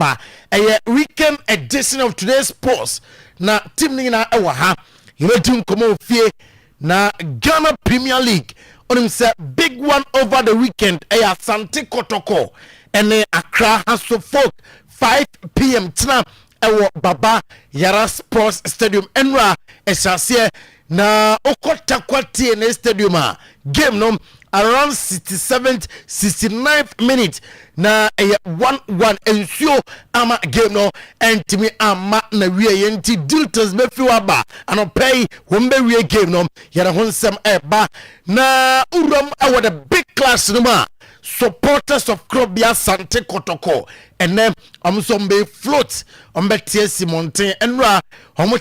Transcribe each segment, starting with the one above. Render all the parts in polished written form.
ba weekend edition of today's sports na team ni na ewa ha yɛbɛdi nkɔmmɔ ofie na Ghana Premier League onim sɛ big one over the weekend Asante Kotoko ɛne Accra Hasselhoff 5 p.m. tena ɛwɔ Baba Yara Sports Stadium enra ɛhyɛaseɛ na okotakwatie ne stadium a game no around 67th 69th minute na 1-1 ensuo ama game no entimi ama na wie yenti Dilters befi waba anopay wombe wie game no yara honsem eba na uram awo the big class no ma supporters of Krobia Asante Kotoko and then sombe float tie Simontin enra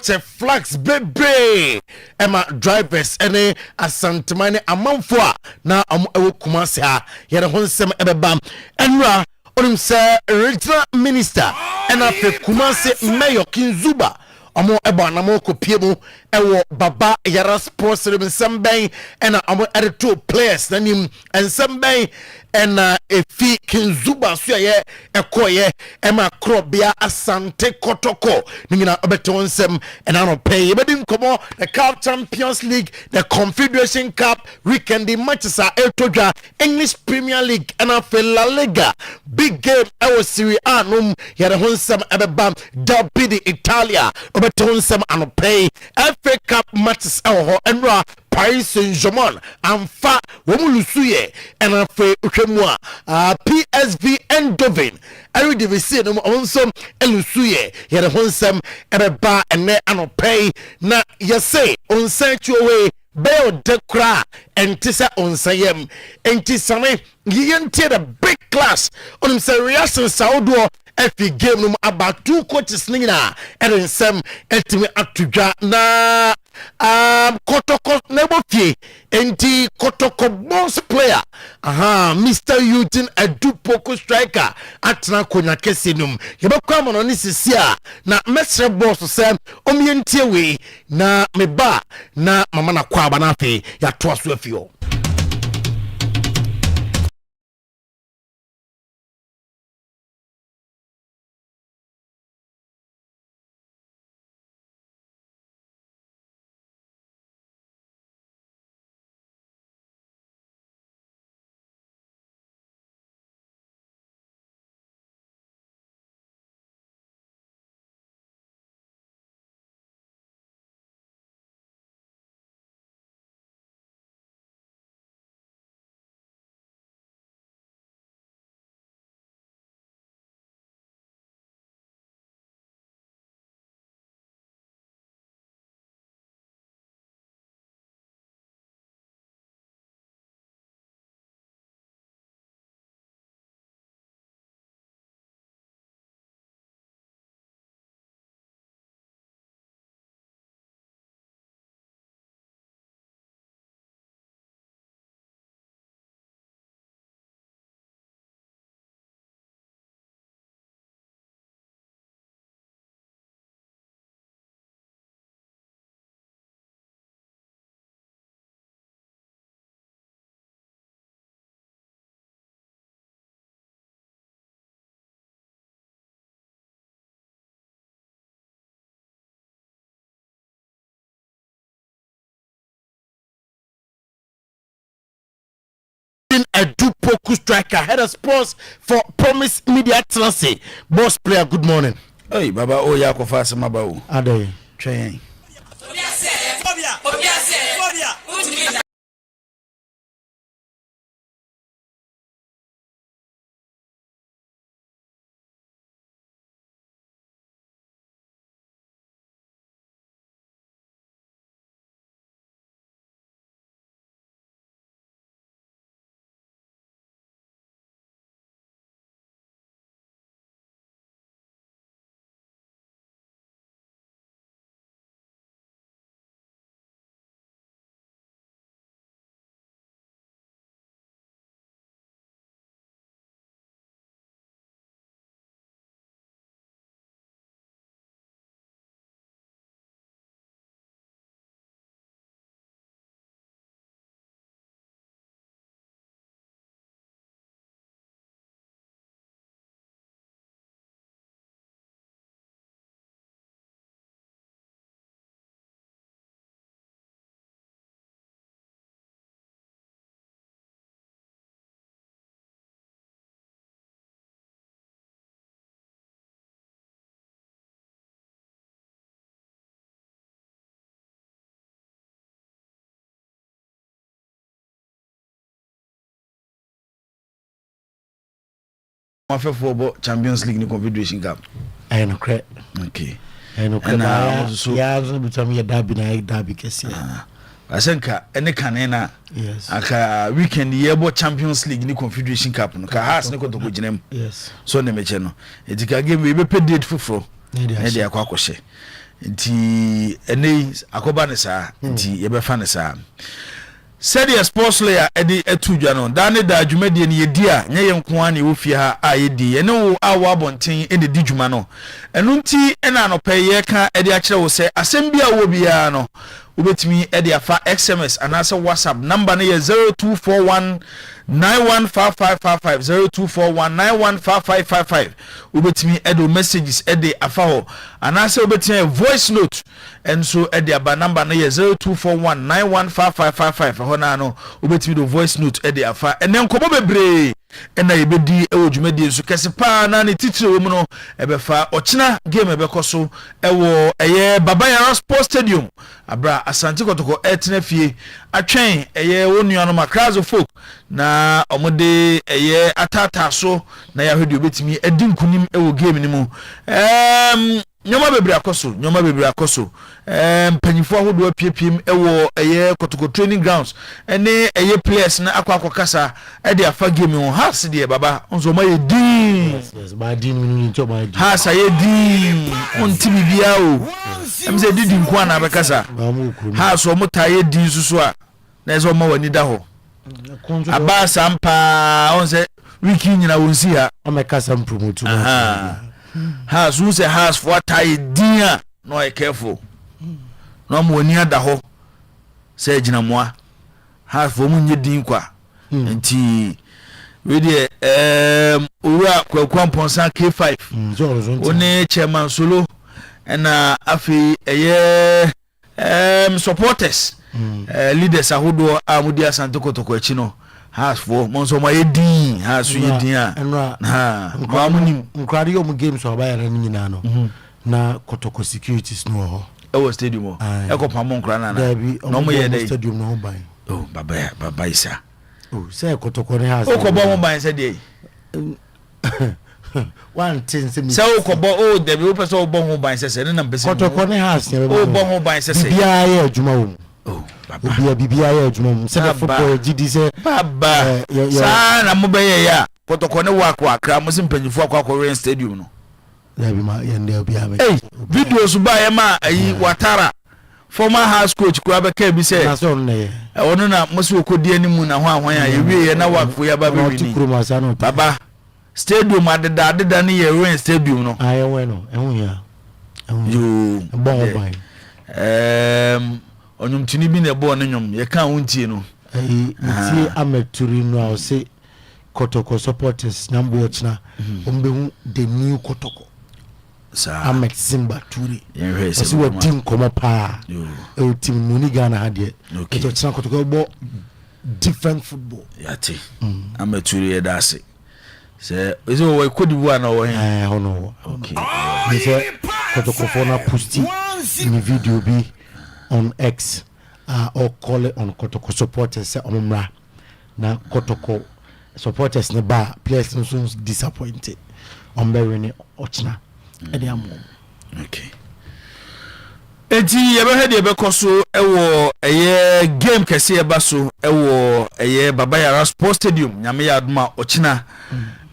che flags bebre ema drivers ene asantemane amanfo a na ewo Kumasi ha yere honsem ebeba enra onim se regional minister ena fe Kumasi Mayor Kinzuba omo eba na mo kopie mu ewo Baba Yara Sports Semben ena omo two players nanim ensemben ena efi Kinzuba so ye ekoye ema Krobia Asante Kotoko ningina obeto nsem ena no pay ebedi nkomo the CAF Champions League the Confederation Cup weekend matches are etodwa English Premier League ena fe La Liga big game ewo Serie A num yere honsem ebeba Derby de Italia obeto nsem anopay FA Cup matches ewo enra Paris Saint-Germain amfa womulusuye ena fe uhwemu a PSV Eindhoven every division no onso elusuye yere honsem ebeba ene anopay na yese onsan chuwe beo dekra entisa onsayem entisane yente the big class onim say reaction saudo every game no about two coaches nina erensem etimi atudwa na Kotoko nebofie enti Kotoko boss player Mr. Eugene Poku striker atna konya kesinum yebekwa mono ni sisia na mesre boss se omientie we na meba na mama na kwa ba na afi ya to aso afio. A Poku striker head of sports for Promise Media Transit boss player good morning. Hey baba o ya ko fa sama ba o Adey twen for Champions League ni Confederation Cup. I know correct. Okay. I know correct. So yeah, so between me derby na derby kesi. Asenka ene kanena. Yes. Aka weekend yebo Champions League ni Confederation Cup no ka has ne kotoko ginem. Yes. So ne meche no. Etika game we be pay date foforo. Ne dia akwa akose. Nti ene akoba ne saa. Nti ye be fa ne saa. Said a sports layer edi etudwa no dane da dwumade ne yedi a nye yenko an ne ofie ha a yedi ene wo awo abonten ene di dwuma no eno nti ena no pɛ ye ka edi a kyerɛ wo sɛ asɛm bi a wo bia no ubetimi edi afa SMS anase WhatsApp number ne ye 0241 915555 0241 915555 ubetimi edo messages edi afa ho anase ubetimi voice note enso edi aba number ne ye 0241 915555 ho na no ubetimi do voice note edi afa enen komo bebre ena yebedi ewo dwumadi enso kese pa na ne titire wo mu no ebefa ochina game ebekoso ewo eye Babayara Sports Stadium abra Asante Kotoko etena fie atwen eye wonuano makrazo folk na omode eye atata so na yahwedi obetimi edi nkunim ewo game ni mu nyoma bebre akoso panyifo ahodo apiepiem ewo eye Kotoko training grounds ene eye players na akwa kasa ede afa game on has de baba onzo ma yedi yes ba di minu nto ba di has ayedi onti bibia o emze didi nko na bekasa has o mutaye di susu a na ezo ma wani da ho aba sampa onse wiki nyina wonsi ha amekasa promote has who say has for tie dia no e careful no mo ni ada ho say gina moa has for mu nye din kwa nti we de owura kwakwampon K5 oni chairman solo na afi eye supporters leaders ahodo amudi Asante Kotoko achi no has for monso ma yedin has yedin ha ma munim nkrade yo mu games so Babayara ni nyina no na Kotoko securities no ho ewo stadium o ekopa mo nkra na no mo ye dey stadium no ban oh baba isa oh say Kotoko ne has o ko bo mo ban say dey one thing say o ko bo o dey o person o bo ho ban say ne na mpese Kotoko ne has o bo ho ban say bia ye adwuma wo oh baba bibia ya adwuma se the football gidi se baba sa na mo be ye ya Kotoko ne wa kwa akra mo simpanyifo akwa rain stadium no ya bi ma ye ndे bia be videos ba ye ma ayi Watara former house coach kura be ka bi se na so no ye ono na mo se okodi animu na ho ahwan ya ye wie ye na wakfo ya ba be wi baba stadium adeda ne ye rain stadium no aye we no ehun ya yo bon ban onyum tini bi na ebo ne nyum ye kan wontie no nti amaturi no say Kotoko supporters number ochna ombehu the new Kotoko sa Amet Simba Turi ye se we team komo pa e team muni Ghana ha de okay ochna Kotoko bo different football yati amaturi ye dase se ezo we kodibu ana wo he hono okay me say Kotoko for na posti ni video bi on X or call it on Kotoko supporters say omra na Kotoko supporters ne ba players no so disappointed on Bernie ochna amo okay enti ye be hede be koso ewo eye game kese ye baso ewo eye Babayara Sports Stadium nyame ya aduma ochina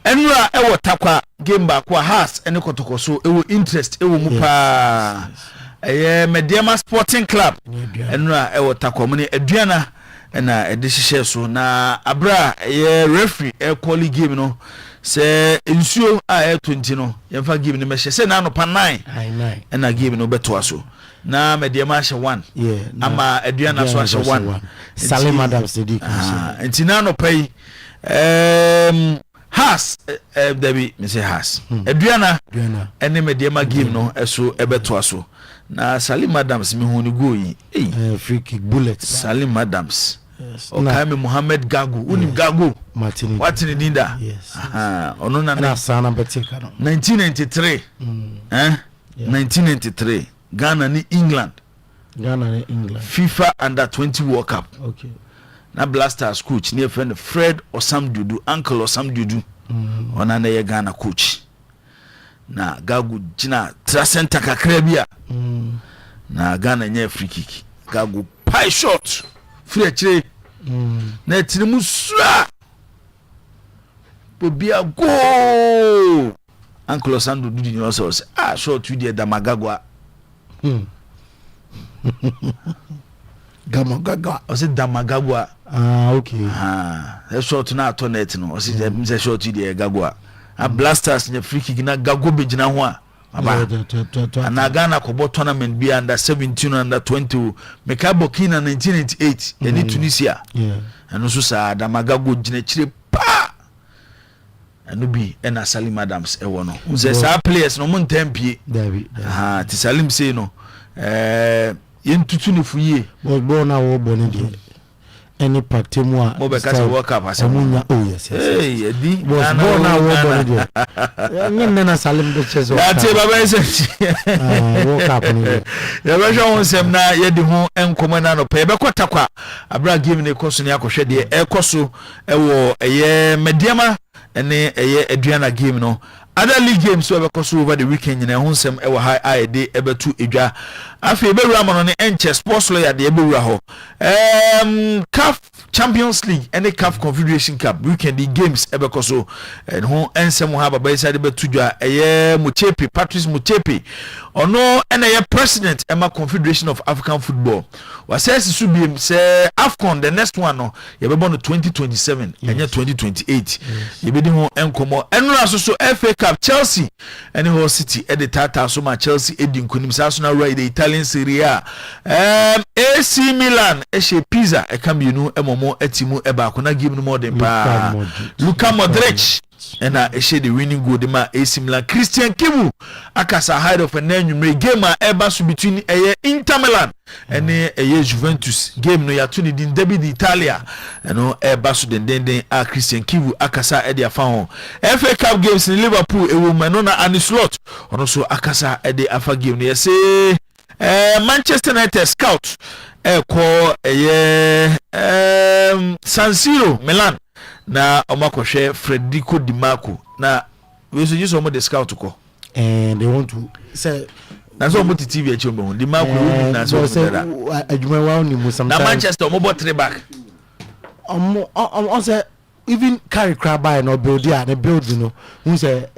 enura ewo takwa game ba kwa has ene Kotoko so ewo interest ewo mu pa eye Mediama Sporting Club enura ewo takwa mu ne aduana na edihihye so na abra eye referee e call game no se ensuo a 20 no yemfa game no mehye se na no pa 9 na game no beto aso na Mediama hye 1 ama aduana so hye 1 Salim Adams dedi enti na no pay has Debbie me say has aduana ene Mediama game no eso ebeto aso na Salim Adams me hu ni go yi free kick bullet Salim Adams Okaime Muhammad Gago unim Gago Martin Dinda yes ono na sana betika no 1993 1993 Ghana ni England FIFA under 20 World Cup okay na Blasters coach near friend Fred Osam Dudu uncle Osam Dudu ona na ye Ghana coach na Gagu jina tracenta kakra bia na Ghana nye free kick Gagu pie shot free chire na tinimu sura bobia go Uncle Sandro do the also short with the Damagagwa Gamagagwa I said Damagagwa okay that short na tonet no I said short with the Gagwa and blasters in free kick na Gago bejina ho a na Ghana kobo tournament be under 17 under 20 Meka Burkina 1988 in Tunisia and also sa Damagago jina chire pa and be and Salim Adams e wono say sa players no mon tempie David ti Salim say no yen tutu ne fuye bo na wo bo ne de any party mu a mo be ka say World Cup asem oh yes hey di bo na wo bo ne de nyen na Salim be chezo ya te baba ese World Cup ne ya be hwo nsem na ye di ho enkomo na no pe be kwata kwa abra game ne koso ne akohwe de e koso e wo eye mediama ene eye aduana game no other league games so be over the weekend na ho nsem e wo high id e betu edwa afi be wura mono ne enche sports lawyer de e be wura ho CAF Champions League and the CAF Confederation Cup weekend the games e be koso and ho ensem ha baba inside betu dwa eye Muchepi Patrice Muchepi ono ene ye president Emma Confederation of African Football wa says su biem say AFCON the next one no ye be born 2027 and 2028 ye be di ho enkomo enura so FA Cup Chelsea and Hull City at the Tata so ma Chelsea edin kunim sa so na right the Italian Serie A AC Milan e Pisa e kam yinu emomo atimu e ba ko na game no more than pa Luka Modric and I share the winning goal the ma AC Milan Christian Kibu akasa hide of an annual game a between Inter Milan and Juventus game no ya tuni din derby di Italia and no e basu den a Christian Kibu akasa e dia fa ho FA Cup games in Liverpool e woman no na Anislot ono so akasa e de afa game no say Manchester United scout ko San Siro Milan na omakohwe Federico Di Marco na we so use omo the scout ko and they want to say na so omo TV e chombe Di Marco na so adwuma wa ni mo sometimes na Manchester omo bot 3 back on say even carry crab by no build ya na build no who say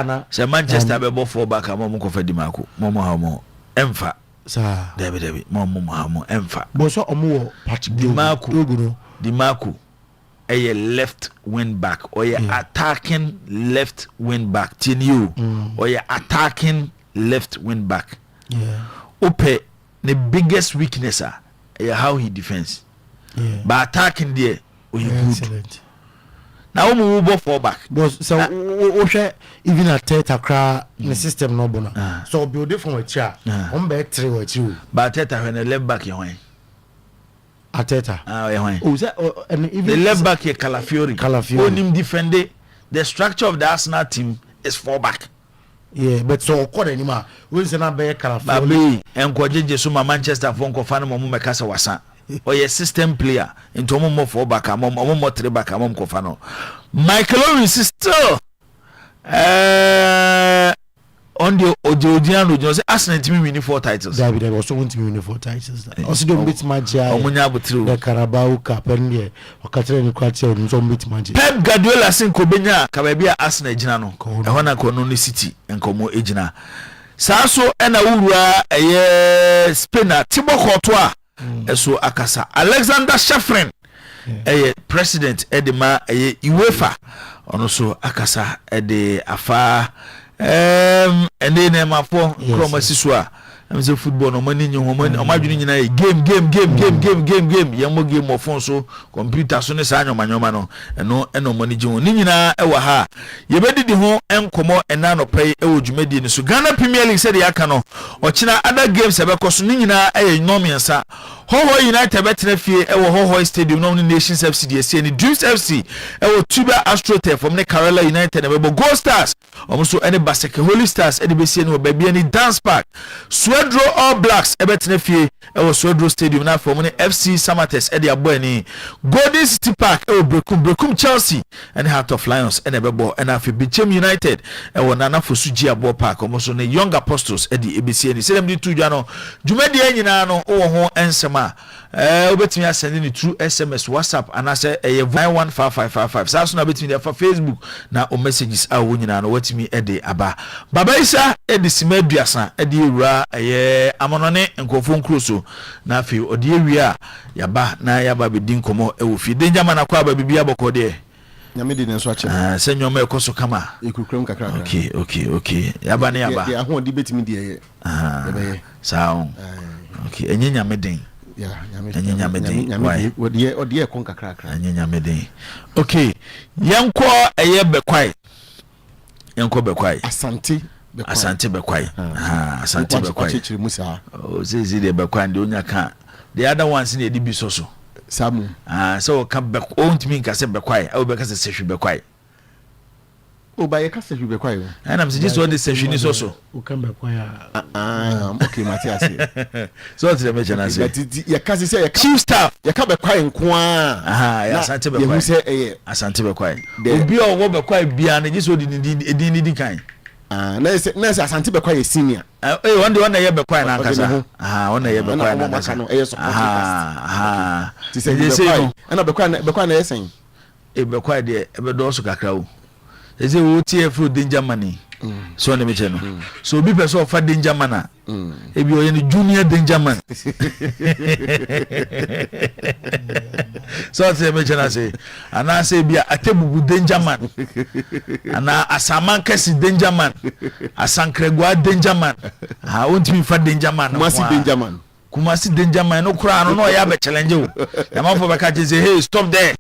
na say Manchester be bot 4 back am ko fa Di Marco mo ha mo emfa sa David mo ha mo emfa bo so omo Patrick Di Marco a left wing back or attacking left wing back TNU or attacking left wing back ope the biggest weakness how he defends but attacking there good now we move 4 back but so even at Teta cra the system no bona so build it from a chair on be 3 or 2 but Teta when the left back you Ateta. And even the left back here Calafiori. Onim defend the structure of the Arsenal team is 4 back. Yeah, but so according anymore. We say na be Calafiori. Baby, encourage so Manchester for ko fan mo mekasa wasa. Or your system player into mo 4 back, mo 3 back, mo ko fan. Michael Owens is still on the Odiano Jones Arsenal team winning 4 titles. David also want to win 4 titles. Also don't beat Manchester. The Carabao Cup and yeah, Okatre ni kwati o don't beat Manchester. Pep Guardiola sin ko benya ka ba bia Arsenal gina no. E hona ko no City enkomo egina. Saa so e na wurua Spain Thibaut Courtois eso akasa Alexander Sheffrin president edema UEFA ono so akasa de afa and then my phone Chromasisoa I'm say football no money nyo money o madwini nyina game yamo game of phone so computer so ne sa anyoma no eno money gye ni nyina e wa ha ye bedidi ho enkomo ena no pay e wo dwumadi ni so Ghana Premier League said yaka no o kina other games e be koso ni nyina e nomiansa Hoho United betre fie e wo Hoho Stadium no Nations FC DSC ni Dreams FC e wo Tuba Astroturf from ne Kerala United e be Gold Stars almost any Baseke Holy Stars e de be sie no ba bia ni Dance Park Swedro All Blacks ebetene fie ewo Swedro Stadium na for money FC Samates e de abo ani Golden City Park ewo Brekum Chelsea and Heart of Lions and ebebo and afi Bichem United ewo Nana Fosuji abo park omo so ne Young Apostles e de ebesi ani selem di tu dwa no dwumadi anyina no wo ho ensema obetimi asend ni through SMS WhatsApp anase 915555 sa so na betimi dey for Facebook na o messages a wo nyina no watimi e de aba Baba Isa e de simaduasa e de ewura amonone nkofo nkroso na afi odi ewia yaba na yaba bedin komo e wo fi denja mana kwa ba bibia boko de nyame de nso ache se nyoma ekoso kama ekukrem kakra okay yaba ne yaba ya ho di betimi de ye yebe sawo okay enye nyame den nyame den odi e kon kakra enye nyame den okay yenko eye bekwai Asante bekwai Asante bekwai oh zizi de bekwai de onya ka the other ones na edi bi so samu so ka be won't mean ka se bekwai o be ka se sehwe bekwai o ba ye ka sehwe bekwai o na mse just what the sehwe ni so o kan bekwai okay Matthias so tire me chana se ya ka se ya chief staff ya ka bekwai nko ya Asante bekwai ye se eye Asante bekwai obi o wo bekwai bia na just what di kan na se Asante bekwai ye senior one ye bekwai na nkasa one ye bekwai na nkasa no e support ti se bekwai na bekwai na yesen bekwai de ebe do so kakra o eze wo tie fru danger money so na me che no so obi person of danger man ebi o ye no junior danger man so te me che na say ana say bia atebubu danger man ana asaman kesi danger man asankregwa danger man ontimi fa danger man kumasi danger man no kura no ya be challenge o ya man for be ka say hey stop there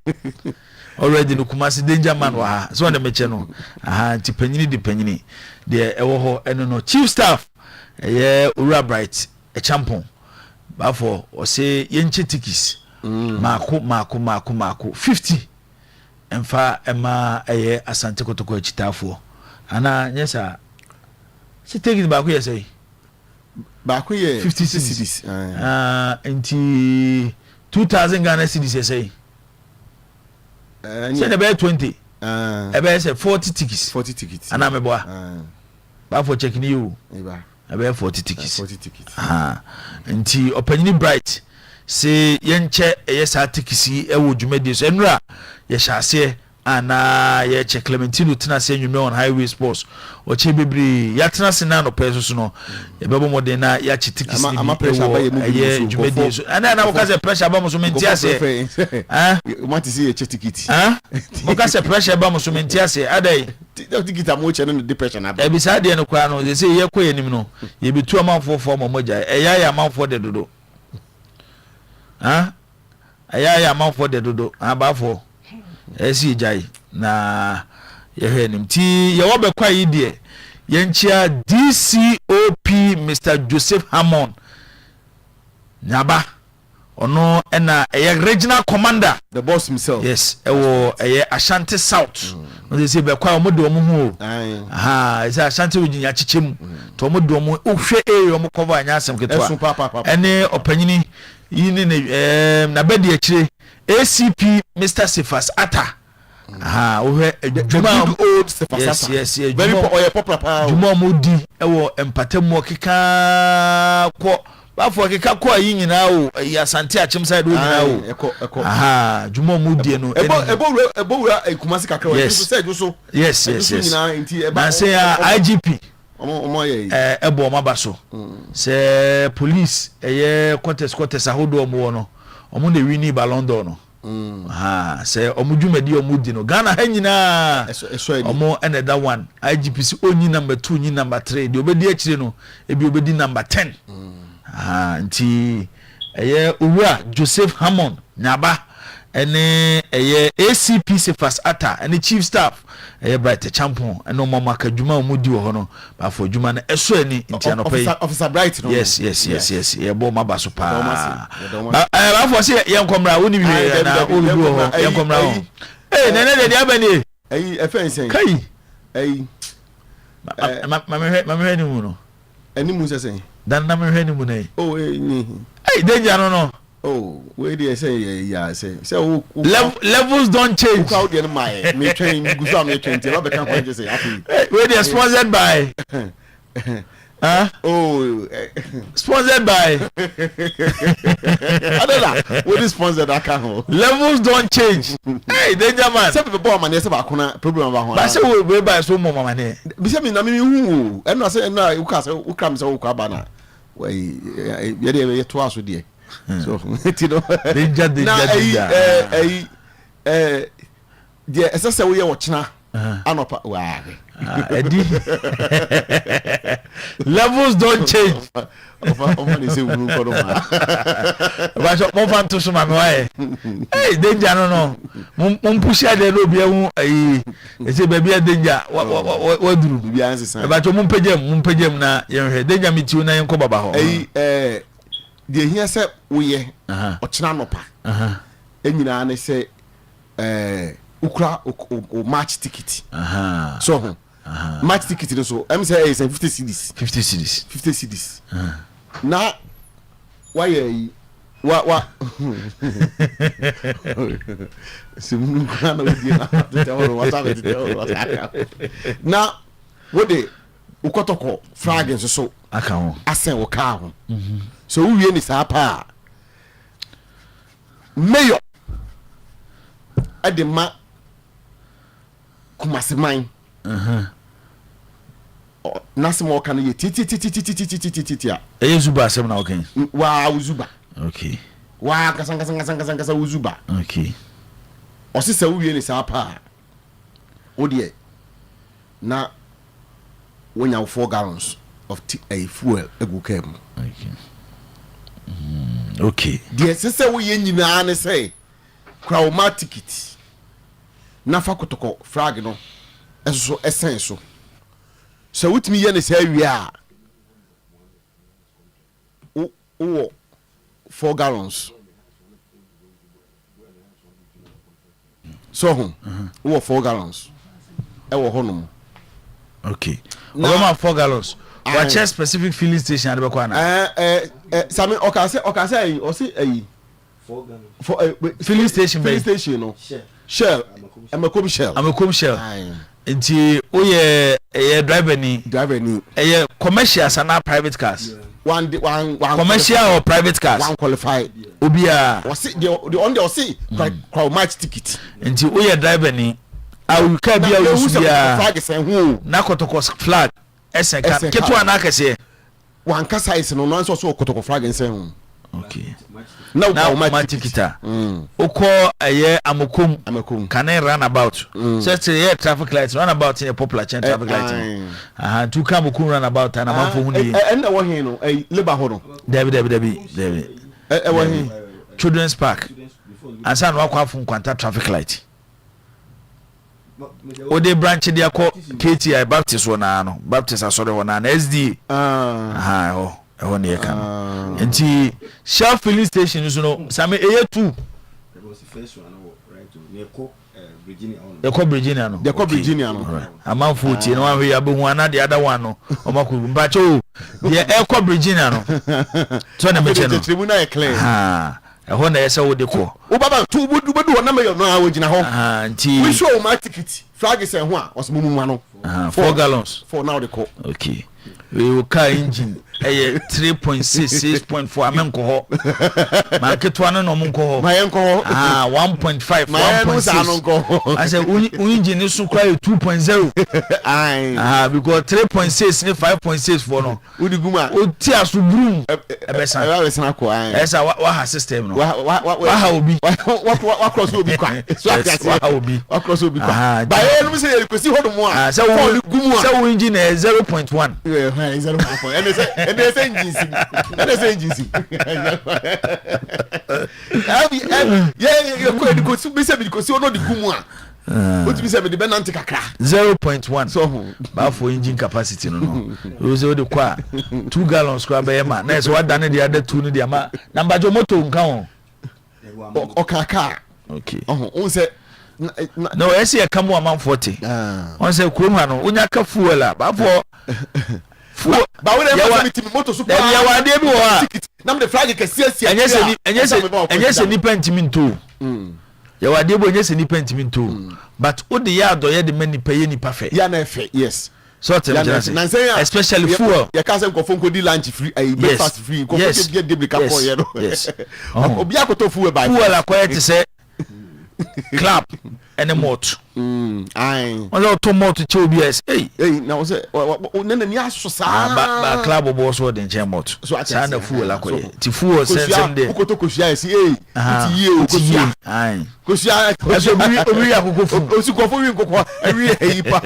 already no kumasi danger man wa so na me che no ti panyini di panyini de ewo ho eno no chief staff ye Ura Bright e champon ba for o say yenche tikis mako 50 emfa ema eye Asante Kotoko achitafo ana nyesa se tikis ba ko ye say ba ko ye 50 cedis enti 2000 Ghana cedis ye say say be 20 ebe say 40 tickets ana me boa ba for check ni you ebe 40 tickets nti opanyini Bright say yenche eyesa tikisi ewo dwumadi so enura ye hyase ana ye che Clementine tena se nwume on highway sports o che bebri ya tena se na no peso so no ye bebo modern na ya che tikisi ama pressure ba ye dwumadi so ana na boka se pressure ba mo so menti ase you want to see ye che ticket boka se pressure ba mo so menti ase adai ticket am che no depression aba e bi sa de no kwa no ze ye koye nim no ye bitu amanfo fo mo moja eya ya amanfo de dodo eya ya amanfo de dodo abafo esi jai na ye nim ti ye wo be kwa yi de ye nchia DCOP Mr. Joseph Hammond nyaba ono ena regional commander the boss himself yes ewo Ashanti South no say be kwa omo de omo hu isa Ashanti ujinya chichim to omo de omo uhwe area omo cover anya asem ketwa ene opanyini yini na bedi akire ACP Mr. Sefas Ata uhwe juma old Sefas Ata yes very popular juma modi ewo empatem okeka ko bafo keka ko ayi nyina o ya Asante achim side o nyina o juma modi no ebo Kumasi kakra o so yes na say IGP omo ye ebo omo baso say police contest ahodo omo no omo na wini Ballon d'Or no say omo dwumadi omo di no Ghana ha nyina omo ene that one IGP si onyi number 2 onyi number 3 de obedi akire no ebi obedi number 10 nti Ura Joseph Hammond nyaba ene ACP Sefas Ata ene chief staff Bright champion ene mama ka dwuma omudi wo no ba for dwuma na eso ani nti anopai officer Bright no yes ye bo maba so pa ba for say ye nkomra woni wi na obi wo ye nkomra ho nene de abani efensen kai ma me ni mu no eni mu sesen dan na me hwani mu nei oh ni hey danger no oh where dey say yeah say levels don't change how dey my me train me gusa me train te ba be kan kwa say happy where they sponsored by oh sponsored by adela what is sponsored that can levels don't change hey danger man say people man say ba kuna problem ba ho ba say we buy so mo mama ne bi say me na me hu e no say na u ka say u kram say u kwa ba na we ye dey to aso dey so you know danger dia esa say we ye wo chena anopa wa Eddie. Levels don't change. But mo fan to so ma me hey danger no mo push ade no bia hu ayi e say baby danger wa duru bia ansesa but mo pagem na ye hwe danger mi tiu na yen ko baba ho de hia say wo ye o chena anopa enyina na say ukra o match ticket so match ticket so I'm say 50 cedis 50 cedis na why wa simu kana udi na taworo wata na wo de ukotoko flag so aka ho asen wo ka ho so wo wie ni sa pa mayor adema kumasiman nasimo kana ye titi a zuba asem na okay wa uzuba okay wa kasanga uzuba okay osisa uwie ni sa pa odie na wonya 4 gallons of fuel egu kem okay okay die sese wo ye nyina ne say kwa ticket na fa kotoko flag no eso esen so wutimi ye ne say wi a o 4 gallons so o 4 gallons e wo honom okay o 4 gallons what specific filling station ade be kwa na sami okase ayi o si ayi 4 gallons filling station no Shell amakom shell nti oye driver ni commercial sana private cars one commercial or private cars one qualified obia the on the see crowd match ticket nti oye driver ni awuka bia usubia flag sen hu na kotoko flag esen ka keto na akese one ka size no no so kotoko flag sen hu okay now match ticket oko amokom can run about so say traffic lights run about in popular chain traffic light to come amokom run about and am for hu ni and wo hin no labor ho no debi wo hin children's park ansa no akwa fun kwanta traffic light o de branch dia ko KTI Baptist wona no Baptist asore wona na SD ho ne ka nti Shell filling station so no same eye 2 there was the first one right to Virginia no amanfo tie no ahwe abehu ana de ada one no omako mpacho de ekọ Virginia no so na meche no tribunal clear ho na yesa wo de ko wo baba tu budu na mayor no a wo gina ho nti we show my ticket flag is ho a osmumu ano 4 gallons for now de ko okay we will car engine 3.6 6.4 amenko ho market one no monko ho mayenko ho 1.5 1.6 I say engine is so quite 2.0 because 3.6 ni 5.6 for no udi guma o ti asu broom ebesa ebesa ko esa wa ha system no wa ha obi wa cross obi kwa so wa ha obi wa cross obi kwa ba ye no say kwesi hodo mo a so wo engine 0.1 0.1 and they say engine yeah because no the gumu a what be say me the benanti kakra 0.1 so ba for engine capacity no we say the kwa 2 gallons kwa be ma na so wadane the other 2 no the ama number jo moto nka ho okaka okay on say no ese e kamo am 40 on say krom ha no onya ka fuel a ba for ba we na meet me moto super ya wa de bi wo a na me flag ke sia enye se nipa ntimi nto ya wa de bo enye se nipa ntimi nto but o de ya do ye de manipa ye nipa fe ya na fe yes so especially fuel ya ka se nkofo nkodi lunch free breakfast free nkofo get de ka for ye no obi akoto fuel by fuel akoye te se clap and mot wala to mot che obi es na wo se na ni aso sa ba club bo so de nche mot sa na fuel akoye ti fuel sensem de ukoto koshia esi ti ye o koshia koshia aso obi akoko fu osikofo wi nkoko ewi eyi pa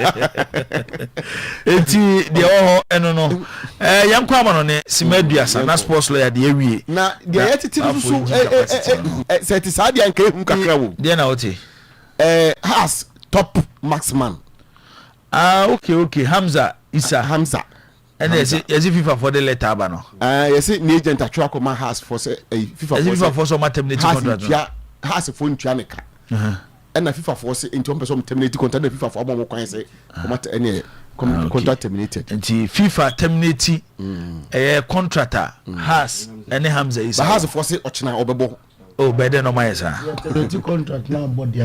enti de oho eno no yankwa ma no ne simaduasa na sports lawyer de awie na de yetiti so se ti sa de anka hu kakra wo de na ote has top maxman okay Hamza and yes FIFA for the letter aba no yes ni agent atwa ko ma has for say FIFA for so terminate contract has for ntwa neka and FIFA for say into person terminate contract na FIFA for mo kwan say any contract terminated nti FIFA terminate contractor has any Hamza Isa has for say ochina obebo oh better no my sir the contract now body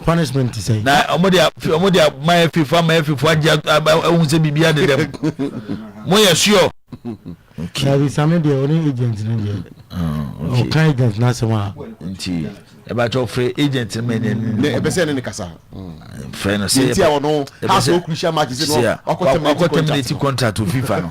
punishment say na omodia my FIFA aja ehun se bibia de dem mo ye sure okay na be some dey only agent na dey okay agent na sama nti about your free agent men ne be say ne kasa friend say nti a no has no crucial match say no terminate contract to FIFA no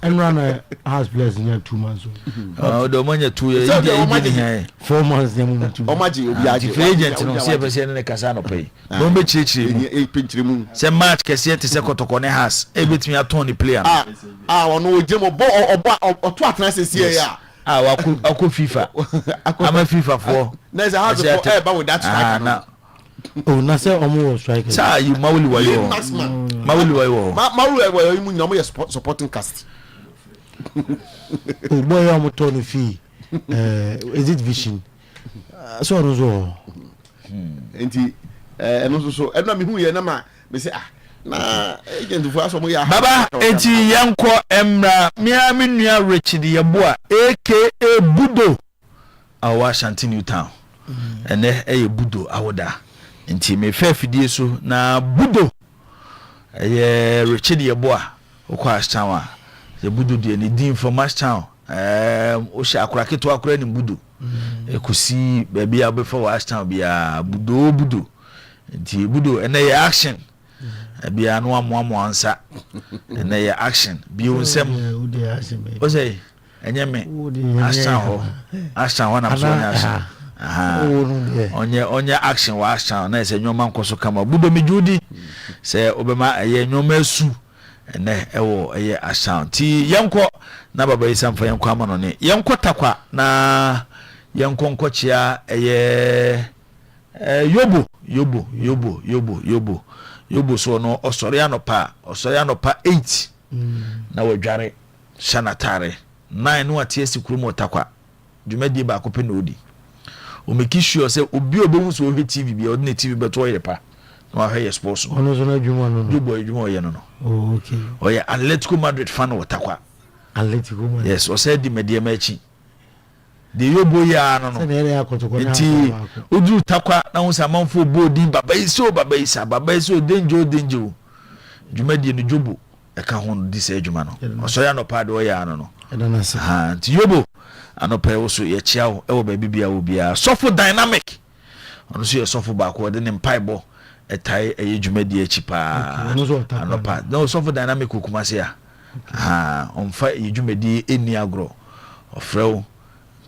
Emra has players in 2 months do mo nya 2 years 4 months dem mo 2 o maji obi aje free agent no say be say ne kasa no pay no be chirichiri mu say match kese te say kotoko ne has e betimi aton ni player ono ojemo bo oto atena sese ya wako FIFA ama FIFA for na say how to ba with that strike na na say omo strike sa you mawuli wayo mu nyamo ye supporting cast boy omo to no fee is it vision so rozo enti eno so eno me hu ye na ma me say na agent fu aso mo ya baba enti yanko emra mia menua Richard Yeboa aka Budo awa Shanti New Town ene Budo awoda enti me fa fidie so na Budo Richard Yeboa okwa Ashtown ye Budo de ni din from Ashtown o sha akura keto akura ni Budo ekusi baby abefa wa Ashtown bia Budo enti Budo ene action bia no amoamo ansa na ya action bi onsem o say enye me Ashtown na so nya onye action wa Ashtown na se nyoma nkoso kama Budo mejudi se obema nyoma asu na ewo Ashtown ti yanko na baba isam fa yanko amano ne yanko takwa na yanko nkochia yobo so no osori anopa 8 na wadware shanatare 9 no atie sikuru takwa dwumadi ba kope na odi o make sure say obi obehu so ohe TV bi ordinary TV beto Oyerepa no ahwe sports ono so na dwuma no yobo adwuma ye no oh okay oye Atletico Madrid fan watakwa Atletico Madrid yes o say di media machi de yobo ya no nti odu takwa na won samanfo bodin baba iso danger dwumadi no jobo e ka hon di se adwuma no so ya no pa de o ya no nti yobo anopa wo so ye chiawo e wo ba bibia wo bia sofo dynamic ono so ye sofo ba ko de ne mpaibo etai eye dwumadi achi pa anopa no sofo dynamic kokuma se ya onfa ye dwumadi eni agro ofrew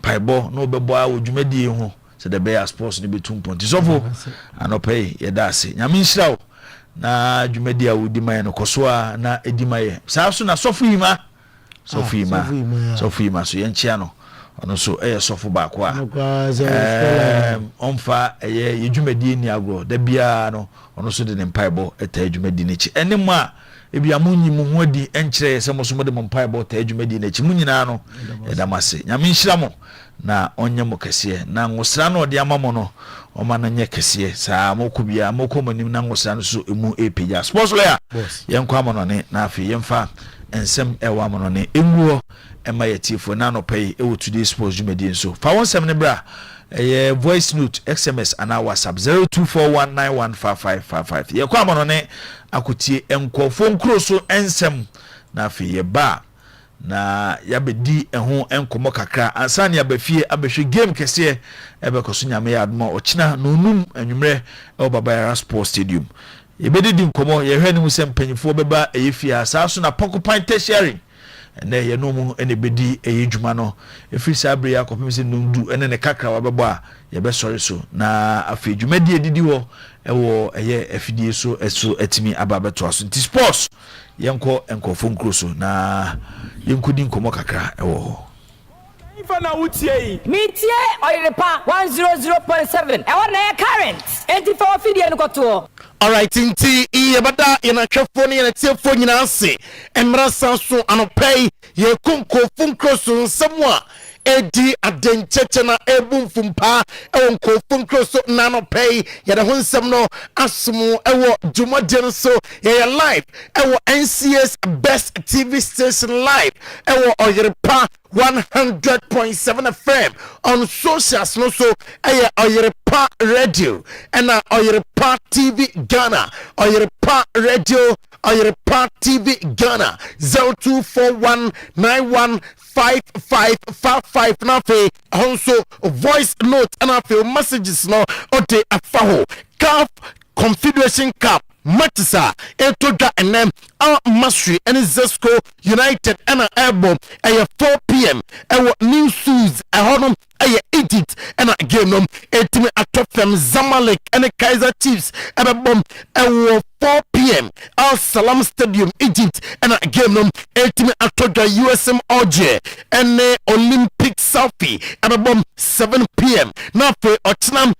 paibo no bebo a odwumadi ho se the bear sports ni betum ponti sofo anopai ye dase nyame nhirawo na dwumadi a wodi man no kosoa na edimaye saa so na sofo yima so ye nchia no ono so sofo ba ko a onfa ye dwumadi ni agro da bia no ono so de ne paibo eta dwumadi ni chi enema ebi amunyi mu ho di enkyere se mo so mo de mo mpae bo ta adwumadi na chi mu nyina no edamase nyame nhyira mo na onye mo kese na ngosra no de amamo no o ma no nye kese saa mo ko bia mo ko manim na ngosra no so emu epeja sports lawyer yenkwa mo no ne na afi yemfa ensem ewa mo no ne enwuo ema yetifo na no pay ewo today sports jumedi so fa wonsem ne bra voice note SMS and our WhatsApp 0241915555 ye kwa mo no ne akotie enkofo nkro so ensem na afi ye ba na yabedi eho enkomo kakra ansane yabafie abehwe game kese ebekoso nyame ya admo ochina nonum anwumre e Babayara Sports Stadium yebedi di nkomo ye hwani mu sempanyifo beba eyefia asaso na Poku Pint sharing ene ye no mu ene bedi eyedwuma no efiri sabre yakopem se nundu ene ne kakra wabebo a ye be sori so na afedwuma di edidi wo ewo eye afidie so eso etimi ababeto aso nti sports yenko enkofo nkroso na yenkudi nkomo kakra ewo Ifa na utie Mitie Oyerepa 100.7 e wona current enti fa ofidie nkoto. Alright, inti yebada yana twefo ne yana tiefo nyina ase emra sanso anopay ye kunko funkroso nsamwa edi adencheche na ebumfumpa ewonko funkroso nanopay yada honsam no asmu ewo jumaden so ye live ewo NCS best TV station live ewo Oyerepa 100.7 FM on socials no so Oyerepa radio and Oyerepa TV Ghana Oyerepa radio Oyerepa TV Ghana 0241915555 na fe also voice note and I messages no ote afaho CAF Confederation Cup Matisa Etoda and our Masri and Zesco United and Airborne at 4 p.m. Our new shoes at home at Egypt and a game them etime atop them Zamalek and Kaiser Chiefs at a bomb at 4 p.m. Al Salam Stadium Egypt and a game them etime atop the USM OJ and Olympic Selfie at a bomb 7 p.m. Now for Ochnam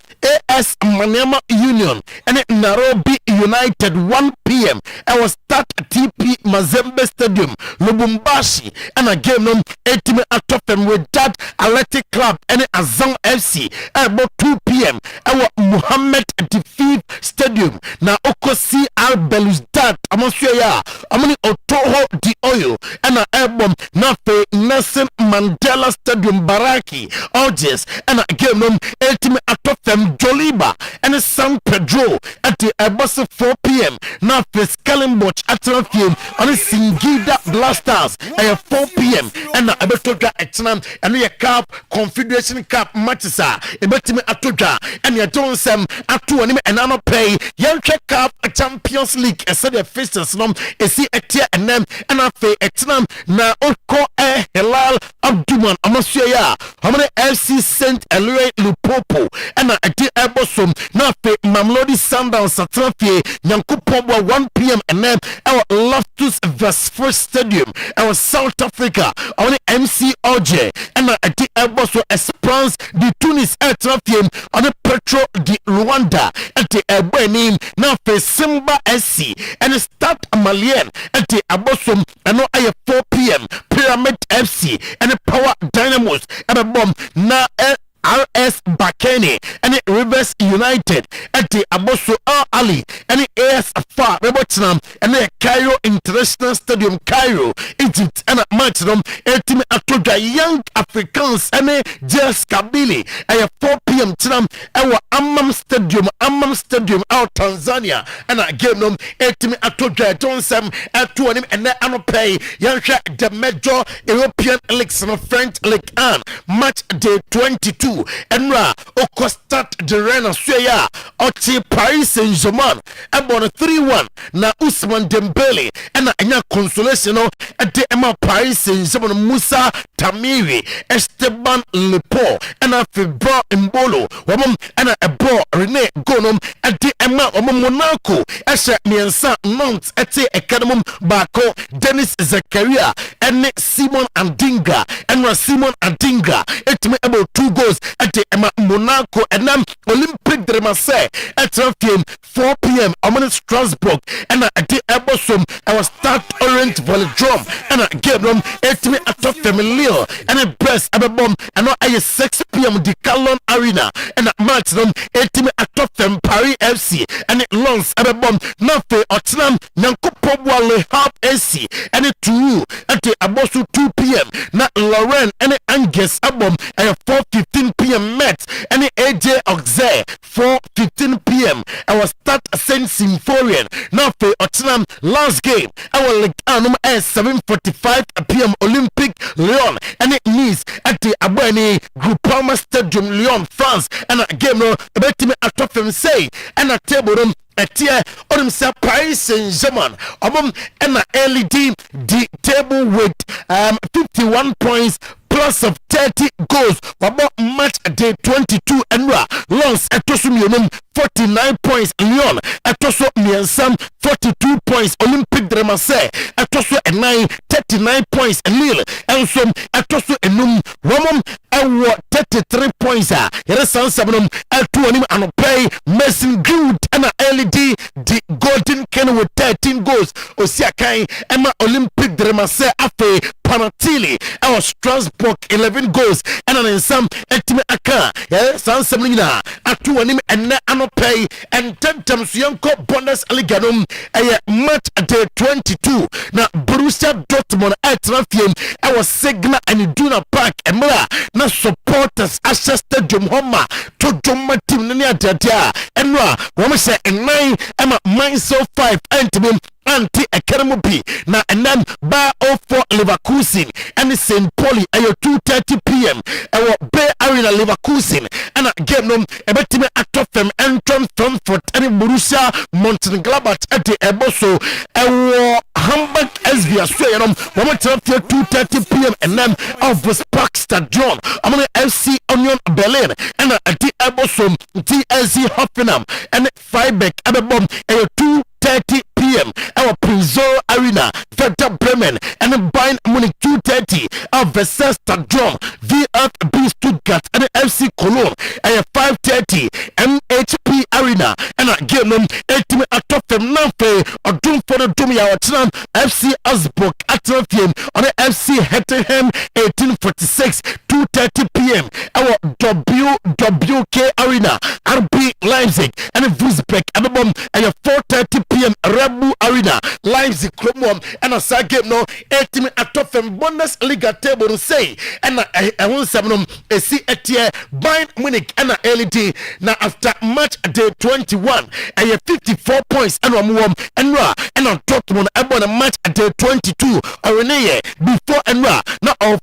AS Maniama Union and Nairobi United 1 p.m. Our start TP Mazembe Stadium Lubumbashi and a game them etime atop them with that Athletic Club and Azam FC at about 2 p.m. Our Muhammad Defeat Stadium na Okosi Al Belouizdad Amosuya Amoni Otoho Di Oyo and a album Nafe Nelson Mandela Stadium Baraki Orges and a game them ultimate atop them Joliba and San Pedro at the Airbus 4 p.m. Nafe Scalenboch at the field on the Singida Blasters at 4 p.m. and a Betoga Etnam and a Cup Confederation Cup matches a betime atoja and ya Johnson atu anim enano pay yan Cup Champions League said the fixtures no esi etia enem and afa etnam na oko Hilal Abduman Amosuya Hamane FC Saint Eloi Lupopo and ati ebosom na afa Mamlodi Sundowns Satrafie Nyankopon 1 p.m. enem our Loftus Versford Stadium our South Africa on MC OJ and ati eboso Esperance di Tunis Traffic on the Petro di Rwanda at the Ebony now for Simba SC and start Malien at the Abosom and no 4 p.m. Pyramid FC and the Power Dynamos and a bomb na RS Bakeni and Rivers United at the Aboso Al Ali and the AS Afar Rebotinam and the Cairo International Stadium Cairo Egypt and a match them team atoga young Africans and Jess Kabili at 4 p.m. Tinam our Amam Stadium out Tanzania and a game them team atoga Johnson at 2 and then pay Yansha the major European leagues and French League 1 match day 22 Enra Okostat de Rena Suya Oti Paris Saint-Germain Ebon 3-1 na Ousmane Dembele and anya consolation at the Emma Paris Saint-Germain Musa Tamiri Esteban Lepo and a Fibra Mbolo Wamam and a Bro Rene Gonom at the Emma Monaco Esha Miensa Nantes at the Academy Bako Dennis Zakaria and Simon Andinga and Simon Andinga it me about 2 goals goals at the Emma Monaco and Olympic de Marseille at 4 p.m. I'm Strasbourg and at the Ebosom I was start Orient Velodrome and I gave them 8 me at Lille and a Brest and a bomb and I 6 p.m. the Calon Arena and I match them 8 me at Paris FC and it longs and a bomb Nafe Otnam Nankopobwa Le Harp AC and it 2 at the Abosu 2 p.m. na Lorraine and Angus Abom and 4:15 p.m. Met and AJ Auxerre 4:15 p.m. I was start Saint Symphorian now for Otnam last game I will like Anum at 7:45 p.m. Olympic Lyon and it means at the Abani Groupama Stadium Lyon France and a game no about me at top them say and a table room Etia on Paris Saint-Germain and LED the table with 51 points plus of 30 goals about match day 22 and Lens Etosum 49 points Lyon Etoso Miansam 42 points Olympique de Marseille Etoso 39 points Lille and some Etoso Enum Romum and 33 points Yeresan Sabinum L2 and pay Mason Good and LED the golden can with 13 goals Osiakai Emma Olympique de Marseille Afe Panatili our Strasbourg 11 goals and an some Etime Aka San Semina Atu and Anopay and 10 times Yanko Bundesliga a match day 22 now Borussia Dortmund at Raffium our Signa and Iduna Park and na supporters Asha Stadium Homa to Joma team Nania Dadia and woman say 9 Emma mine so 5 and anti academy na and then bar 04 Leverkusen and St. Pauli at 2:30 p.m. our Bay Arena Leverkusen and game them a betime at them entrance Frankfurt and Borussia Mönchengladbach at the Eboso our Hamburg SV Australia 2:30 p.m. and then of the Spark Stadion I'm FC Union Berlin and at the Eboso TSC Hoffenheim and Freiburg at the bomb at 2:30 p.m. Our Prinzor Arena, Werder Bremen, and Bayern Munich 2:30 of Versailles Stadion, VfB Stuttgart, and FC Cologne, and 5:30 MHP Arena, and again, 8 at top from Nafe, or Doom for the Dumia, or FC Augsburg at Rothium, on the FC Hettenham 1846, 2:30 p.m. Our WWK Arena, RB Leipzig, and Wolfsburg, and 4:30 p.m. Rebu Arena, Leipzig, Chromom, and a side game no 8 at top from Bundesliga table to say, and I want some a see at here, Bayern Munich, and a LED. Now after match day 21, I have 54 points, and I'm warm, and on Dortmund, I want a match day 22, or before and now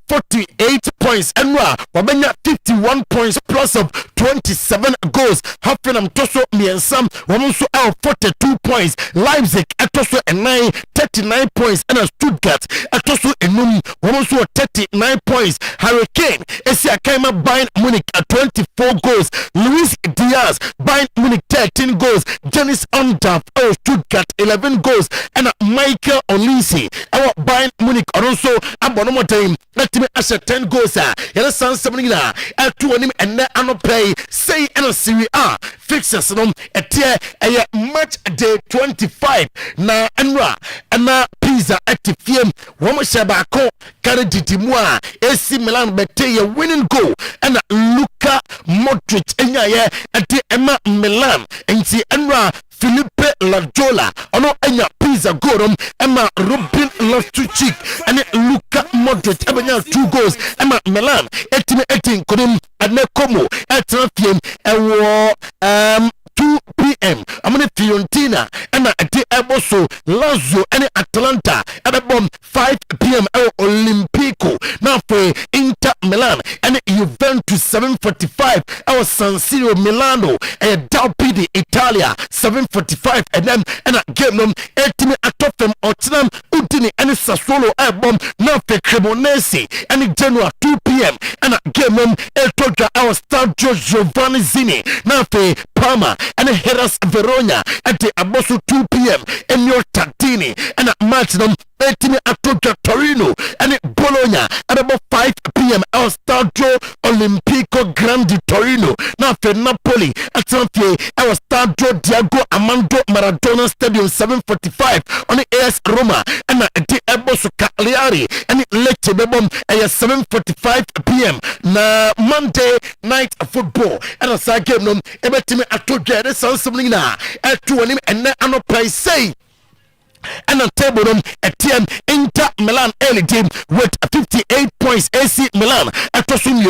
48 points, and Wabenya 51 points plus of 27 goals. Hoffenheim Toso, me and Sam, also out 42 points. Leipzig Atoso and 39 points and Stuttgart Atoso and also 39 points. Hurricane Esia Kaima Bayern Munich at 24 goals. Luis Diaz Bayern Munich 13 goals. Janis Ondaf Stuttgart 11 goals and Michael Olise our Bayern Munich also Abonomo time let me as 10 goals. Yellow San Sabrina at 2 and Anopay say and a Serie A fixes a tier a match day 25 na enra na pizza at the film woman shabako carry ditimwa AC Milan bete a winning goal and Luka Modric enya at the Emma Milan and see enra Felipe Lajola ono enya pizza goal Emma Robin Loftus-Cheek and Luka Modric abanya 2 goals Emma Milan 18 kodum anekomo at Raffium 2 p.m. I'm going to Fiorentina and at the Eboso, Lazio and Atlanta at about 5 p.m. Olimpico. Now for Inter Milan and Juventus 7:45. Our San Siro Milano and Dalpidi Italia 7:45 and then and again 8 at top from Ottenham Udine and Sassuolo album now for Cremonese and Genoa 2 p.m. and again El Toja our star Giovanni Zini now for Parma and Hellas Verona at the Abosu 2 p.m. and your Tardini and a match them 18 at Torino and Bologna at about 5 p.m. Our star Stadio Olimpico Grande Torino na fe Napoli atamfie e Stadio Diego Armando Maradona Stadium 7:45 on AS Roma na di eboso Cagliari and Lecce bebom 7:45 p.m. na Monday night football and a side game no ebetime atodwa de sansem na etu onim enne anopai say and on table a team Inter Milan early team with 58 points. AC Milan at Tosum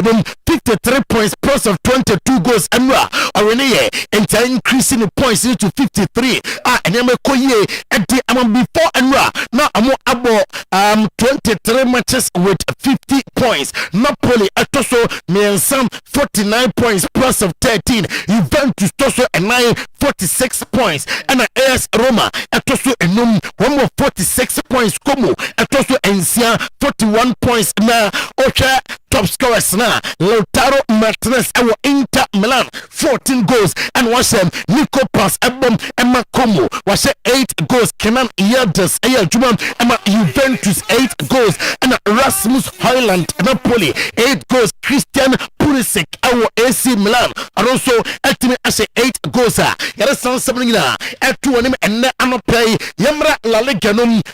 53 points plus of 22 goals and already Inter increasing the points to 53. And I'm at the before and now I'm about 23 matches with 50 points. Napoli at Toso me some 49 points plus of 13. Juventus Toso and 46 points and AS Roma at Toso and one more 46 points Como at also Encia 41 points na Ocha top scorers na Lautaro Martinez our Inter Milan 14 goals and was Nico Pass Ebom Emma Como was 8 goals Kenan Yildiz Juman Emma Juventus 8 goals and Rasmus Højlund Napoli 8 goals Christian Pulisic our AC Milan and also ultimate as 8 goals yara san sabring na etu onim enne anoplay yamra La Liga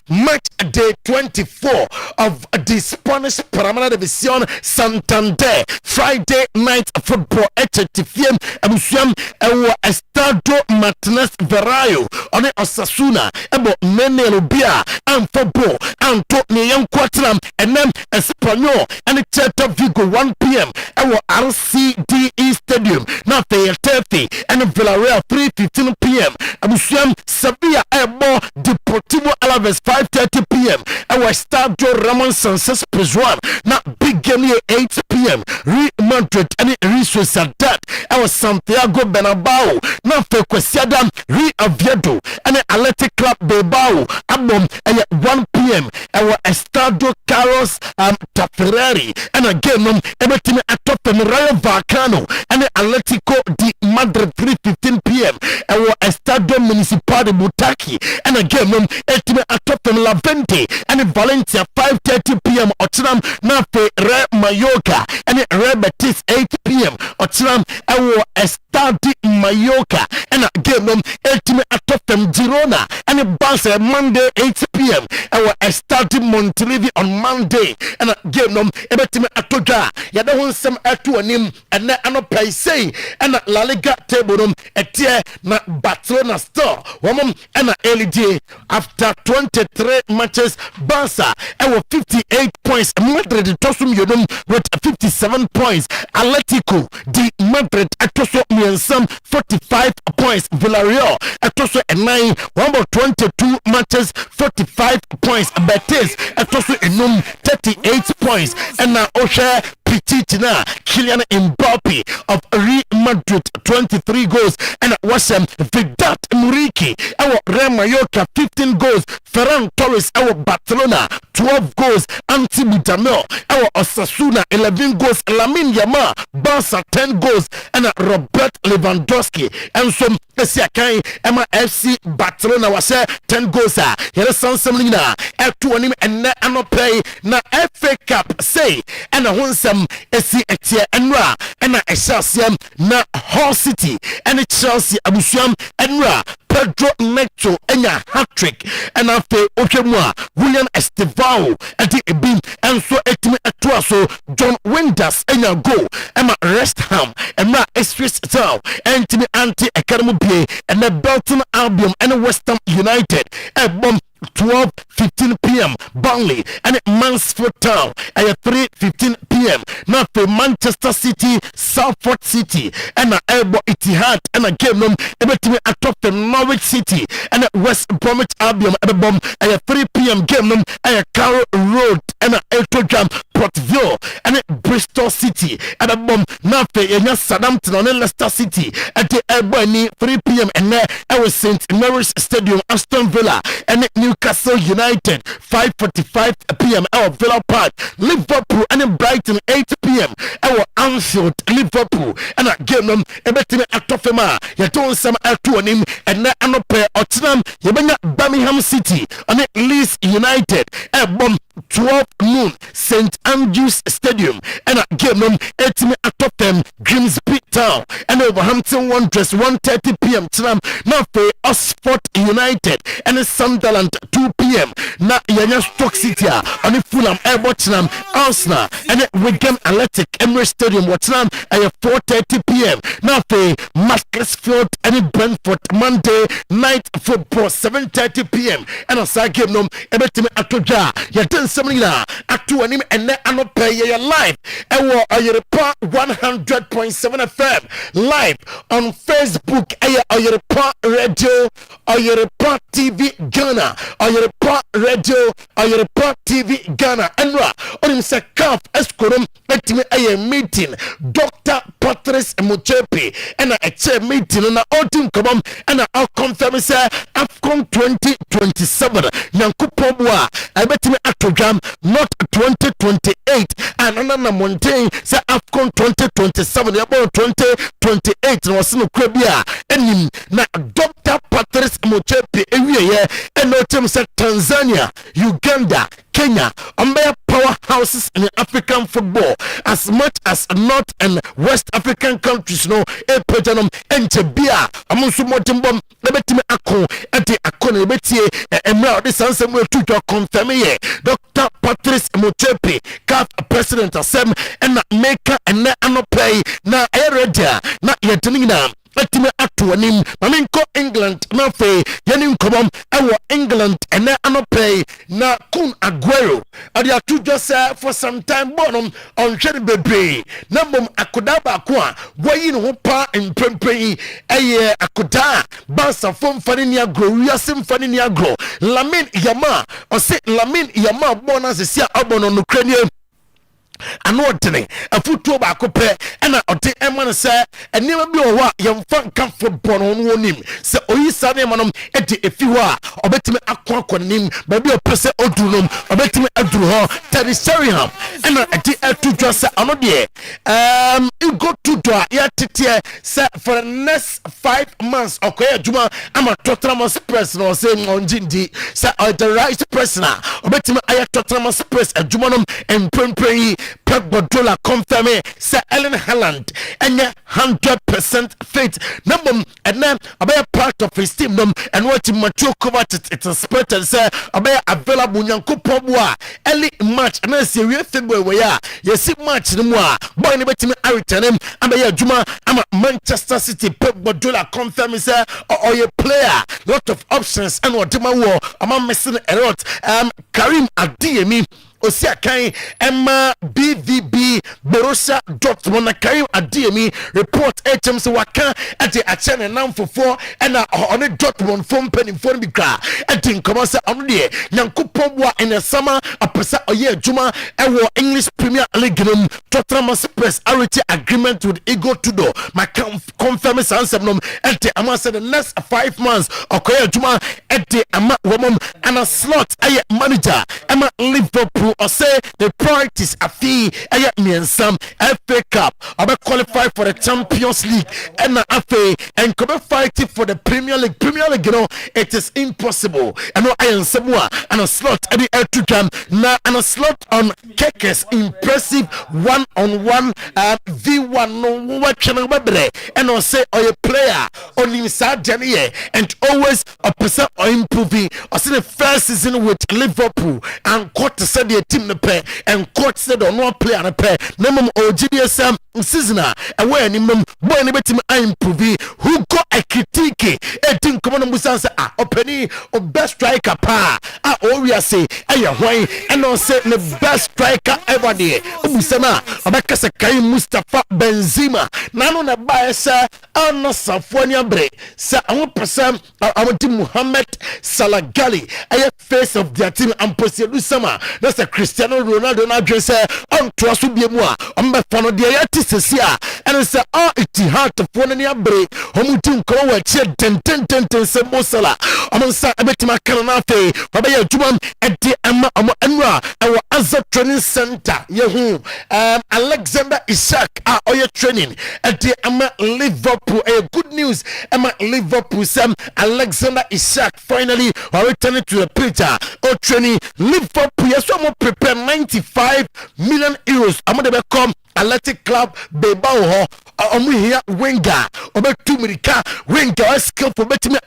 match day 24 of the Spanish Primera División Santander Friday night football HTFM abusiam ewo Estadio Martinez Verayo on Osasuna ebo Menelo Bia and football Anto Niyan Quatram and then Espanyol and Celta Vigo 1 p.m. ewo RCDE Stadium na Feyeltefe and Villarreal 3:15 p.m. abusiam Sevilla ebo Deportivo Alaves 5:30 p.m. Our Stadio Ramon Sanchez Pizjuan na big game 8 p.m. Real Madrid and Real Sociedad our Santiago Bernabeu na Frecuenciada Real Oviedo and Athletic Club Bilbao abom 1 p.m. Our Estadio Carlos Tafarelli and again everything atop Rayo Vallecano and Atletico de Madrid 3:15 p.m. Our Estadio Municipal de Butaki and again ultimate atop Lavente and Valencia 5:30 p.m. Otinam Nafe Real Mallorca and Real Betis 8 p.m. Otinam our Estadio Mallorca and again ultimate atop Girona and Barca Monday 8 p.m. Our Estadio Montilivi on Monday and again everything atoga yada won some atu anim and na anopai say and La Liga table etie na Barcelona store womom and early day after 23 matches Barca and 58 points Madrid tosum yodum with 57 points Atletico de Madrid atoso miensam 45 points Villarreal atoso 9 22 matches 45 points Betis atoso enum 38 points and now Osha Pichitina Kylian Mbappe of Real Madrid 23 goals and Wasem Vidat Muriki our Real Mallorca 15 goals Ferran Torres our Barcelona 12 goals Anti Budamel our Osasuna 11 goals Lamine Yamal Barca 10 goals and Robert Lewandowski and some Esiakai Emma FC Barcelona was 10 goals here some semina to him and anoplay na FA Cup say and a esi etie enra na Chelsea na Hull City and Chelsea abusuam enra Pedro Neto enya hat-trick and afe ohwemu William Estevao edi ebin enso etimi etoa so John Winders enya goal ema West Ham enra Ipswich Town entimi anti academy bie and Bolton Albion and West Ham United ebom 12:15 p.m. Burnley and Mansfield Town at 3:15 p.m. Now for Manchester City, Salford City and Elbow Etihad and a game everything atop the Norwich City and West Bromwich Albion at the bomb at 3 p.m. game at Carroll Road and Elton Port Vale and Bristol City at the bomb now for Southampton and Leicester City at the Elbow 3 p.m. and at St Mary's Stadium, Aston Villa and Newcastle United 5:45 p.m. Our Villa Park, Liverpool and Brighton 8 p.m. Our Anfield, Liverpool and a game everything at Tofema. You don't some to him and na anope Otinam. You bring Birmingham City and Leeds United. A bomb 12 noon St. Andrews Stadium and a game nom etimi atop them Grimsby Town and Overhampton Wanderers 1:30 p.m. tonight. Now for Oxford United and Sunderland 2 p.m. na Yanya Stoke City on the Fulham Airborne Arsenal and Wigan Athletic Emirates Stadium Watnam at 4:30 p.m. Now for Macclesfield and Brentford Monday night football 7:30 p.m. and a side game nom ebetimi atoja ya den semina atu anim ene anope ye live ewo Oyerepa 100.7 FM live on Facebook Oyerepa Radio Oyerepa TV Ghana Oyerepa Radio Oyerepa TV Ghana enra onim se CAF eskorom etimi meeting Dr. Patrice Mochepe and a meeting na otim komom and a confirm say AFCON 2027 nyankopon boa ebetimi program not 2028 and another mountain say AFCON 2027 about 2028 was no kwabia enim na Dr. Patrice Mochepe ewie and no team say Tanzania, Uganda, Kenya, Ambia powerhouses in African football as much as North and West African countries no e pejanum entebia amunsu motimbom ebetimi akon ede akon ebetie emra de sansem we to confirm ye Dr. Patrice Mochepe CAF president asem and maker and na anopay na eredia na yetinina etime atonim maminko England na fe yenim komom ewo England ene anopay na Kun Aguero ade atujo say for some time bonum on hwede bebre na mom akoda ba ko a wayi ne ho pa emprempren eye akoda bansa fom fane ni agro wiase fane ni agro Lamine Yamal o say Lamine Yamal bonus sia obono no kranie ano otene afutuo ba akopɛ ɛna ɔte ɛma sɛ ɛnema bi wɔ hɔ a yɛmfa nka football no wonim sɛ oyi sa ne ma no ɛde efi hɔ a ɔbɛtumi akɔnim baabi ɔpɛ sɛ oduru nom ɔbɛtumi aduru hɔ Terry Sheringham ɛna ɛde ɛto dwa sɛ ɔno deɛ go to do a yɛteteɛ sɛ for the next 5 months ɔkɔyɛ adwuma ama Tottenham Spurs na ɔsɛ ɔngye sɛ the right person a ɔbɛtumi ayɛ Tottenham Spurs adwuma nom mprempren yi Pep Guardiola confirming Sir Erling Haaland and 100% fit. Number and then about part of his team and what him mature covered it's expected say about available Nyanko Pobwa early match and then serious February where you see match no more boy in betting I return him and by Juma I'm a Manchester City Pep Guardiola confirming say or your player lot of options and what my war I'm missing a lot Karim Adeyemi Osiakai Emma BVB Borussia Dortmund na Karim Adeyemi report HMC waka at the achane nam for 4 and on a Dortmund phone pen in phone bi kra etin come say on the Nyankopon boa in the summer a pesa oye adwuma e English Premier League num Tottenham Spurs arity agreement with Igor Tudor my confirm answer num at the ama say the next 5 months okoye adwuma at the ama woman and a slot aye manager Emma Liverpool or say the priorities are fee some FA Cup or qualify for the Champions League and FA and come fighting for the Premier League you know it is impossible and no iron somewhere and a slot at the L2 now and a slot on Keke's impressive one-on-one V1 no what channel and I'll say or a player on inside January and always a percent or improving or see the first season with Liverpool and quarter said the team the pair and court said on one player a pair number OGDSM season and where any boy any better improve who got a critique a team come on musansa openi or best striker pa we say why and no say the best striker ever there Musana abakasa Kai Mustafa Benzema nano na buy sir ana Safonia bre sir I want Muhammad Salah Gali face of their team and Poselu Sama that's a Cristiano Ronaldo na dress ɛntoa so bia mu a ɔmbɛfa no deɛ yɛte sɛsi a ɛne sɛ Itihadfoɔ no ne abere ɔmo di nkɔmɔ wɔ akyirɛ tentententen sɛ Mosala ɔmo nsa ɛbɛtumi aka no no afei wɔbɛyɛ adwuma ɛde ɛma ɔmo ɛno a ɛwɔ Azza Training Center yɛhu Alexander Isak a ɔyɛ training ɛde ɛma Liverpool ɛyɛ good news ɛma Liverpool sɛ Alexander Isak finally returning to the pitch or training Liverpool yɛsɛ ɔmo prepare 95 million euros ɔmo de bɛkɔ Athletic Club Bilbao ho ɔmo hia winger ɔbɛtu mirika winger skillful bɛtumi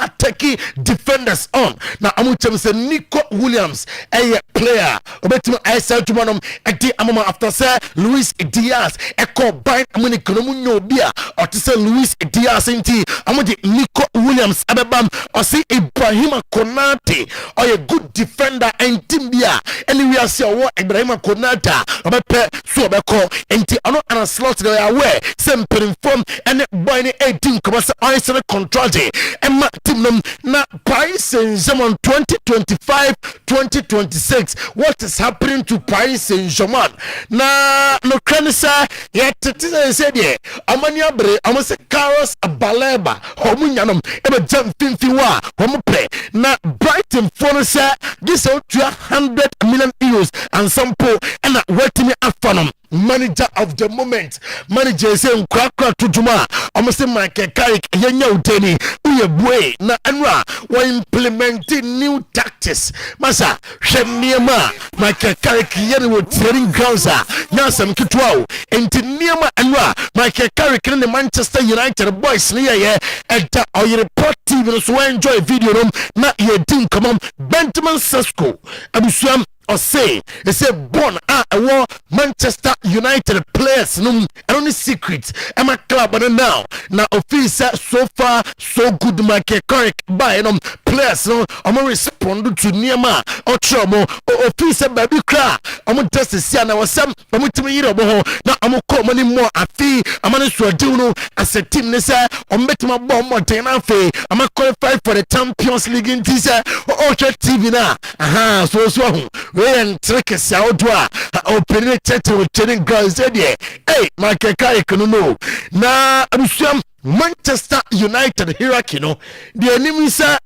attacking defenders on na ɔmo kyɛm sɛ Nico Williams ɛyɛ player ɔbɛtumi ayɛsɛ adwuma nom ɛde amama after sɛ Luis Diaz ɛkɔ ban ɔmo ne konomu nyɛ obi a ɔte sɛ Luis Diaz nti ɔmo de Nico Williams ɛbɛbam ɔse Ibrahima Konate ɔyɛ good defender and team bia ɛne wiase ɔwɔ Ibrahima Konate ɔbɛpɛ so ɔbɛkɔ enti ɔno ana slot de aware sɛ mpanimfo ɛne boy ne 18 kɔma sɛ ɔyɛ contract ɛma team nom na Paris Saint-Germain 2025-2026 what is happening to Paris Saint-Germain na no kran sɛ yɛtete sɛ deɛ ɔmani abre ɔmo sɛ Carlos Baleba ɔmo nyanom ɛbɛgya mfimfini wɔ a ɔmo pɛ na Brighton for no sɛ gye sɛ otua 100 million euros and some po ɛna watimi afa nom manager of the moment manager say nkrakra tujuma omo say Michael Carrick yenya udeni uye bue na anwa we implementing new tactics masa hwemniema Michael Carrick yene wo training grounds a nyasam kitwa o enti niema anwa Michael Carrick ne Manchester United boys ne ye enta Oyerepa TV no so enjoy video no na ye din komom Benjamin Sesko abusuam or say born a Manchester United players no only secret Emma club but now officer so far so good Michael Carrick by players no respond to Niama or Chomo officer baby cry just to see na wasam omutimi yire obo na call money more afi amane so no as a team ne say ometima bomb more ten afi am qualify for the Champions League in this TV na so and trick is out open training grounds hey Michael Carrick no na Manchester United hierarchy no the enemy say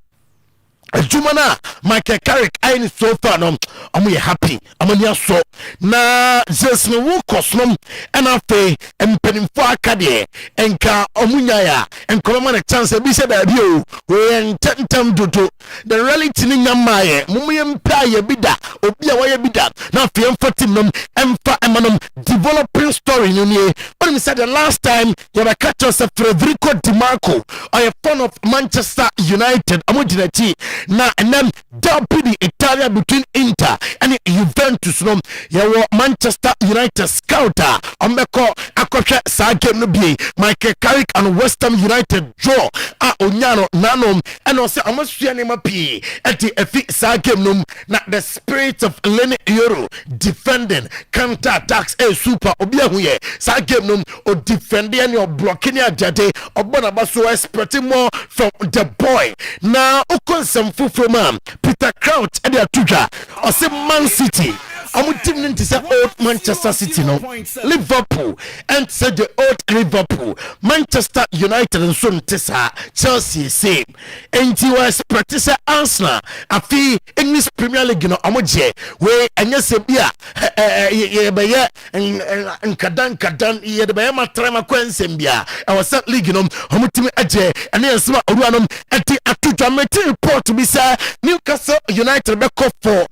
Jumana Michael Carrick I so far no I'm happy I'm so na just no work cosmom and afe empenimfo akade enka omunya ya enkoloma na chance bi se ba bi o we ententem dodo the reality ni nyamaye mumye mpa ya bida obi a waye bida na afe emfatim nom emfa emanom developing story no nie when we said the last time you were catch us Federico Di Marco a fan of Manchester United amodinachi na and then derby Italia between Inter and Juventus no yawo Manchester United scouter ombeko akɔhwɛ saa game no bi Michael Carrick and West Ham United draw onyano nanom and also amasua ne mapi eti efi saa game no na the spirit of Lenny Euro defending counter attacks super obi ahuye saa game no o defend and your blocking ajade obona baso expecting more from the boy na okonsem from Peter Crouch and their tuja or say Man City I'm team into say old Manchester City no Liverpool and said the old Liverpool Manchester United and so tesa Chelsea same and you was practice Arsenal afi English Premier League no amoje we anya se bia ye be ye nkadan ye de be ma trema kwensem bia I was that league no omutimi aje ene yesma oruanom enti atuja meti report to be say Newcastle United be call for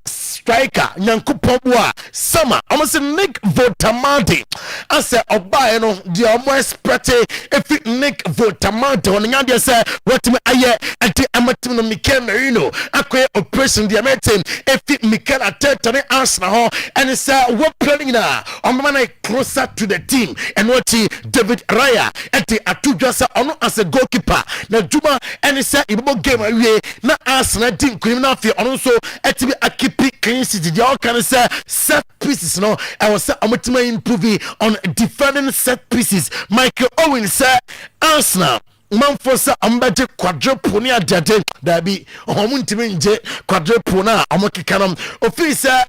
striker nyankopon boa sama almost Nick Votamante ase obae no the almost pretty if Nick Votamante on nya say what me aye enti amatim no Mikel Merino akoye operation the meeting if Mikel Arteta ne Arsenal ho and say what planning na on man closer to the team and what David Raya enti atudwa say ono as a goalkeeper na Juma and say ibo game awie na Arsenal team criminal fear ono so eti akipi clean city they all can say set pieces no I was say amatima improving on defending set pieces Michael Owen say Arsenal manfo sa ambete quadruple ni adade da bi omo ntimi nje quadruple na omo kekanom ofisa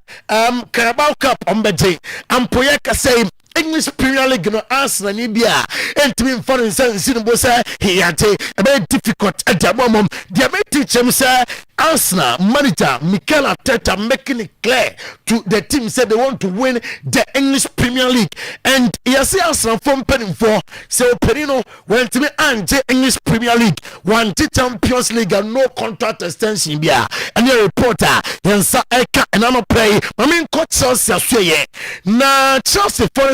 Carabao Cup ambete ampoye kasei English Premier League no Arsenal ni bia entimi foreign sense no bosa hiyate very difficult at the moment dia me teach him say Arsenal manager Mikel Arteta making it clear to the team said they want to win the English Premier League and yes Arsenal from penning for so Perino went to me ante English Premier League one Champions League and no contract extension bia and your reporter yensa eka and no play I mean coach Chelsea asye na Chelsea for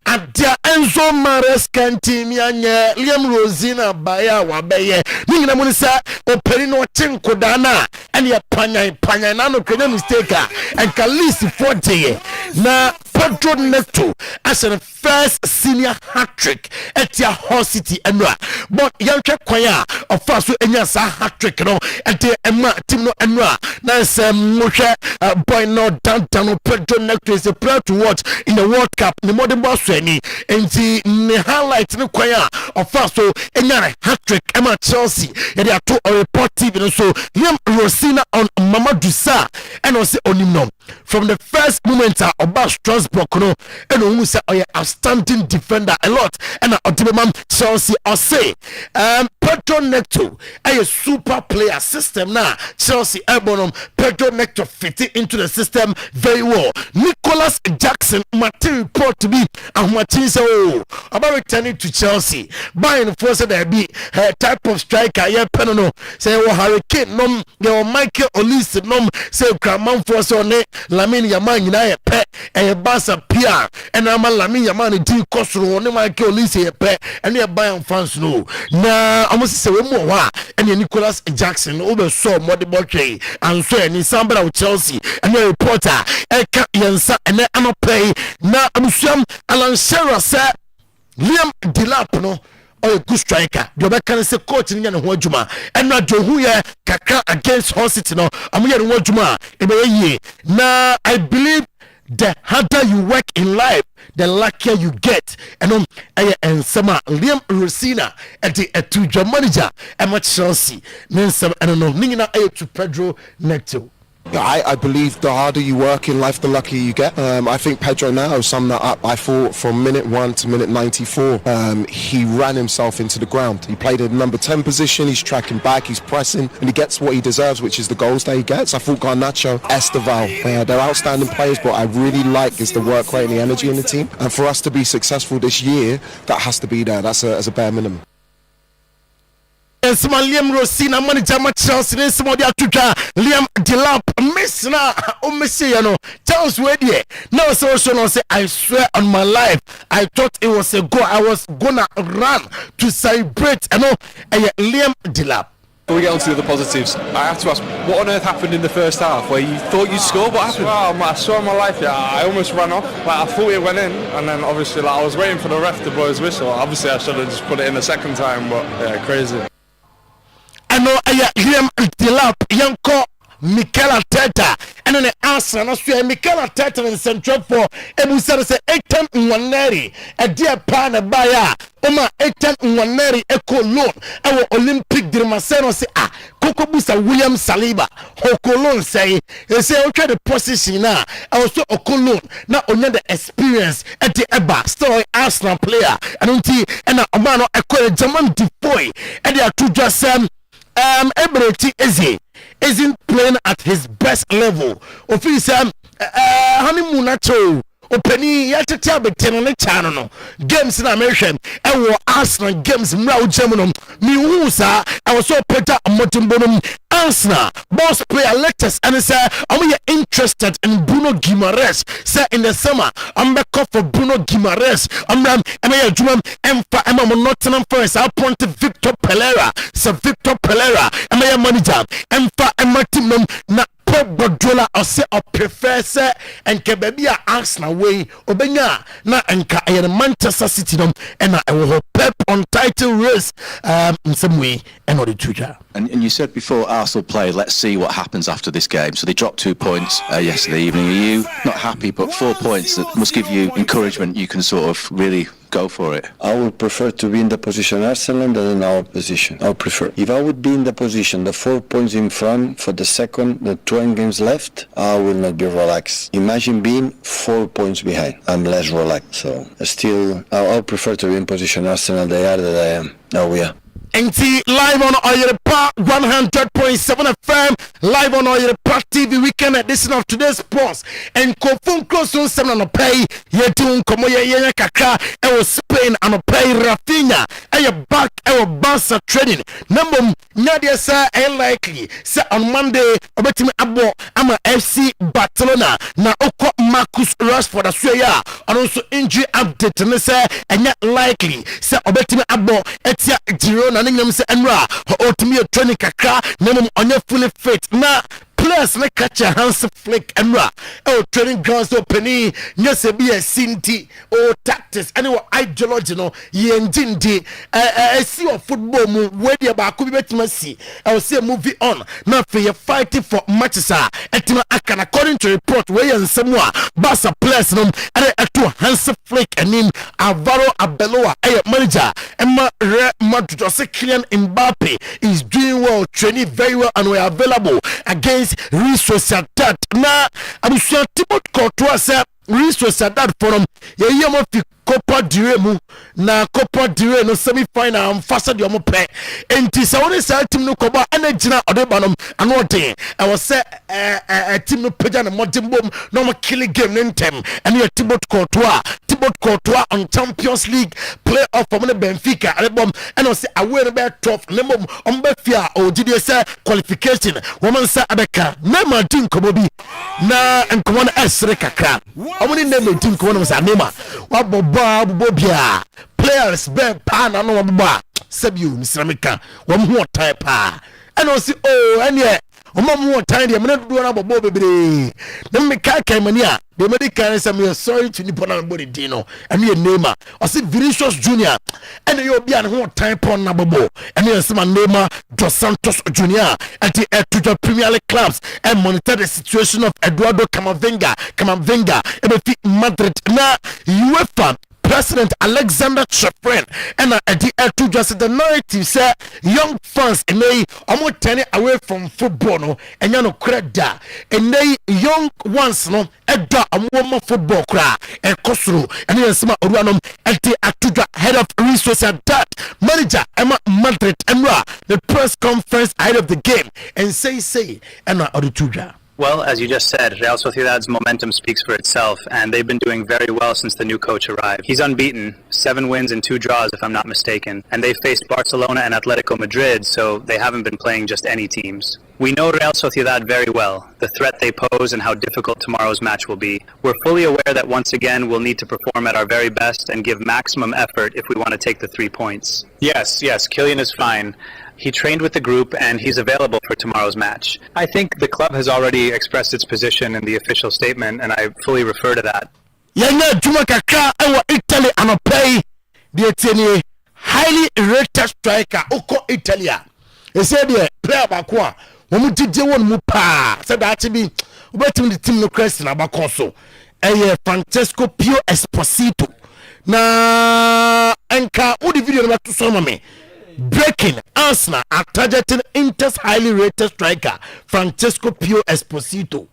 adia Enzo Maresca ntimianye Liam Rosina baya wabeye ningina muni sa Perino chinkodana and ya panya na no kenya mistake and Kalisi 40 na Pedro Neto as the first senior hat-trick at your Hull City enra but yanke kwaya of first enya sa hat-trick no and the Emma team no enra na mohwe boy no downtown Pedro Neto is a player to watch in the World Cup the modern boss any and the highlight no kwaya of first so enya hat-trick Emma Chelsea and they to report TV so Liam Rosina on Mamadou Sarr and also onimno from the first moment about Strasbourg no and who say outstanding defender a lot and Odibman Chelsea or say Pedro Neto a super player system now Chelsea Ebonum Pedro Neto fitting into the system very well. Nicholas Jackson Martin report to be and Martin say oh about returning to Chelsea buying force there be type of striker yeah penono say oh Hurricane nom your Michael Olise nom say Kraman force on it Lamine Yaman na pe e Barca PR and I'm Lamine Yaman di kosoro ne Michael Olise pe and e buy fans no na almost say we mo wa and Nicholas Jackson over so model trade and so any somebody of Chelsea and the reporter e ka yensa and no play na amusuam Alan Shearer say Liam Delap no a good striker. The other can say coach in Yan Wajuma and not Johuya Kaka against Hull City. No, I'm here in Wajuma. Now I believe the harder you work in life, the luckier you get. And sama Liam Rosina at the to manager at Chelsea. Then some I don't know. Nina to Pedro Neto. I believe the harder you work in life, the luckier you get. I think Pedro now summed that up. I thought from minute 1 to minute 94, he ran himself into the ground. He played in number 10 position, he's tracking back, he's pressing, and he gets what he deserves, which is the goals that he gets. I thought Garnacho, Esteval, they're outstanding players, but I really like is the work rate and the energy in the team. And for us to be successful this year, that has to be there. That's a bare minimum. Liam Rosina manager ma Chelsea ne smodi atuka Liam Delap miss na o messi no Charles we there now so no say I swear on my life I thought it was a goal I was gonna run to celebrate Liam Delap. Before we get on to the positives, I have to ask, what on earth happened in the first half where you thought you'd score? What happened? I swear on my life, yeah, I almost ran off. I thought it went in, and then obviously I was waiting for the ref to blow his whistle. Obviously I should have just put it in the second time, but yeah, crazy. I know Liam Delap yanko Mikel Arteta and then Arsenal no so Mikel Arteta in central for ebusa say etem nwaneri e dia pa na baya oma etem nwaneri ekolon e Olympic Dirmaseno say Koko busa William Saliba Okolon say okay the position na also Okolon na onya the experience at the eba still Arsenal player and unti and omano ekole German Defoe and they are to just Ebreti isn't playing at his best level. Official honeymoon ato openi yatete abeteno ne chano no games na American e Arsenal games mra German mi husa I was so Peter Motimbono Arsenal boss player lectures and say I'm interested in Bruno Guimaraes say in the summer I'm back for Bruno Guimaraes I'm Juma I'm Nottingham Forest I point to Victor Pereira so Victor Pereira I'm a manager I'm team na Pep Guardiola or say or professor and Kebabia Arsenal way Obenya na enka Manchester City and I will Pep on title race in some way and the future. And you said before Arsenal played, let's see what happens after this game. So they dropped 2 points yesterday evening. Are you not happy? But 4 points that must give you encouragement. You can sort of really Go for it. I would prefer to be in the position Arsenal than in our position. I would prefer. If I would be in the position, the 4 points in front for the second, the 20 games left, I will not be relaxed. Imagine being 4 points behind. I'm less relaxed. So still, I prefer to be in position Arsenal than I am. Now we are. NT live on Oyerepa 100.7 FM, live on Oyerepa TV weekend edition of today's sports. And Kofun close on 7 on pay. Yetun Komoye Kaka, Spain on pay Rafinha, back Barca trading. Number Nadia sa likely. Say on Monday, Obetimi Abo, I'm a FC Barcelona. Na Oko Marcus Rashford Australia. And also injury update. And say, and yet likely. Say Obetimi Abo, Etia Girona. Ningam se enra otimi training kakra nemum onye fully fit na players na catch a hands flick enra training grounds opening nyese be a sinti o tactics anyway ideology no yenjindi see of football mu we dey ba ko bi betima si say movie on na fe fighting for matches etima akana according to report we ensem a Barca players no to hands flick enim Alvaro Arbeloa manager Emma Madrid Kylian Mbappe is doing well, training very well, and we are available against Real Sociedad. Na abusuan Thibaut Courtois say Real Sociedad forum ye mo fi Copa del Rey mu na Copa del Rey no semi final am fasa de mo pe enti se woni sa team no koba energyna odebanom ano den I was say team no peja na modern bom no mo kill game ntem and your Thibaut Courtois on Champions League playoff from the Benfica album and I say away no be tough nemo on be fear o did say qualification woman say abeka na ma din kobo bi na enkomo na esre kakra omuni na me din kobo no say nema wa bobia players be pa na no boba sabiu misramika wo ho type and I say oh anye omamu time dey me do na bobo bebre dem me kai mania the medical say me sorry to nipo na body dino and your name I say Vinicius Junior and you be an ho time pon na bobo and you say my name Dos Santos Junior at the to the Premier League clubs and monitor the situation of Eduardo Camavinga e Madrid na UEFA President Alexander Chepren and at the to just the narrative say young fans and they almost turning away from football no and you know credit and they young ones no edda amwo football kra e kosuru and you sema oruanom at the atuja head of Real Sociedad manager Emma Madrid Emra the press conference ahead of the game and say and orutuja. Well, as you just said, Real Sociedad's momentum speaks for itself, and they've been doing very well since the new coach arrived. He's unbeaten, 7 wins and 2 draws, if I'm not mistaken, and they've faced Barcelona and Atletico Madrid, so they haven't been playing just any teams. We know Real Sociedad very well, the threat they pose and how difficult tomorrow's match will be. We're fully aware that once again we'll need to perform at our very best and give maximum effort if we want to take the 3 points. Yes, Kylian is fine. He trained with the group and he's available for tomorrow's match. I think the club has already expressed its position in the official statement and I fully refer to that. Yanya Juma Kaka ewa Italy anopay the highly rated striker Oko Italia. He said the player bakwa womu didi won mu pa said that be obetim the team no question abakon so Francesco Pio Esposito na enka udi video na to so me breaking Arsenal are targeting Inter's highly rated striker Francesco Pio Esposito.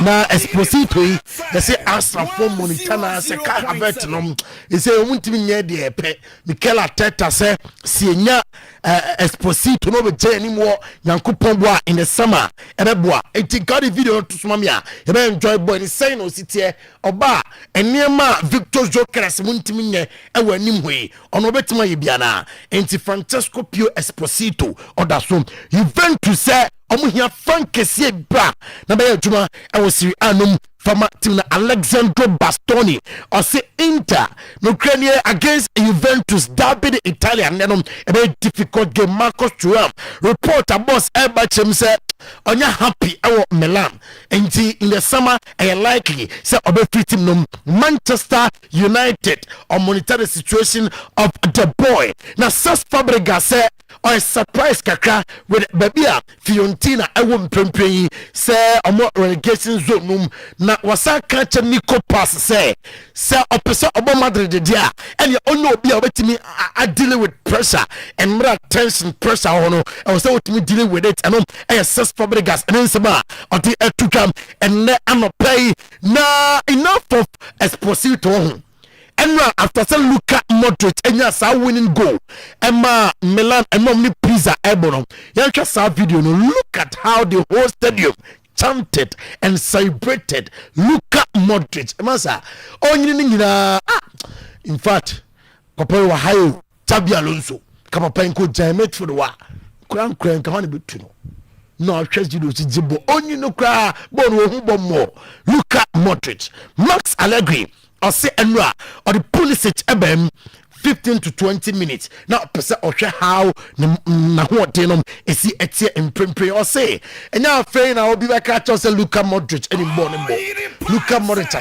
Na Esposito they say Arsenal for Monitana say ka habet no he say omuntimi nye de pe Mikel Arteta say sienya Esposito no be je anymore Yankopon boa in the summer ebeboa enti got the video to suma me a e be enjoy boy ni say no sitie oba enema Victor Jokeres muntimi nye e wanim hoi ono betima ye bia na enti Francesco Pio Esposito odaso Juventus say omuhia Frankesi bra na be adwuma e wo siri anum fama team na Alexandro Bastoni or say Inter no Ukraine against Juventus derby the Italian nenom a very difficult game. Marcus Thuram reporter boss Elbachem said onya happy our Milan and in the summer I likely say obe free team no Manchester United or monitor the situation of the boy. Now Cesc Fabregas said or a surprise kakra with baby Fiorentina ewo mpempe yi say omo relegation zone na wasa kanche Nico pass say opese obo Madrid dia and you only obi a wetimi dealing with pressure and more tension pressure hono e was wetimi dealing with it and SS Fabregas and nsema oti etukam and anopay na enough of Esposito. And after say Luka Modric enya sa winning goal Emma Milan and Momni Pizza Ebono you just saw video no look at how the whole stadium chanted and celebrated Luka Modric Emasa in fact papa wa hayo Xabi Alonso kama penko jamet for the wa kran ka hone betuno no chance you to jibo onyi no kra bon wo hu bommo Luka Modric Max Allegri or say Enra or the Pulisic ebem 15 to 20 minutes now person or how na hotenom esi etie empre or say and now afraid I will be back at us Luka Modric any morning Luka Modric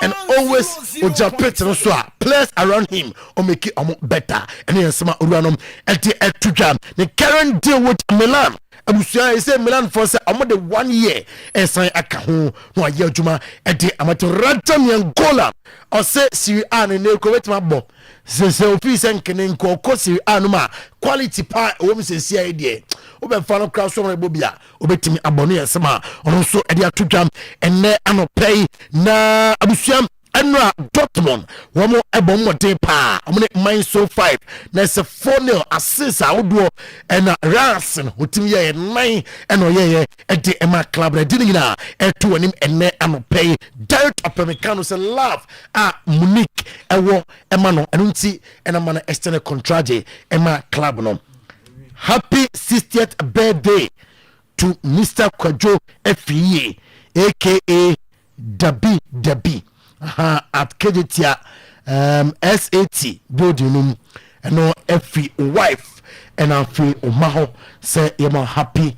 and always oja petro so players around him or make it better and then some uranom etie etujam the current deal with Milan abusia say Milan for say amo the 1 year esan aka ho no aye adwuma ede amatoranta Angola or say Serie A ne ko wetima bo se office nkene nko Serie A no ma quality pa wo mi se ide obefa no kra so mo bia obetimi abone yesema ono so ede atudwam enne anopay na abusia Enra Dortmund womo ebom de pa omne mine so 5 na se 4-0 assist awdo and Ranson hotimi ye 9 and oyeye e de ema club na dini na eto anim enne anopay direct upamecano se love Munich ewo ema no enunti enama na extended contract ema club no. Happy 60th birthday to Mr. Kwajo Efie aka Dabi at Kejetia SAT building and no every wife and I feel Omaho say you're happy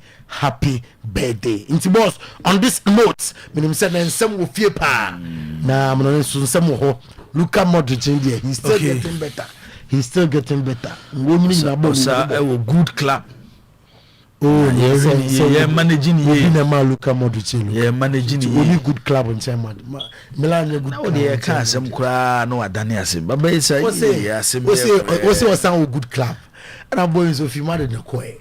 birthday. Inti boss on this note, minim said and some will fear pa na I'm some ho Luka Modric in there. He's still getting better. He's still getting better. A good club. Oh, yeah, managing here. Luka Modric. Yeah, managing only good club in China. Milan good. Now they can't some cry no Adaniasim. But it's a what's a good club. And I'm boys of you married the coy.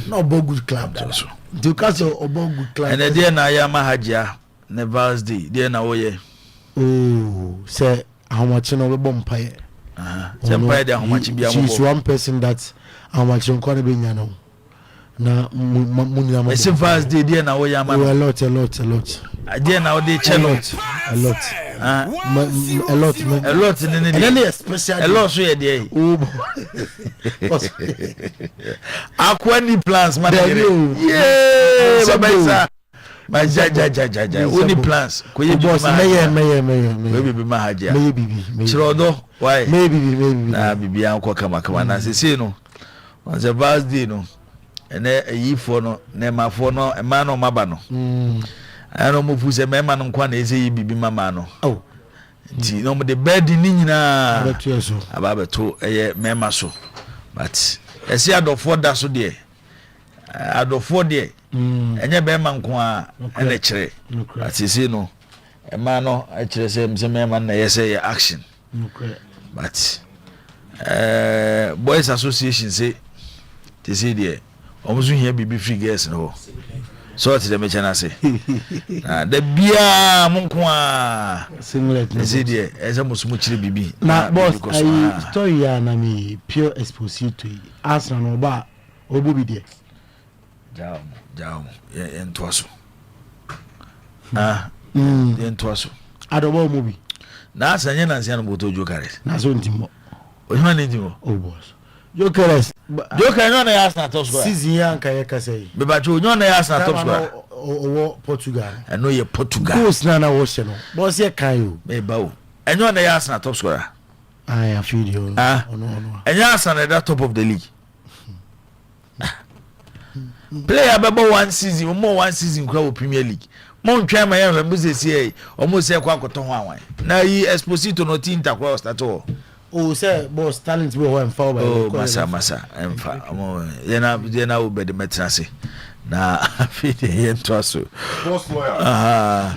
No good club. That's Newcastle or good club. And then I am a Haja, Nevers D. Dear now, oh, say how much in our bumpire. She's one person that how much on Cornebin. Na munyama ese fast day dia na wo yama a lot dia na wo dey chelot a lot nene especially a lot so ye dey akwani plans man yeah babaisa ma ja only plans ko ye boss me we be ma haja me bibi chirodo why me bibi na bibi an ko kama na sese no on the last day no ene yifo no ne mafo no ema no maba no ano mo fu se mema no kwa na ese yi bibi mama no oh ti no mo de bed ni nyina ababeto eye mema so but ese adofo da so de adofo de enye be ma nko a ene kire but ese no ema no a kire se mema na yese action but boys association say they say there almost here be free girls no so to the mechana say the bia monko singlet they say there eza musumu chire bibi na boss I story ya na me pure exposito Arsenal no ba obobi there jam ye ntoaso ye ntoaso adobo mobi na asanye na nsia no boto jokare na so ntimo ohima ne ntimo oh boss Jokeres Joker no Arsenal top scorer season ya nka ye kase be ba cho no Arsenal top scorer o Portugal no ye Portugal goals na wo she no boss ye kan yo me ba o enyo na Arsenal top scorer I feel you no enyo Arsenal that top of the league player be one season more one season kwa Premier League mon twa ma ye mbuze sie o mo se kwa akoto ho anwan na yi Exposito no team takwa start o Oh, say boss talent we want forward. Oh, masa emfa. Yena wo be de metrase. Na afide yen to so. Sports lawyer.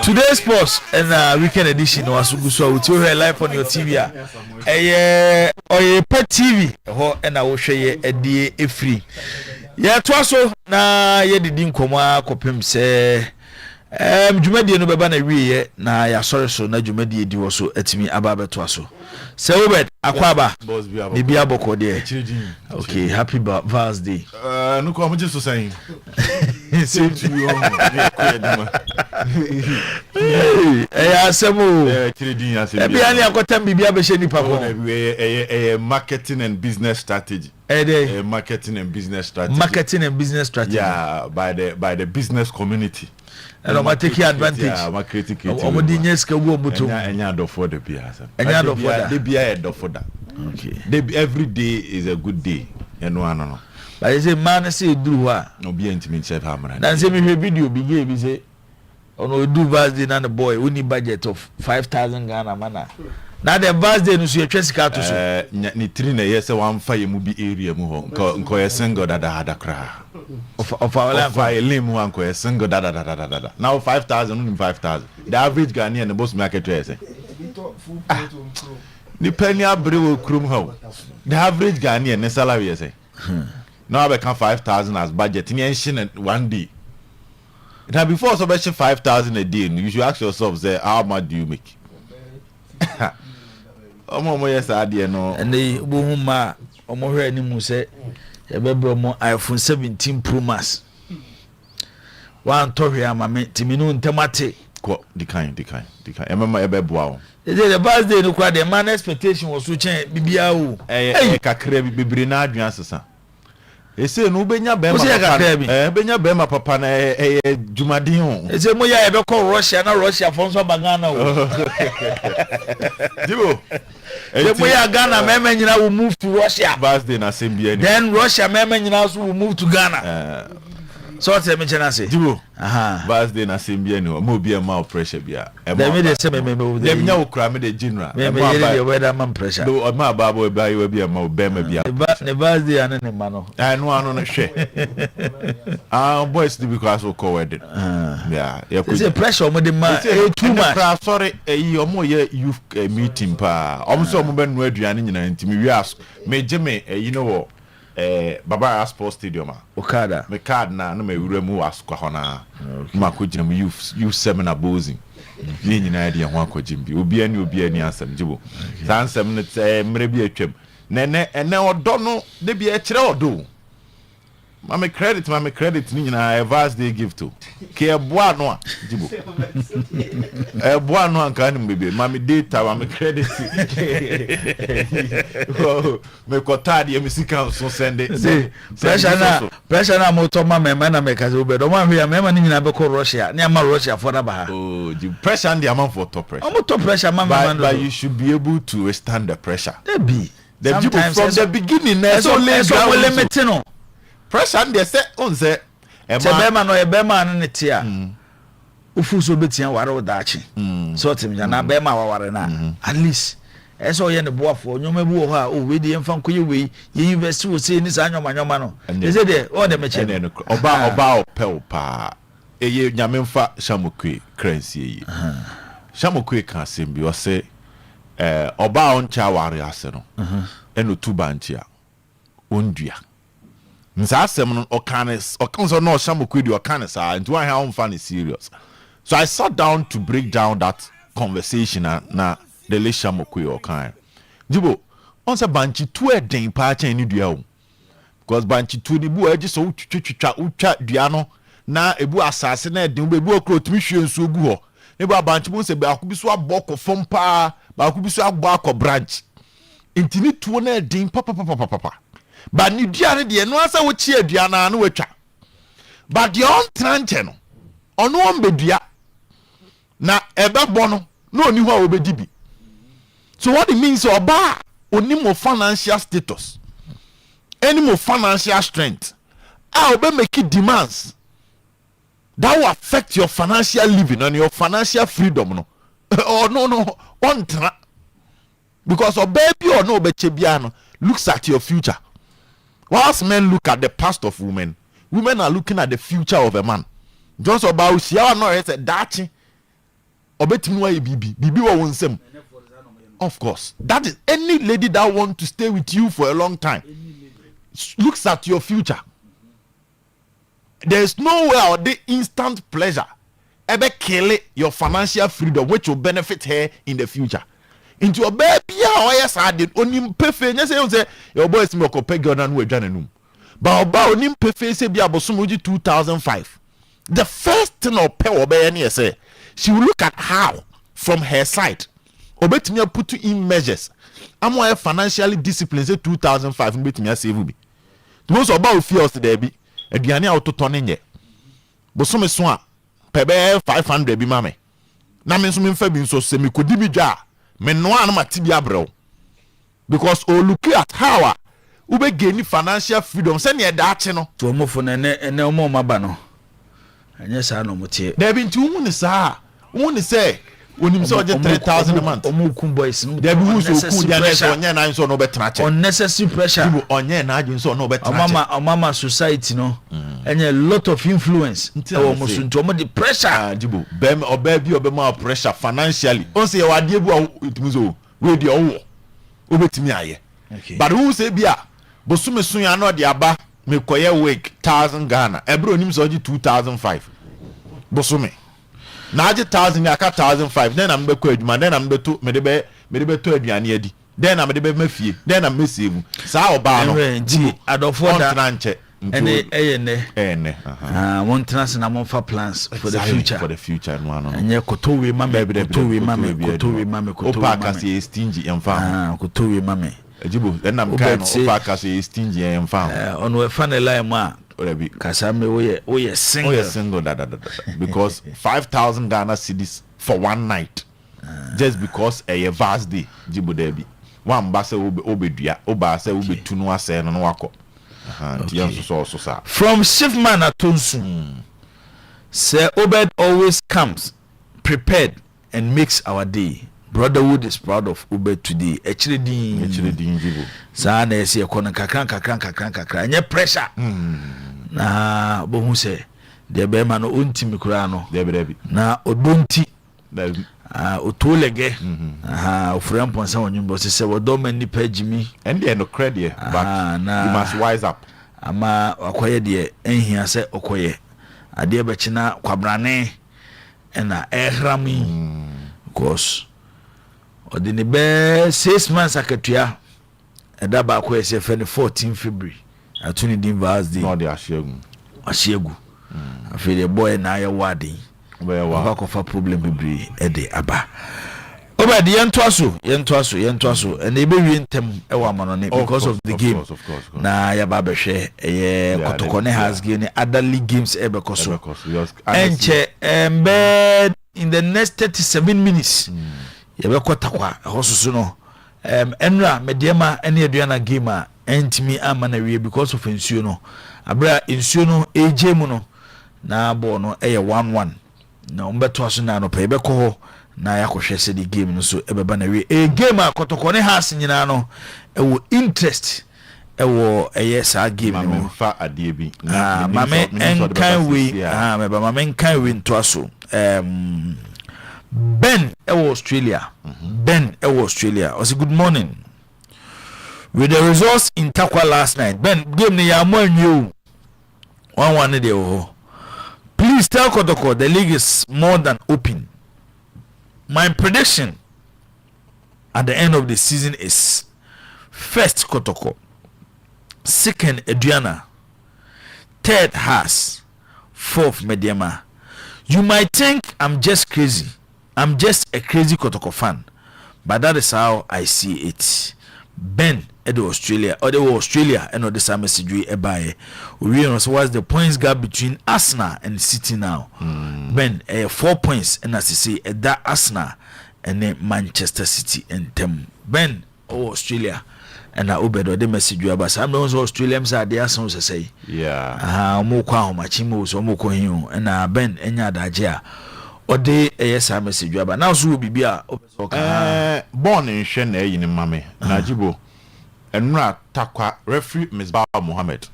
Today's sports and weekend edition was so with you live on your TV. Oyerepa TV ho na wo hwe edie efri. Ya to so na ye didi nkoma kopem se dwumadie no beba na wiye na ya sori so na dwumadie di wo so atimi aba beto so. Se Obed akwaba bibi aboko de. Okay, happy birthday. No come just to say. Same to you. Asemo. Ebi ani akotam bibi abehye nipa ko. Marketing and business strategy. Marketing and business strategy. Marketing and business strategy. Yeah, by the business community. And I'm taking advantage. Yeah, I'm critical. Enya do for the beer. Enya do for that. The beer do for that. Okay. Every day is a good day. No. But you say man say do what? No be intimate chef hammer. Then say me video begin be say ono do birthday na the boy we need budget of 5,000 Ghana mana. Na the birthday no so you twesi ka to so. Ni 3 na yes one fire mu bi area mu ho. Nko ye single dada kra. Of our fire lim mu nko ye single dada. Now 5,000 no 5,000. The average Ghanaian the boss market rate say. Ni penny abre wo krum ho. The average Ghanaian ne salary say. Now I can 5,000 as budget. Ni enshine one day. Now before so 5,000 a day, you should ask yourself say how much do you make? Omo yes adie no. And they bohuma omo hwe ni mu say e bebro mo iPhone 17 Pro Max. One to hwe ama me timi no ntemate ko the kind. E mama e beboa o. The birthday no kwa the man expectation was so chen bibia o. Kakra bibiri na adwan asesa. Ese no benya bema papa. Benya bema papa na jumadin ho. Ese mo ya e be ko Russia na Russia for so bagana o. Dibo. Ese mo ya Ghana mema nyina will move to Russia. Birthday na sembia ni. Then Russia mema nyina also will move to Ghana. So what me chena say? Dibo. Birthday na sembia ni o. Mo bi e ma pressure bia. E me dey say me dem nya okura me dey general. Me dey weather man pressure. Do ma babo e ba you bi e ma obema bia. Ne birthday ane ne ma no. No hwe. Boys do because we call wedding. Yeah. It's a pressure mo dey ma too much. Sorry, omo ye youth meeting pa. Omo so omo be no aduane nyina ntimi wi ask. Me jeme you know Baba Sports Stadium Okada. Me card na no me wura mu askwa ho na. Ma ko gina mu youth seminar bozing. Ye nyina de ho akogim bi. Obi ani asem jibo. San sem ne mre bi atwam. Ene odo no de bi a kire odo. Mama credit ni nyina advance they give to. Ke eboa no a jibo. Eboa no anka ni mbebe. Mama data mama credit. Me kotade me sika so send it. Pressure na moto mama na me kaze obedo. Ma hwe mama ni nyina be ko Russia. Ni ama Russia for na ba ha. Oh, the pressure and the amount for top pressure. Top pressure mama. But you should be able to withstand the pressure. Sometimes from the beginning so limiting no. Pressure and they say on say Bema no Bema no netia. Ufu so betia ware odachi. So tim na Bema ware na. At least eso ye ne boafo nyoma bi wo ha o we de emfa nkoye we ye university wo say ni sa nyoma no. They say there all the meche oba opel pa. Eye nyamemfa Shamokwe crancy yi. Shamokwe kan sembi o say oba on cha ware ase no. Eno tuba ntia. Ondua. Nsa asem no okanes okanso no Shamokwe di okanes a nti wan ha on fan is serious. So I sat down to break down that conversation na the le Shamokwe okan. Jibo on say banchi tu eden pa cha ni dua o. Because banchi tu ni bu agi so utwa dua no na ebu asase na eden bu ebu okro tumi hwe nsu ogu ho. Ne bu banchi bu se ba akubi so aboko fom pa ba akubi so agbo akọ branch. Intini tu na eden papa. Ba ni dua ne de no asa wo chi adua na no watwa. Ba de on tranche no ono on bedua na ebebo no oni ho a obedi bi. So what it means oba oni mo financial status, any more financial strength, I will make demands that will affect your financial living and your financial freedom. No, oh no, on tra because a baby or no bechebiano looks at your future. Whilst men look at the past of women are looking at the future of a man. Just about she no it's a dachi obetimi bibi wa wonsem. Of course, that is any lady that want to stay with you for a long time looks at your future. There is no way or the instant pleasure ever kill your financial freedom, which will benefit her in the future. Into your baby, yes, I did only pay fair. Say your boy is more competitive than we done. But about only pay fair say be about 2005. The first thing or pay or any say she will look at how from her side. Obetimi put in measures. I'm more financially disciplined. Say 2005 obetimi save me. Most about fears there be. Aduane a wototo ne bosome so a pebe 500 bi mame na me nso me mfa bi nso se me kodi bi dwa me no an mate bi abrɛw because o look at how ube gain financial freedom se ne da ache no to omofo na ene omo maba no anya sa no motie there be nti hu ne sa hu ne say onim so je 3000 a month omo kun boys no there be who so kun dia na so onye na nso no betena che unnecessary pressure people onye na aju nso no betena che mama society no and a lot of influence omo so nti omo the pressure jibo bem oba bi obema pressure financially on say wa de bu itimi so we de owo obetimi aye but who say bia bosume sun ya no de aba me koye week 1000 Ghana ebro onim so 2005 bosume na aje 1000 aka 1005 then am be ko adwuma then am be to me de be to aduane adi then am de be mafie then am mesave sa oba no nti adofo da tranche ene ene won trans na mon fa plans for the future no ano enye kotowe mame kotowe mame opa kasi stingy emfa kotowe mame ejibo enam kai no opa kasi stingy emfa ono e fa na line ma kasame we single da because 5,000 Ghana cedis for one night just because a vast day jibo debi one ba se obedua oba se obetunu ase no wako so from Shifman Atonsu Sir Obed always comes prepared and makes our day. Brotherhood is proud of Obed today. Actually jibo sa na ese ekona kakran anya pressure na bohu se de be ma no ontimi kura no debi na odonti otolege ofrem ponsa wonyumbo se wodo mani pagimi and no credit but you must wise up ama akoye de enhia se okoye ade be china kwabrane na ehrami because odini be 6 months akatua eda ba akoye se 14 February atuni din vaz day no de ashegu afi the boy na ya wadi wa ko fa problem bebre e de aba oba de yento aso and e be wi ntem e wa manone because of the game of course. na ya ba be hwe e kotokone has game other league games e be koso enche embed in the next 37 minutes ya be kotakwa hosusu no enra mediema ene aduana game a entimi amana wie because of insuo no abra insuo no eje mu no na bo no eye 1-1 na umbeto aso na no pe be ko ho na yakohwe se di game no so ebeba na wie game akotokone has nyina no ewo interest ewo eye sa game no fa adie bi na mame enkan we meba mame enkan we nto aso Ben ewo Australia Ben ewo Australia was good morning. With the results in Takwa last night, Ben game ni ya mwanyu 1-1 de ho. Please tell Kotoko the league is more than open. My prediction at the end of the season is first Kotoko, second Aduana, third Haas, fourth Mediama. You might think I'm just crazy. I'm just a crazy Kotoko fan, but that is how I see it. Ben Edo Australia or the Australia and the same message we buy. We know so what's the points gap between Arsenal and City now. Ben 4 points and as you say that Arsenal and then Manchester City and them. Ben Australia and I Obedo the message you about some those Australians are there some say yeah mo kwa ho machimo so mo ko hin and Ben enya daje a ode esa message aba now so bibi a born in Shen e yin mame Najibo enra takwa referee Misbah Mohammed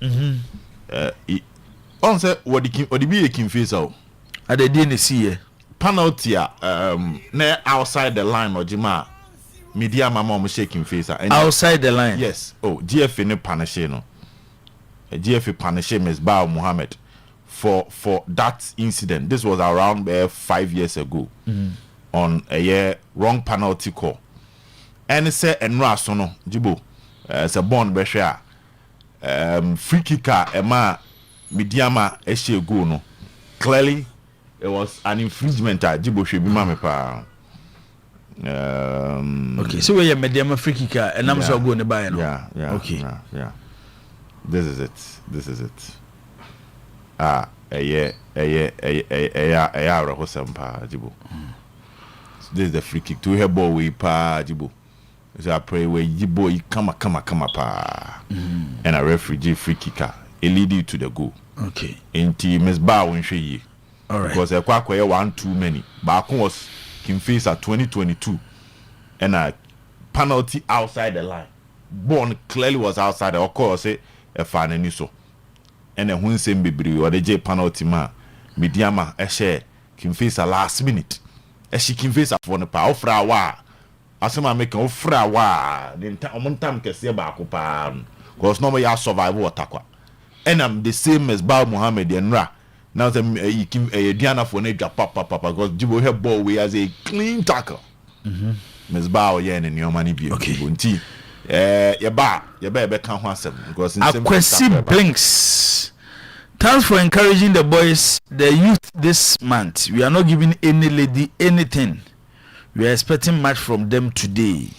on say what bi e kin face o ade die ne see penalty na outside the line ojima media mama o shaking face outside the line. Yes. Oh, GFA ne punish no. GFA punish Misbah Mohammed for that incident. This was around 5 years ago on a wrong penalty call. And say enra so no Jibo it's a bond be share free kicker ema mediama ehye go no. Clearly it was an infringement Jibo should be mame pa. Okay, so we are medium free kicker and I'm so going to buy no. Yeah. Okay. Yeah. This is it. This is the free kick to her ball we pa Jibo. So I pray where Jibo you come pa. And a refugee free kicker. It lead you to the goal. Okay. Into Misbah won she. All right. Because a quack one too many. Back was Kim face at 2022 and a penalty outside the line. Born clearly was outside the course a fan and so. And then when same baby or the J penalty ma mediama a share Kim face a last minute. As she Kim face a for the power for a while. As someone make a for a while, then time can say back up because normally I survival attack. And I'm the same as Bao Mohammed and Ra. Now the Diana for Naja papa because Jibo have ball we as a clean tackle. Miss Bao yen and your money be okay. Bunti. Your baby can't want some because Akwesi Blinks. Thanks for encouraging the boys, the youth this month. We are not giving any lady anything. We are expecting much from them today.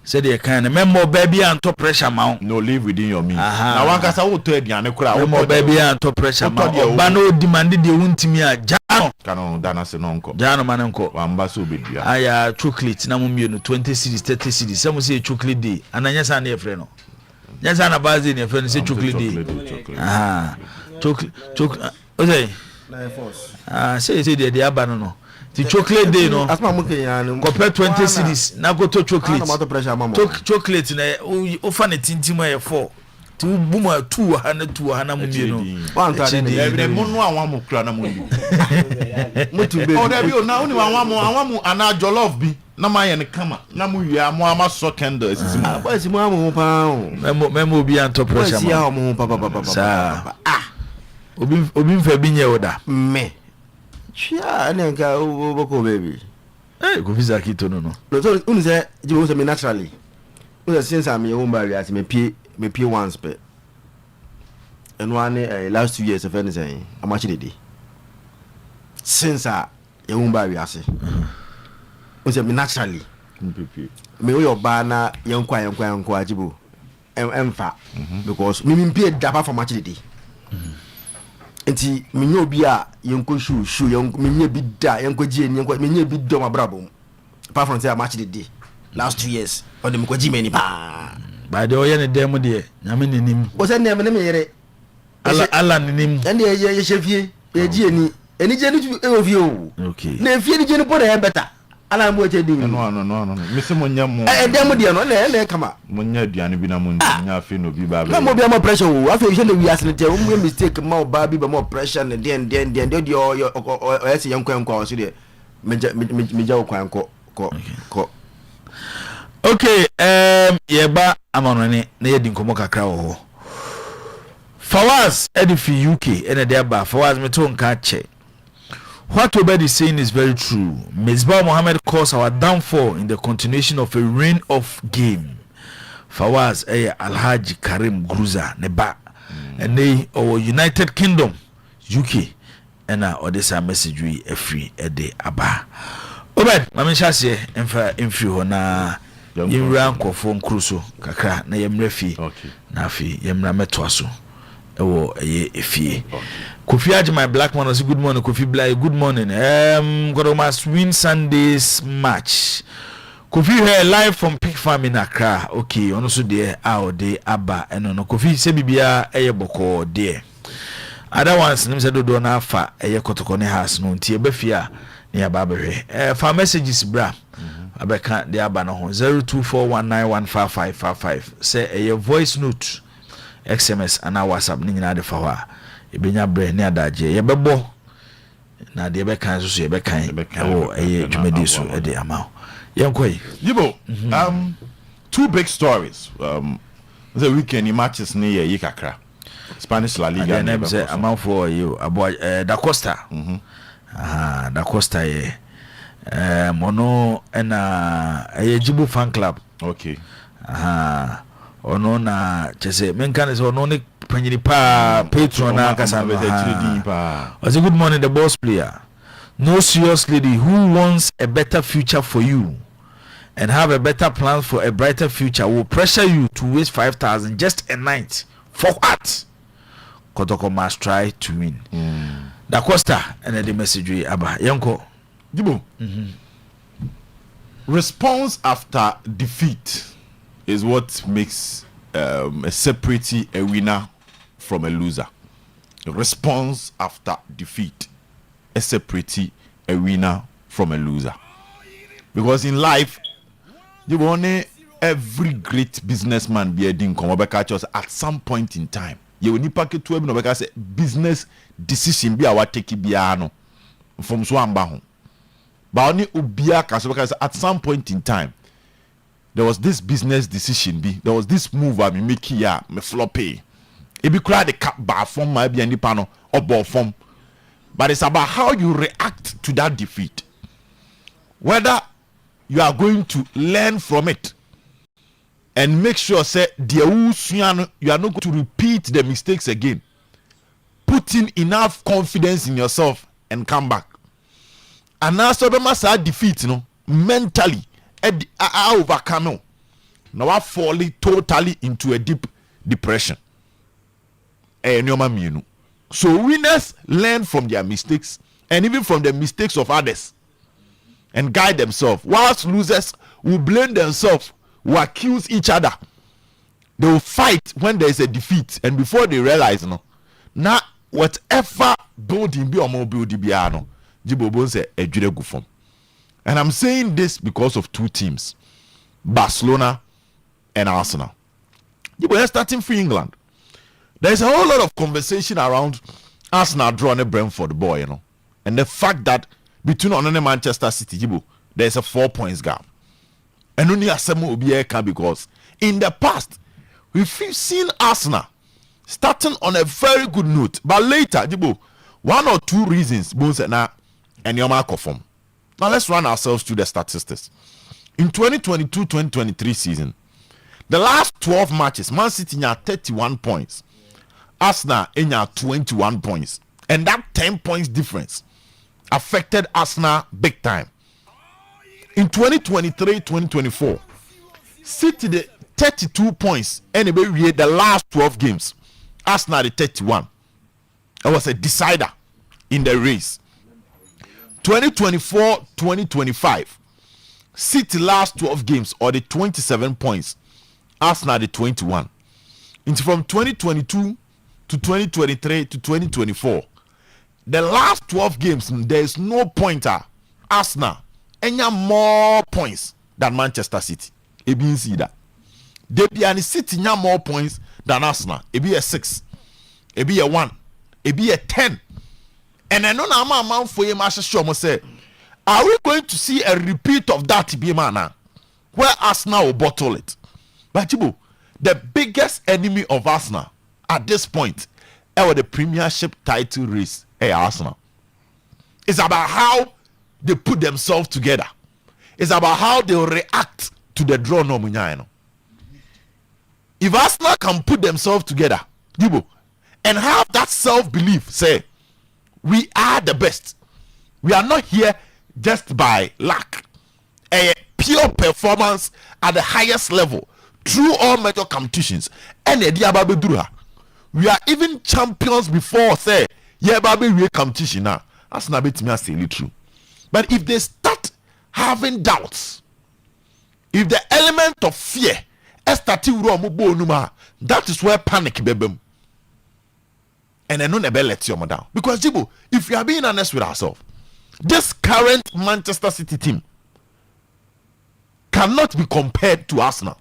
Said they can remember baby and top pressure mount. No, live within your means. Now one can say, "Oh, to Ediane kura." Remember baby and top pressure mount. Bano demanded the won't me a jano. Canon dana se nonko. Jano manenko. Wamba so be dia. Aya chocolate na mumie no 20 cedis 30 cedis. Some say chocolate day. Ananya sa na efre no. Nyasa na bazi na efre no say chocolate day. Chocolate. Ozay. Na force. Say the abano no. The chocolate day no. Asma mo kenyan. Compare 20 cedis na go to chocolate. Chocolate na o fa na tintim e 4. Tu buma 2 hana mu bi no. One time every mo no anwa mo kura na mo bi. Mutu be. O da bi o na oni anwa mo ana jollof bi. Na ma ye ne kama. Na mo wi amo ama so candle esisi mo. Boy si mo amo pa o. Memo bi an top pressure. Si amo pa. Sa. Obi mfa bi nye oda. Me. Chia nka oboko baby. Go visa kito no. No so unu say Jibo say me naturally. Unu say since I'm your home barrier me pay once per. And one last 2 years of anything I'm actually dey. Since your home barrier say. Unu say me naturally. Me o your bana yankwa Jibo. Emfa because me pay dapa for actually dey. Enti menye obi a yenko shoe menye bi da yenko ji ni yenko menye bi do mabrabo apart from say match the day last 2 years on dem ko ji meni pa ba de oye ne dem de nyame nenim o se ne me yere ala nenim ende ye chefie ye ji eni je ni e ofie o okay na fie ni je ni po na better ala mo che din no me se mo nya mo dem de no na kama mo nya aduane bi na mo nya afi no bi ba na mo bi am pressure o afi je na wi asne te o mo mistake ma o ba bi ba mo pressure ne den de o ese yanko o so de meja o kwan ko okay ye ba amanone na ye din komo kakra wo Fawaz edifi UK ene de ba Fawaz me to nka che. What Obed is saying is very true. Misbah Mohammed caused our downfall in the continuation of a reign of game. Fawaz Alhaji Karim Gruza Neba and they our United Kingdom UK and Odessa message we a free a day aba. Obed mama shase emfa emfi ho na yemra nkofo nkruso kakra na yemra fi na afi yemra metoaso ewo efie. Kofi Aji, my black man, was good morning. Kofi Blay, good morning. Got must win Sunday's match. Kofi here live from Pig Farm in Accra. Okay, also there out there Abba and no Kofi Sebibia Eyeboko there. Other ones names I don't know fa Eye Kotokone house no tie befia near Babere. For messages, bra, Abeka, the Abano 0241915555. Say a voice note, XMS, and our WhatsApp, Nina de Fawa. Ibinya Bre near Daje, Yabebo. Na de Beka, so Beka, a Jumedisu, a de Amau. Yankwe. Yibo, 2 big stories. The weekend matches near Yikakra. Spanish La Liga. And say amount for you about Da Costa. Da Costa mono and a Jibu fan club. Okay. Ono na chese menkan is ono ni panyi pa patron na kasa was a good morning the boss player. No serious lady who wants a better future for you and have a better plan for a brighter future will pressure you to waste 5,000 just a night. For what? Kotoko must try to win. Da Costa and the message aba yanko. Jibo. Response after defeat is what makes a separatee a winner from a loser. Response after defeat, a separatee a winner from a loser. Because in life, you only every great businessman be a ding at some point in time. You will need packet to a business decision be our take biano from Swambaho. But only ubia at some point in time. There was this business decision be there was this move I make here me floppy. It be cried the cap bar form might be any panel or ball form. But it's about how you react to that defeat. Whether you are going to learn from it and make sure say you are not going to repeat the mistakes again. Put in enough confidence in yourself and come back. And now so the master defeat mentally I overcome now I fall totally into a deep depression. So winners learn from their mistakes and even from the mistakes of others and guide themselves, whilst losers will blame themselves, will accuse each other. They will fight when there is a defeat, and before they realize now whatever building be or more building be Jibo say a jure form. And I'm saying this because of 2 teams, Barcelona and Arsenal. We're starting for England. There's a whole lot of conversation around Arsenal drawing a Brentford boy, and the fact that between on and Manchester City, there's a 4 points gap. And only a semi will be because in the past we've seen Arsenal starting on a very good note, but later, 1 or 2 reasons, and your mark of form. Now let's run ourselves through the statistics. In 2022-2023 season, the last 12 matches, Man City had 31 points. Arsenal had 21 points. And that 10 points difference affected Arsenal big time. In 2023-2024, City the 32 points and the last 12 games. Arsenal the 31. It was a decider in the race. 2024-2025, City last 12 games or the 27 points, Arsenal the 21. And from 2022 to 2023 to 2024, the last 12 games there is no pointer. Arsenal any more points than Manchester City. It means that they be any City more points than Arsenal. It be a 6, it be a 1, it be a 10. And I know now amount for him say, are we going to see a repeat of that now? Where Arsenal will bottle it? But the biggest enemy of Arsenal at this point the Premiership title race Arsenal. It's about how they put themselves together. It's about how they will react to the draw no munya. If Arsenal can put themselves together, and have that self-belief, say, we are the best. We are not here just by luck. A pure performance at the highest level through all major competitions. And we are even champions before say, yeah, baby, we competition now. That's not bit me say true. But if they start having doubts, if the element of fear that is where panic baby. And I know never let you down. Because if we are being honest with ourselves, this current Manchester City team cannot be compared to Arsenal.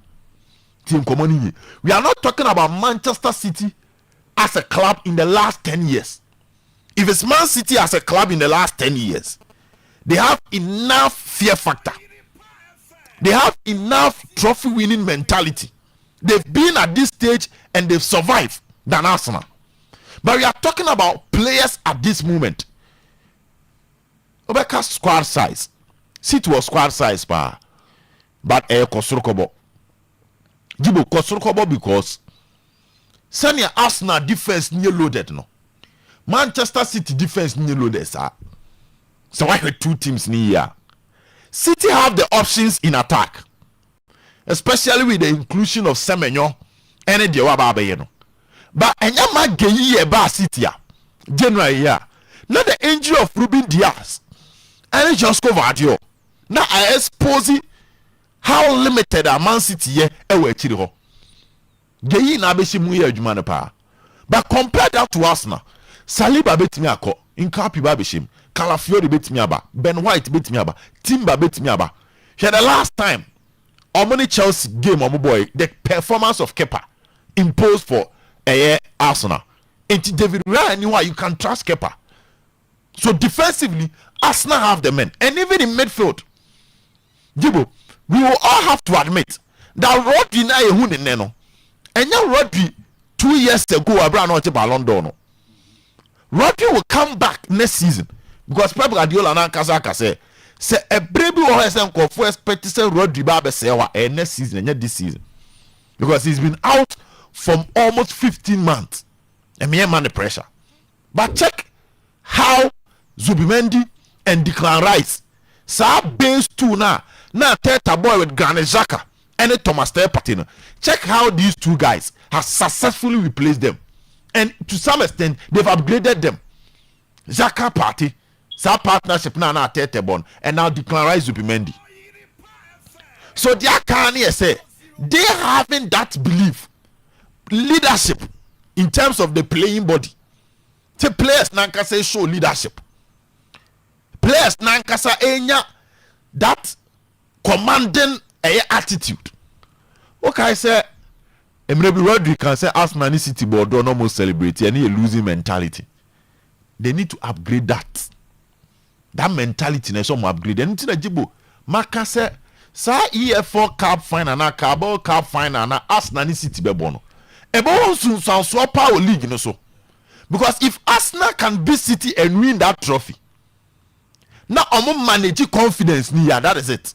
Team Komoni. We are not talking about Manchester City as a club in the last 10 years. If it's Man City as a club in the last 10 years, they have enough fear factor. They have enough trophy winning mentality. They've been at this stage and they've survived than Arsenal. But we are talking about players at this moment. Obeka squad size. City was squad size, but Kosorokobo. Jibo Kosorokobo because senior Arsenal defense near loaded no. Manchester City defense near loaded, sir. So I had two teams near. City have the options in attack, especially with the inclusion of Semenyo and the Wababa. But Enyama Geyi Eba City, January year. Not the injury of Ruben Diaz and just covered you. Now I expose how limited a Man City ye ewe chiriho. Geyi na beshi muye Eugene pa. But compare that to Arsenal. Saliba betimi ako, Nkapi ba beshim, Calafiori betimi aba, Ben White betimi aba, Timber betimi aba. Here the last time, Omoni Chelsea game boy, the performance of Kepa imposed for Arsenal. And David Raya knew why you can trust Kepa. So defensively, Arsenal have the men, and even in midfield, Jibo, we will all have to admit that Rodri na ehun neno. And now Rodri 2 years ago, Abraham not Ballon d'Or. Rodri will come back next season because Pep Guardiola na Kazaka say a baby or has for expect to say Rodri ba say next season and this season because he's been out from almost 15 months and me man the pressure. But check how Zubimendi and Declan Rice sa base two na Teta boy with Granit Xhaka and Thomas Partey. Check how these two guys have successfully replaced them. And to some extent, they've upgraded them. Xhaka Partey, sa partnership na Tete Bon, and now Declan Rice Zubimendi. So they can say they having that belief, leadership in terms of the playing body. The players nankasa show leadership. Players nankasa enya that commanding attitude. Okay, I say. Maybe Rodri can say Arsenal City board don't almost celebrate and a losing mentality. They need to upgrade that. That mentality na some upgrade. And to the Jibo, Maka say, sa EF4 Cup final na Carabao Cup final na Arsenal City be bono. Ebo soon so power league no so. Because if Arsenal can beat City and win that trophy, now omo manage confidence ni ya, that is it.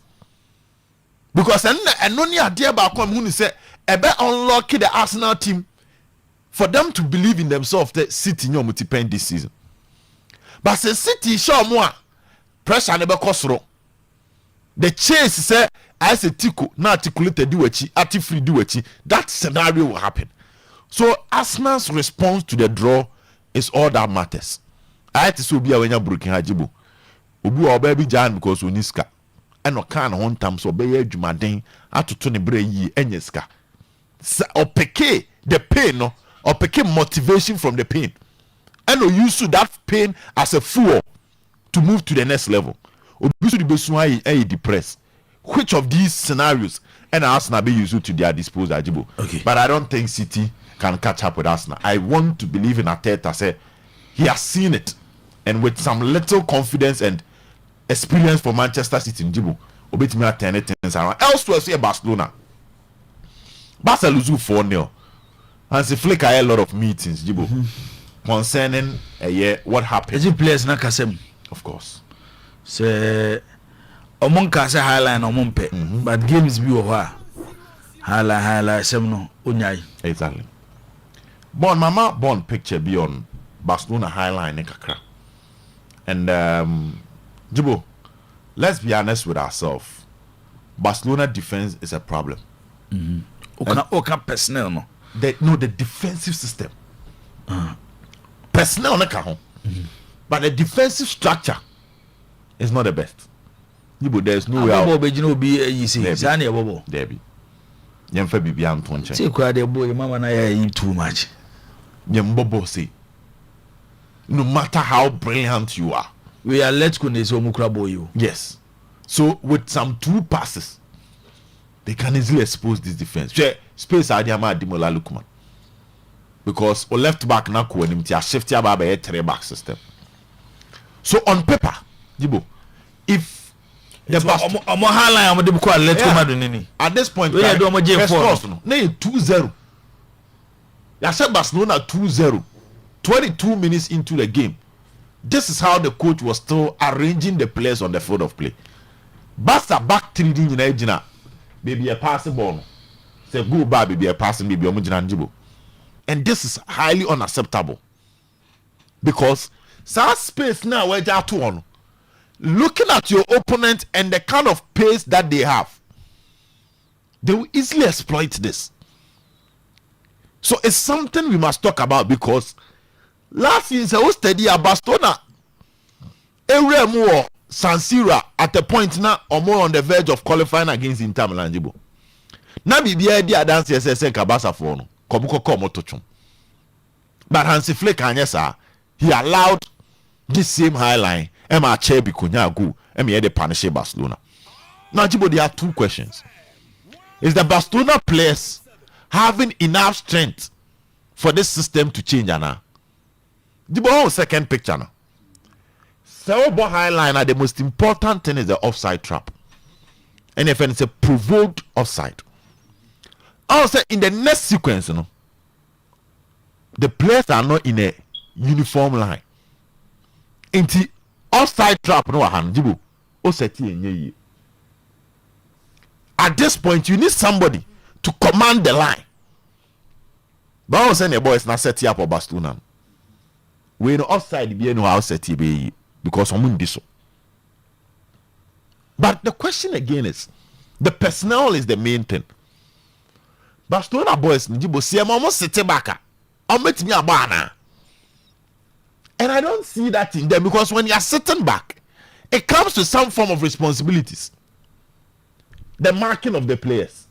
Because and only idea about come who say ebe unlock the Arsenal team for them to believe in themselves that City no multi-pen this season. But say City show more pressure never kosoro. The chase say I say Tiku na articulated duechi, free duechi. That scenario will happen. So Arsenal's response to the draw is all that matters. I had to so be when you're broken hajibo. Obu obaby jan because uniska. And no can one time so be jumaden atoto ne bre yi enyeska. Or peke the pain no or peke motivation from the pain. And no use to that pain as a fuel to move to the next level. Obi the besu depressed. Which of these scenarios and Arsenal be used to their disposal, Ajibo? Okay. But I don't think City can catch up with Arsenal. I want to believe in Arteta. Say he has seen it, and with some little confidence and experience for Manchester City, Ajibo, obetimi turn things around. Elsewhere, say Barcelona. Barca lose 4-0. Hansi Flick had a lot of meetings, Ajibo, concerning what happened. Is it players na kasem? Of course. Say. Omon ka say highline omon pe, but games bi wo ha highlight sem no onyai. Exactly. Born picture be on Barcelona highline in kakra. And Jibo, let's be honest with ourselves. Barcelona defense is a problem. Okay, personnel no. The defensive system. Personnel na ka ho. But the defensive structure is not the best. There's no way out. Debbie. Yemfa bibia anto nche. Say kwa de boy mama na ya too much. Yembobo say no matter how brilliant you are, we are let's go Omukra boy. Yes. So with some 2 passes, they can easily expose this defense. Space Adiama Dimola Lukman. Because o left back na ko anim ti a shift ya ba be 3 back system. So on paper, Jibo, if the omo highline omo de ko Atletico Madrid ni. At this point, we do omo J4 na 2-0. Ya said Barcelona 2-0. 22 minutes into the game. This is how the coach was still arranging the players on the field of play. Barca back 3D in Nigeria. Baby a passing ball. Say go back baby a passing baby omo jina Jibo. And this is highly unacceptable. Because that space now where they are to looking at your opponent and the kind of pace that they have, they will easily exploit this. So it's something we must talk about, because last season I was steady at Barcelona. Every more San Siro at the point now or more on the verge of qualifying against Inter Milan. Now be the idea dance say Kabasa for no. But Hansi Flick he allowed this same high line Emma Chebi Kunyagu and the punish Barcelona. Now Jibo, there are 2 questions. Is the Barcelona players having enough strength for this system to change now? Jibo, second picture now. Cerebral high line, the most important thing is the offside trap. And if it's a provoked offside. Also, in the next sequence, the players are not in a uniform line. In the offside trap, at this point, you need somebody to command the line. But I was saying the boys not set up for Barcelona. We know offside be no how set be because I'm this. But the question again is, the personnel is the main thing. Barcelona boys Njibo see almost sit back. I'm meeting me a banner. And I don't see that in them, because when you are sitting back, it comes to some form of responsibilities. The marking of the players,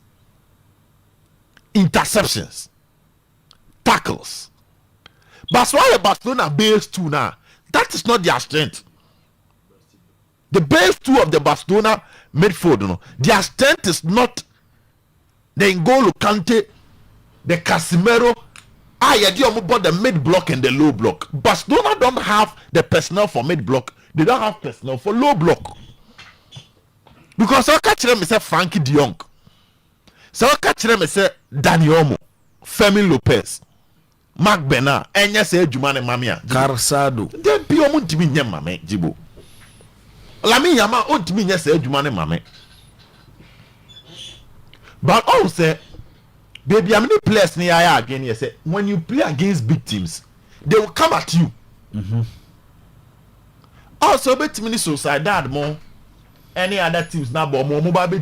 interceptions, tackles. But why the Barcelona base 2 now? That is not their strength. The base 2 of the Barcelona midfield, their strength is not the N'Golo Kante, the Casemiro. You bought the mid block and the low block. Barcelona don't have the personnel for mid block. They don't have personnel for low block. Because I catch them say Frankie De Jong. So I catch them say Dani Olmo, Fermin Lopez, Marc Bernard, and yes, Jumane Mamia, Carsado. Then be omu timi nye mame Jibo. Lami yama o timi nye say Jumane mame. But also, baby, how many players near again? You say when you play against big teams, they will come at you. Also, bet me so side more any other teams now, but more mobile be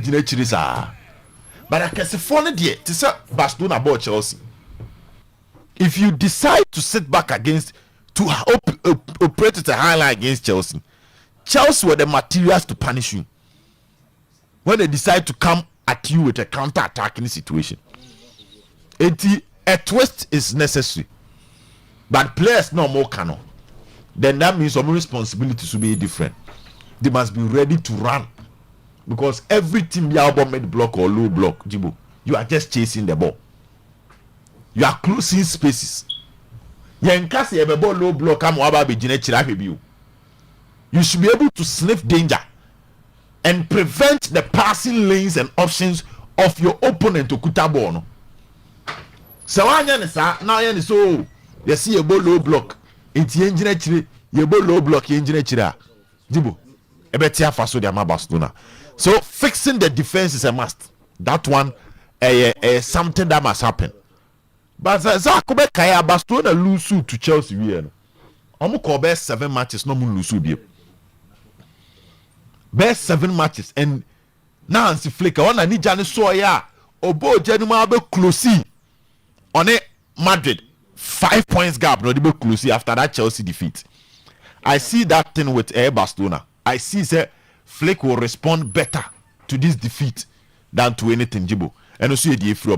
but I can say funny there to say Barcelona about Chelsea. If you decide to sit back against to operate at a high line against Chelsea, Chelsea were the materials to punish you when they decide to come at you with a counter-attacking situation. A twist is necessary, but players no more cannot. Then that means some responsibilities will be different. They must be ready to run, because every team you have mid block or low block, Jibo, you are just chasing the ball. You are closing spaces. You low block. You should be able to sniff danger and prevent the passing lanes and options of your opponent to kutabon. So now you so you see a low block. It's engine you low block engine Jibo. So fixing the defense is a must. That one something that must happen. But Zakobe Kaya Barcelona lose to Chelsea. Best 7 matches, no more lose. Best 7 matches, and Nancy Flicker on a Nijani Soya Obo Januma be close on a Madrid 5 points gap, no be close after that Chelsea defeat. I see that thing with Barcelona. I see say Flick will respond better to this defeat than to anything, Jibo. And also the Afro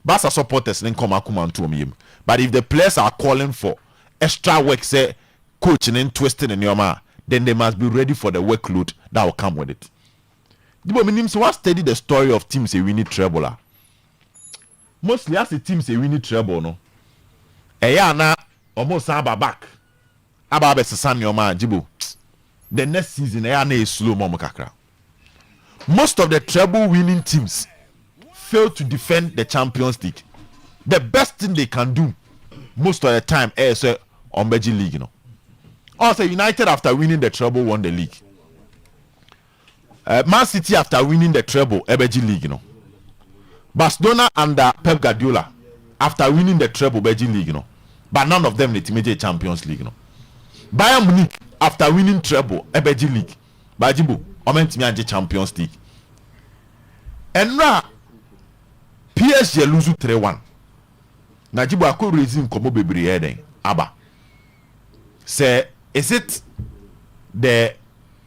Barca supporters then come to me. But if the players are calling for extra work, say coaching and twisting in your man, then they must be ready for the workload that will come with it. Dibo meaning so what study the story of teams a winning treble. Mostly as the teams a winning treble no. Na almost back. Aba be sesan your man Jibo. The next season na is slow mo kakra. Most of the treble winning teams fail to defend the Champions League. The best thing they can do most of the time is on Beji League, you know. Also, United after winning the treble won the league. Man City after winning the treble, Beji League, you know. Barcelona under Pep Guardiola after winning the treble, Beji League, you know. But none of them the Champions League, you know. Bayern Munich after winning treble, Beji League. Bajibu, Omentimi Champions League. And now PSG lose 3-1. Najibu ako raising komo bebre eden aba. Say is it the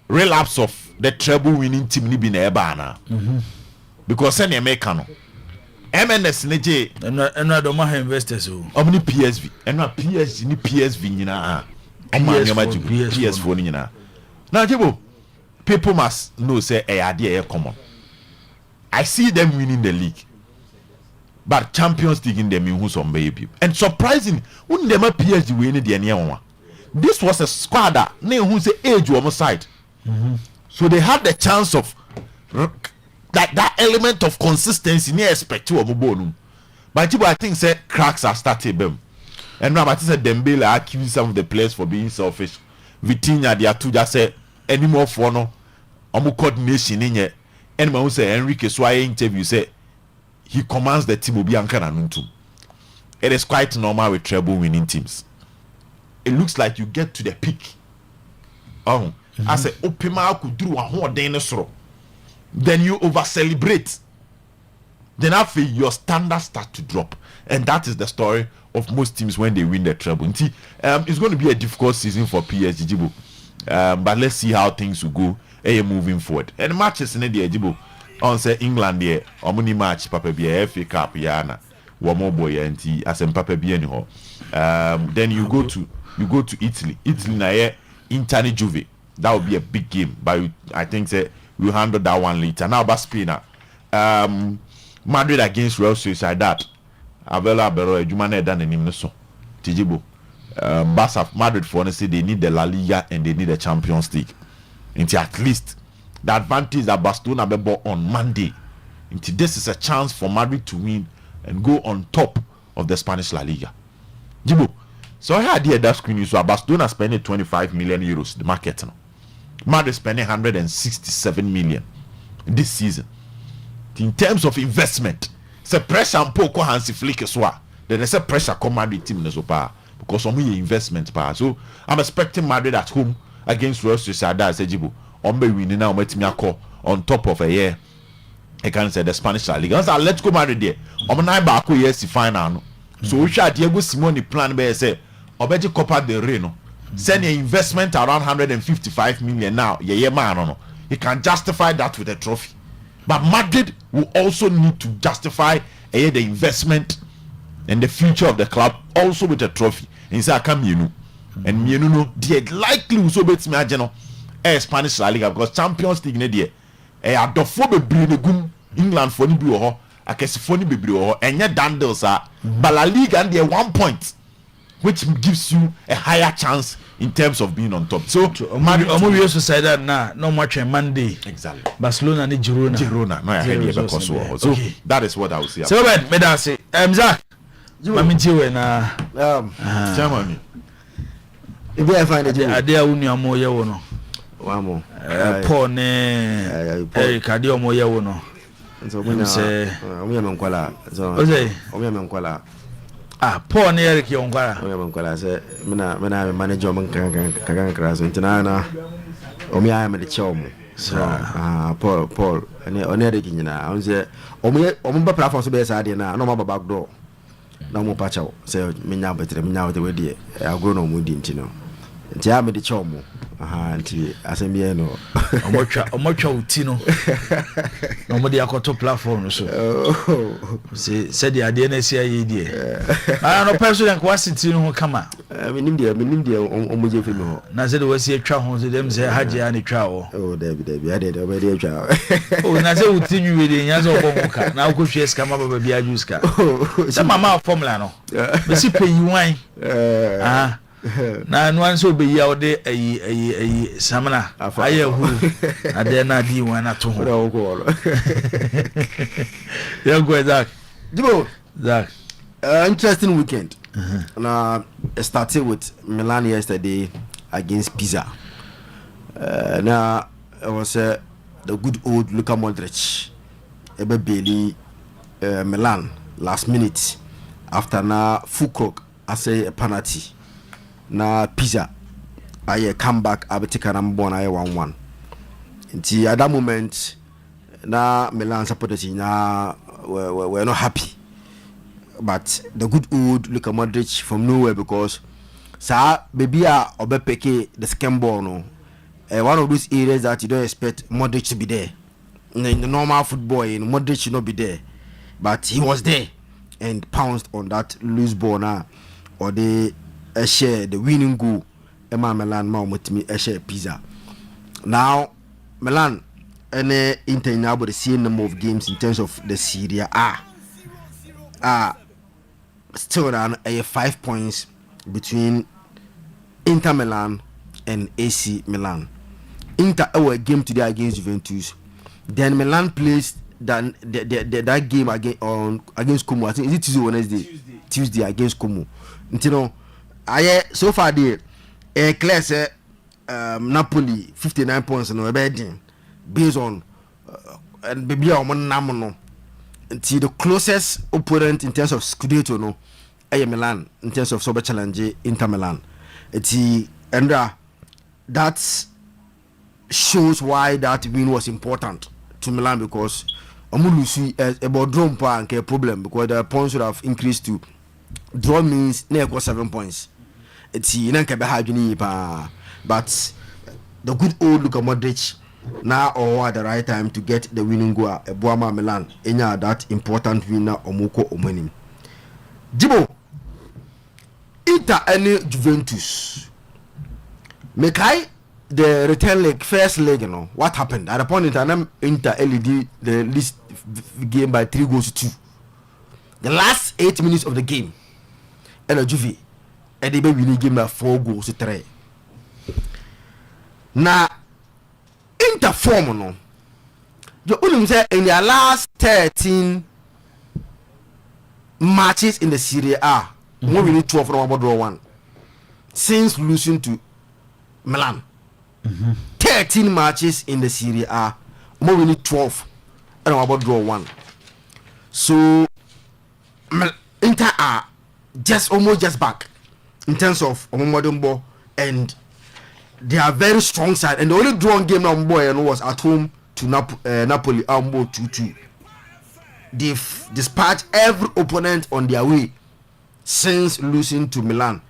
relapse of the treble winning team ni bi na eba na? Because any America no. MNS neje enra do ma investors o. Omni PSV. Enra PSG ni PSV nyina. PS4 nyina. Najibu people must know say idea common. I see them winning the league. But Champions League in them who some baby. And surprising, when them PSG winning the near. This was a squad that who say age on side. So they had the chance of that element of consistency near expect to bonum. But I think say cracks are starting them. And now I think Dembele accused some of the players for being selfish. Vitinha they are two just say any more for no coordination in here. And who say Enrique Suarez interview say he commands the team Obianka Nanuntum. It is quite normal with treble winning teams. It looks like you get to the peak. I say Opima could do a whole dinosaur. Then you over celebrate. Then after your standards start to drop. And that is the story of most teams when they win the treble. It's going to be a difficult season for PSG. But let's see how things will go moving forward. And the matches in the Ejibo on say England there, omuni match Papa Bia FA Cup yana, Wamo boy and as in Papa Bia anyhow. Then you go to Italy. Italy na here Inter Juve. That will be a big game. But I think say we'll handle that one later. Now about Spain. Madrid against Real Sociedad. Avela Bero Ejumane dan enim so. Tijibo. Barca Madrid for say they need the La Liga and they need the Champions League. Into at least the advantage that Barcelona be bought on Monday. Into this is a chance for Madrid to win and go on top of the Spanish La Liga. Jibo. So I had here that screen so Barcelona spending 25 million euros the market now. Madrid spending 167 million this season. In terms of investment, it's pressure and Poku Hansi Flick as well. Then there's a pressure come Madrid team as well because some investment power. So I'm expecting Madrid at home against Real Sociedad Sejibo. Ombe winning now on top of a year. I can say the Spanish La Liga. So let's go Madrid there. Omna back yes the final. So we shall Diego Simeone plan be say Obeji Copa del Rey no. Send your investment around 155 million now. Yeah man no. He can justify that with a trophy. But Madrid will also need to justify the investment and the future of the club also with a trophy. And say I come you and you know they likely will so bet me ageno Spanish La Liga because Champions League ne there adofo bebre ne gum England for ni bi wo ho akesifo ni bebre wo ho enye dandles but La Liga and there 1 point which gives you a higher chance in terms of being on top. So Omo also said that no match on Monday. Exactly. Barcelona ni Girona. No, I heard you because so okay. That is what I will say. So Ben, me da say Zach. Mami tiwe na Germany. If you find it, ade a unu amo ye wo no. Wa mo. Paul ne Eric ade omo ye wo no. So we say omo me nkwala. So omo me nkwala. Paul ne Eric ye nkwala. Omo me nkwala say me na manager omo kan kra so ntina na omo ya me de che omo. So Paul oni Eric nyina on say omo ba platform so be say ade na no ma ba back door. Na mo pacha say me nya betre me nya we dey agro no mo di ntino nti ya me de chomo nti asembie no omotwa utino no mo de akoto platform so se de ade na sia ye die no person ko asiti no kama menim dia omoje fi me ho na se de wasi atwa ho se dem se haje ya ne twa wo David ade de obedi atwa na se utinyu we de nya se obon ka na ko hwe ska ma baba bia ju ska se mama formula no me si pe yiwan na no anso be ya ode ayi samana aye hu ade na di wana to ho ya go Zach interesting weekend. Now I started with Milan yesterday against Pisa. Now it was the good old Luka Modric ebe Bailey Milan last minute after na Fulkrug ase a penalty na Pisa aye comeback abetika na mbon aye 1-1 nti at that moment na Milan supporters na were not happy, but the good old Luka Modric from nowhere, because baby obepeke the scam ball no one of those areas that you don't expect Modric to be there. In the normal football, Modric should not be there, but he was there and pounced on that loose ball now, or they share the winning goal. Emma Milan Maumutimi share Pisa. Now Milan and Inter now about the same number of games in terms of the Serie A. Still around 5 points between Inter Milan and AC Milan. Inter our game today against Juventus. Then Milan plays that game against Como. I think is it Tuesday or Wednesday? Tuesday against Como. You know, so far the class Napoli 59 points no bedding based on and baby no. Until the closest opponent in terms of Scudetto no Milan, in terms of Super Challenge Inter Milan. And that shows why that win was important to Milan, because Omulusi about draw and a problem, because the points would have increased to draw means near 7 points. But the good old Luka Modric now or at the right time to get the winning goal Boama Milan enya that important winner Omoko Omenim. Jibo Inter and Juventus Mekai the return leg, first leg, you know what happened at the point in time. Inter LED the least game by 3-2. The last 8 minutes of the game and a Juve and they winning game by 4-3. Now Inter form no you only say in their last 13 matches in the Serie A, we need 12 from about draw 1 since losing to Milan. 13 matches in the Serie A, we need 12 and about draw 1. So Inter are almost just back in terms of modern ball, and they are very strong side, and the only drawn game now was at home to Napoli 2-2. They've dispatched every opponent on their way since losing to Milan,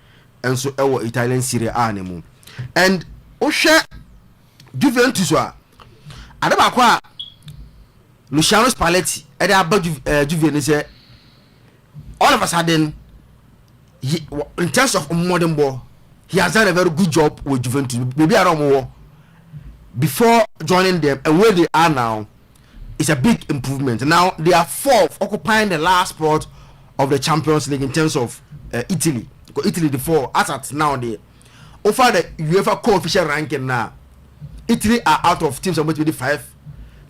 and so our Italian Serie A anymore. And Osha Juventus Adabakwa Luciano Spalletti and about Juventus all of a sudden in terms of modern ball he has done a very good job with Juventus. Maybe around more before joining them, and where they are now is a big improvement. Now they are fourth, occupying the last spot of the Champions League in terms of Italy. Because Italy the four as at now they over the UEFA co-official ranking now. Italy are out of teams about 25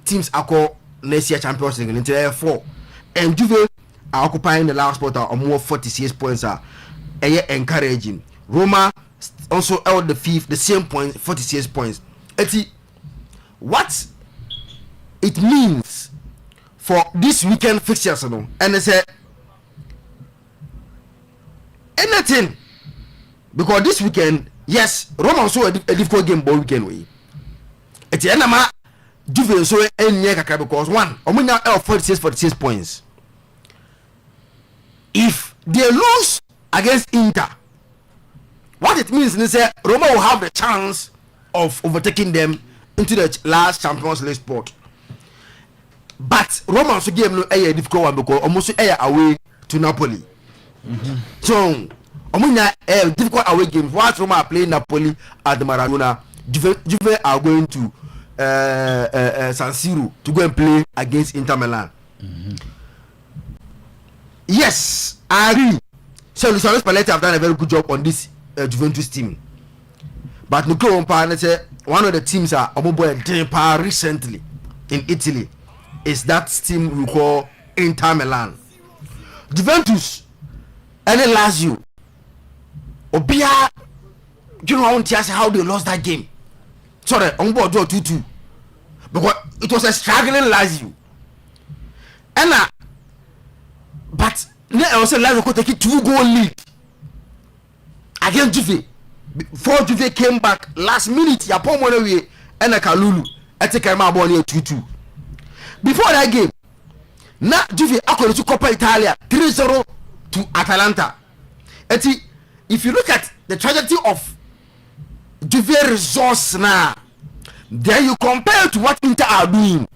teams are called next year Champions League until they are 4, and Juve are occupying the last spot of more 46 points are encouraging. Roma also held the fifth, the same point, 46 points. What it means for this weekend fixtures, and they say anything, because this weekend, yes, Roma also a difficult game all weekend. It's the enema Juve so because one, now 46 points. If they lose against Inter, what it means is that Roma will have the chance of overtaking them into the last Champions League spot. But Roma also gave no a difficult one because almost away to Napoli. So Omunya a difficult away game. Whilst Roma are playing Napoli at the Maradona, Juve are going to San Siro to go and play against Inter Milan. Yes, I agree. So Luis Spalletti have done a very good job on this Juventus team. But Nico Ompa say one of the teams are Omobo and Depa recently in Italy is that team we call Inter Milan. Juventus and then Lazio. Obia, you know how they lost that game. Sorry, Omobo draw 2-2 because it was a struggling Lazio. And but now also Lazio could take it 2-goal lead against Juve. Before Juve came back last minute, ya pon one way and a Kalulu take my ball 2-2. Before that game, na Juve according to Coppa Italia 3-0 to Atalanta. If you look at the trajectory of Juve results now, then you compare to what Inter are doing.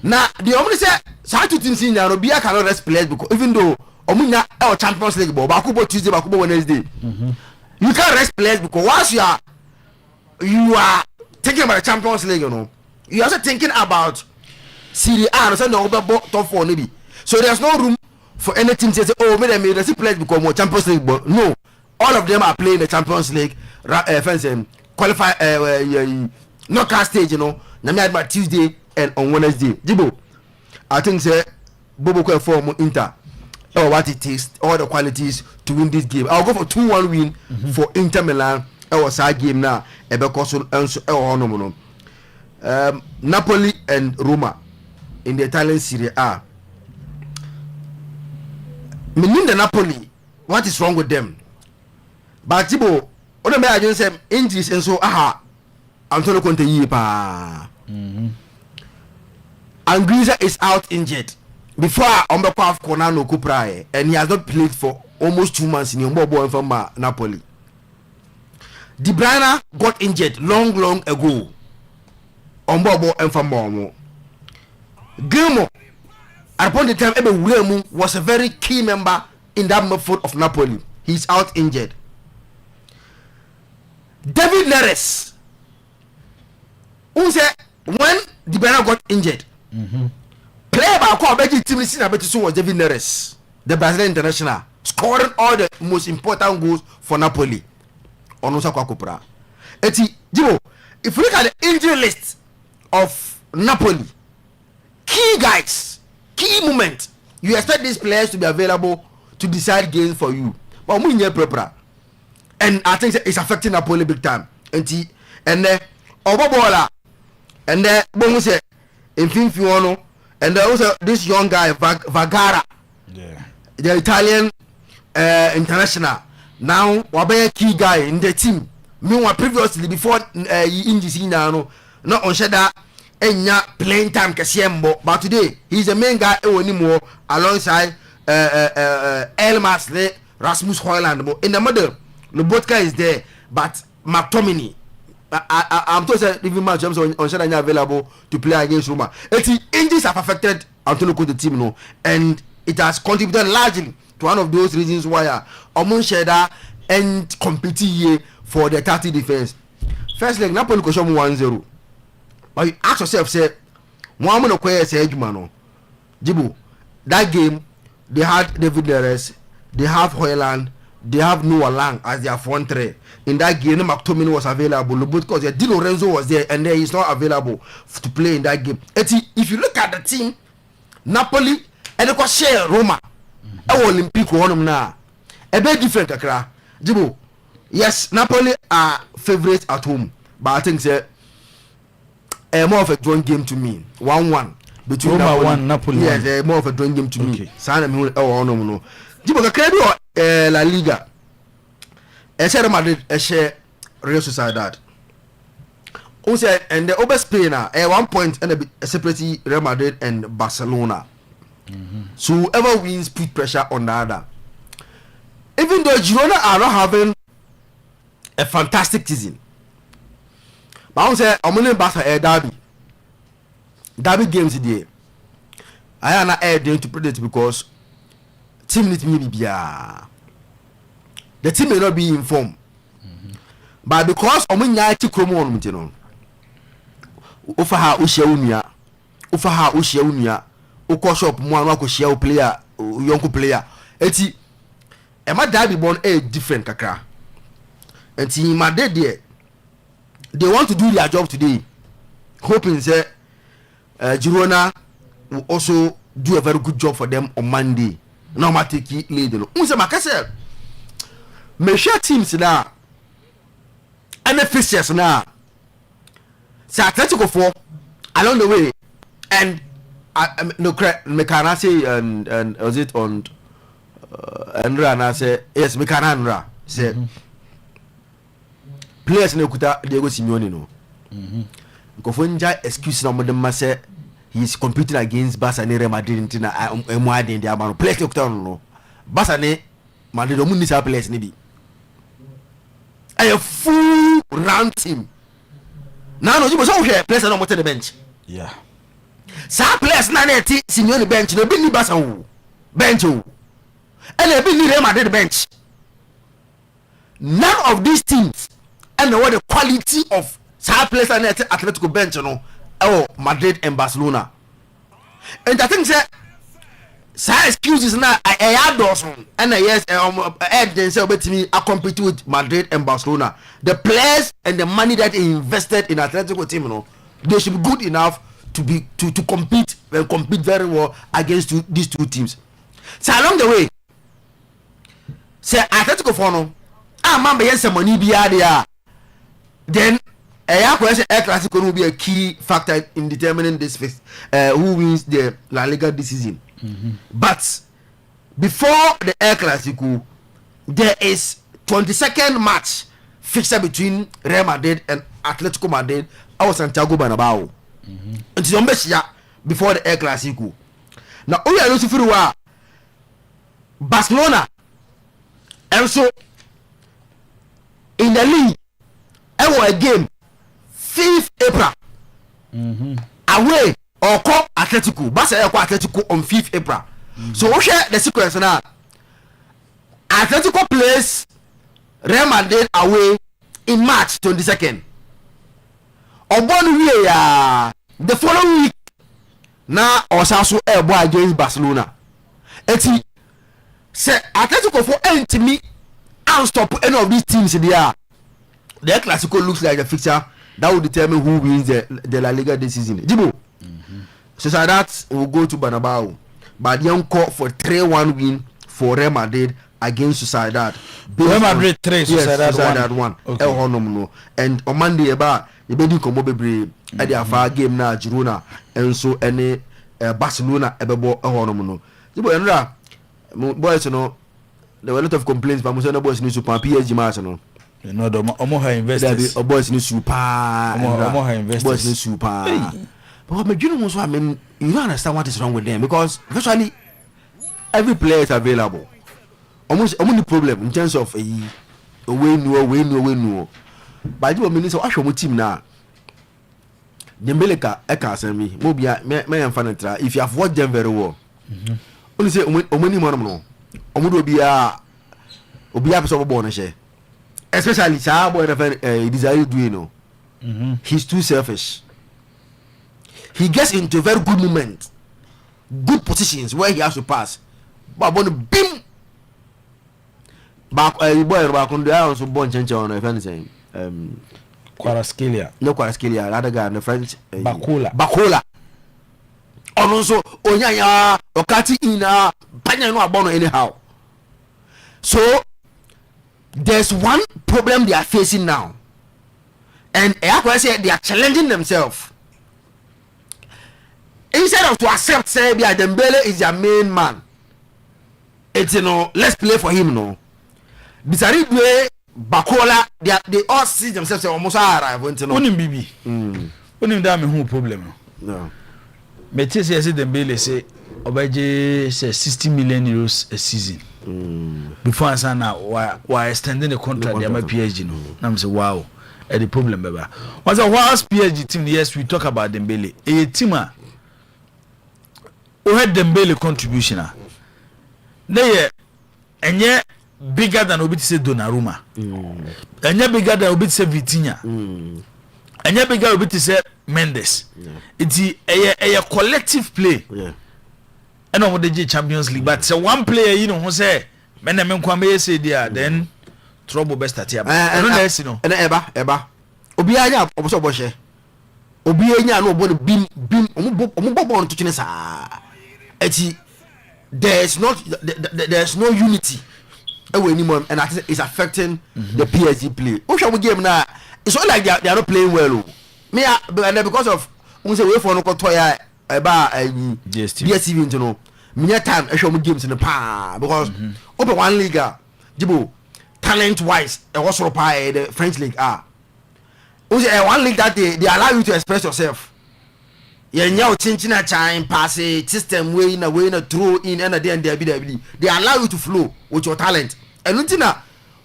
Now the only say two teams in there Robia cannot rest players because even though Omunya our Champions League ball Bakubo Tuesday, Bakubo Wednesday, you can't rest players because once you are thinking about the Champions League, you know, you're also thinking about Serie A, so no top 4 maybe. So there's no room for any team to say, oh, maybe the players become more Champions League, but no, all of them are playing the Champions League, qualify knockout stage, you know. Now Tuesday and on Wednesday. Jibo, I think say Bobo can form Inter. Or what it takes, all the qualities to win this game. I'll go for 2-1 win for Inter Milan. It was a game now. Napoli and Roma in the Italian Serie A. Meaning the Napoli, what is wrong with them? But Jibo, what I just say injuries and so Antonio Conte yipa. And Griezmann is out injured. Before Ombekwa Konano Kupra, and he has not played for almost 2 months in Yombo from Napoli. De Bruyne got injured long ago. Ombobo and from Momo. Gilmo, upon the time Ebe William was a very key member in that midfield of Napoli. He's out injured. David Neres, who said when De Bruyne got injured, player by call Belgian team was David Neres, the Brazilian international, scoring all the most important goals for Napoli. Onusa Kwakupra. If you look at the injury list of Napoli, key guys, key moment, you expect these players to be available to decide games for you. But we need prepara, and I think it's affecting Napoli big time. And then Obobola, and then Bonuse, Infinfiono. And also this young guy Vagara, the Italian international. Now Wabe key guy in the team. Meanwhile previously before injury now, not on Sheda enya playing time Kasiembo, but today he's the main guy anymore alongside Elmas, Rasmus Højlund. In the middle, Lobotka is there, but McTominay. I'm told that even much on Shadanya available to play against Roma. Injuries have affected Antonio Conte team, no, and it has contributed largely to one of those reasons why Omon Sheda and competing for the 30 defense. First leg, Napoli could show 1-0. But you ask yourself, say, one man acquire say Eugene, Jibu, that game they had David Neres, they have Højlund, they have Noah Lang as their front three. In that game, McTominay was available, because Di Lorenzo was there, and then he's not available to play in that game. If you look at the team, Napoli and they share Roma, Olympic one now, a bit different. Jibo, yes, Napoli are favorites at home, but I think say more of a drawing game to me. 1-1 between Roma 1, Napoli 1. Yes, more of a drawing game to me. Sana mi no. Jibo ka La Liga. Real Madrid, Real Sociedad. Also, and the over Spain at 1 point and a separately Real Madrid and Barcelona. So whoever wins put pressure on the other. Even though Girona are not having a fantastic season. But I say I'm gonna Barca derby games today. I am not to predict because team need me be the team may not be informed. But because omunya ti kromo on mutino ofa ha o hia unia o shop mo anu akohia o player yonko player eti e ma derby born different kakra enti ma dey they want to do their job today hoping say Girona will also do a very good job for them on Monday. Now ma take lead no unse makase me share teams na and the fixtures now. So Atletico 4 along the way, and no correct. Me can say and was it on Andra? And I say yes, me can Andra say players in Okuta Diego Simeone no. Because when Jai excuse na modern say he is competing against Barca and Real Madrid in na MYD in the amount players in Okuta no. Barca ne Madrid no need to players ni bi. A full round team. Now, no, you must have players on the bench. Yeah. Some players na neti Simeone bench. No be ni Barca bench. And they be ni Real Madrid bench. None of these teams and what the quality of some players na neti Atletico bench no. Oh, Madrid and Barcelona. And I think that some excuses now I had those and yes then say bet me I compete with Madrid and Barcelona. The players and the money that they invested in Atletico team, you know, they should be good enough to be to compete and compete very well against these two teams. So along the way, say Atletico for no, man be some money be there. Then a Clasico will be a key factor in determining this who wins the La Liga this season. But before the El Clasico, there is 22nd match fixture between Real Madrid and Atletico Madrid or Santiago Bernabeu. It's before the El Clasico. Now, we are looking for Barcelona, and so in the league, a game 5th April away. Or call Atletico, Barca Atletico on 5th April. So we share the sequence now. Atletico plays Real Madrid away in March 22nd. The following week, now Osasuna boy against Barcelona. Eti say Atletico for to me and stop any of these teams there. The Clasico looks like a fixture that will determine who wins the La Liga this season. Jibo. So that will go to Bernabeu, but young call for 3-1 win for Real Madrid against Sociedad. Real Madrid 3, Sociedad 1. Okay. And on Monday about the bedding combo be at the far game now Girona and so any Barcelona ebebo ehonomuno. Jibo enra boys no there were a lot of complaints but most boys need to pan PSG match no. You know the omo investors. Boys need to pan. Omo investors. Boys need to pan. But you don't understand what is wrong with them because virtually every player is available. Almost only problem in terms of a win. But you mean so I show my team now. Dembele eka send me. Mobia me am fan tra. If you have watched them very well. Only say omani man no. Omudo obia person born share. Especially sa boy desire doing no. He's too selfish. He gets into a very good moment, good positions where he has to pass. But when bim back back on the house of Bon Chencha on if anything. Kvaratskhelia. No Kvaratskhelia, another guy in the French. Bakola. Also Onyanya Okati ina Panya no abono anyhow. So there's one problem they are facing now. And I say they are challenging themselves. Instead of to accept say Dembele is their main man, it's let's play for him no. Bisaribe Bakola they all see themselves almost arrive Unim bibi. Unim da me hu problem no. Me say Dembele say obaje say 60 million euros a season. before ansana wa extending the contract the PSG no na me say wow the problem beba was a whilst PSG team yes we talk about Dembele a team who had Dembele contribution they enye bigger than obi say Donnarumma enye bigger than obi say Vitinha enye bigger obi say Mendes it's a collective play and over the Champions League but one player you know who say men kwame say there then trouble best at here I don't know and eba obi anya oboso boshe obi anya no obo bim omo to chine sa eti there's no unity anymore and I think it's affecting the PSG play o game na it's not like they are not playing well me because of we say we for no toya eba DStv into no me time e show me games in the pa because open one league jibo talent wise e was so pa the French league we say one league that they allow you to express yourself nya o chinchina chan pass system way na throw in and then they allow you to flow with your talent and untina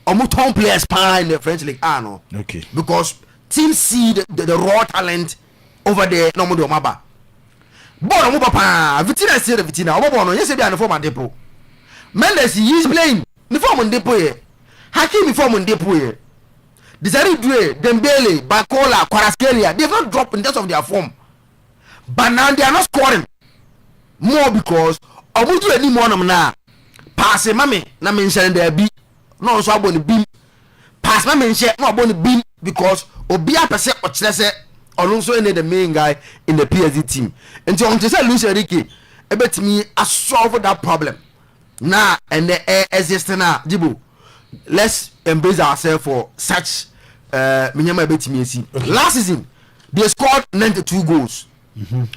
omo ton players pa in the French league no okay because teams see the raw talent over there no mo do maba ball omo papa Vitinha see the Vitinha omo ball no yes be an form Depo Mendes he is playing the form Depo here Hakimi form Depo here Desiree Doué Dembele Bakola Kvaratskhelia they've not dropped in terms of their form but now they are not scoring more because omo do any more na pass mame na mention there be no so abon beam pass mame mention no abon beam because obi apese o kire se Alonso is the main guy in the PSG team until on say Luis Enrique ebetimi solve that problem now and the existing now Jibo let's embrace ourselves for such minyama ebetimi see last season they scored 92 goals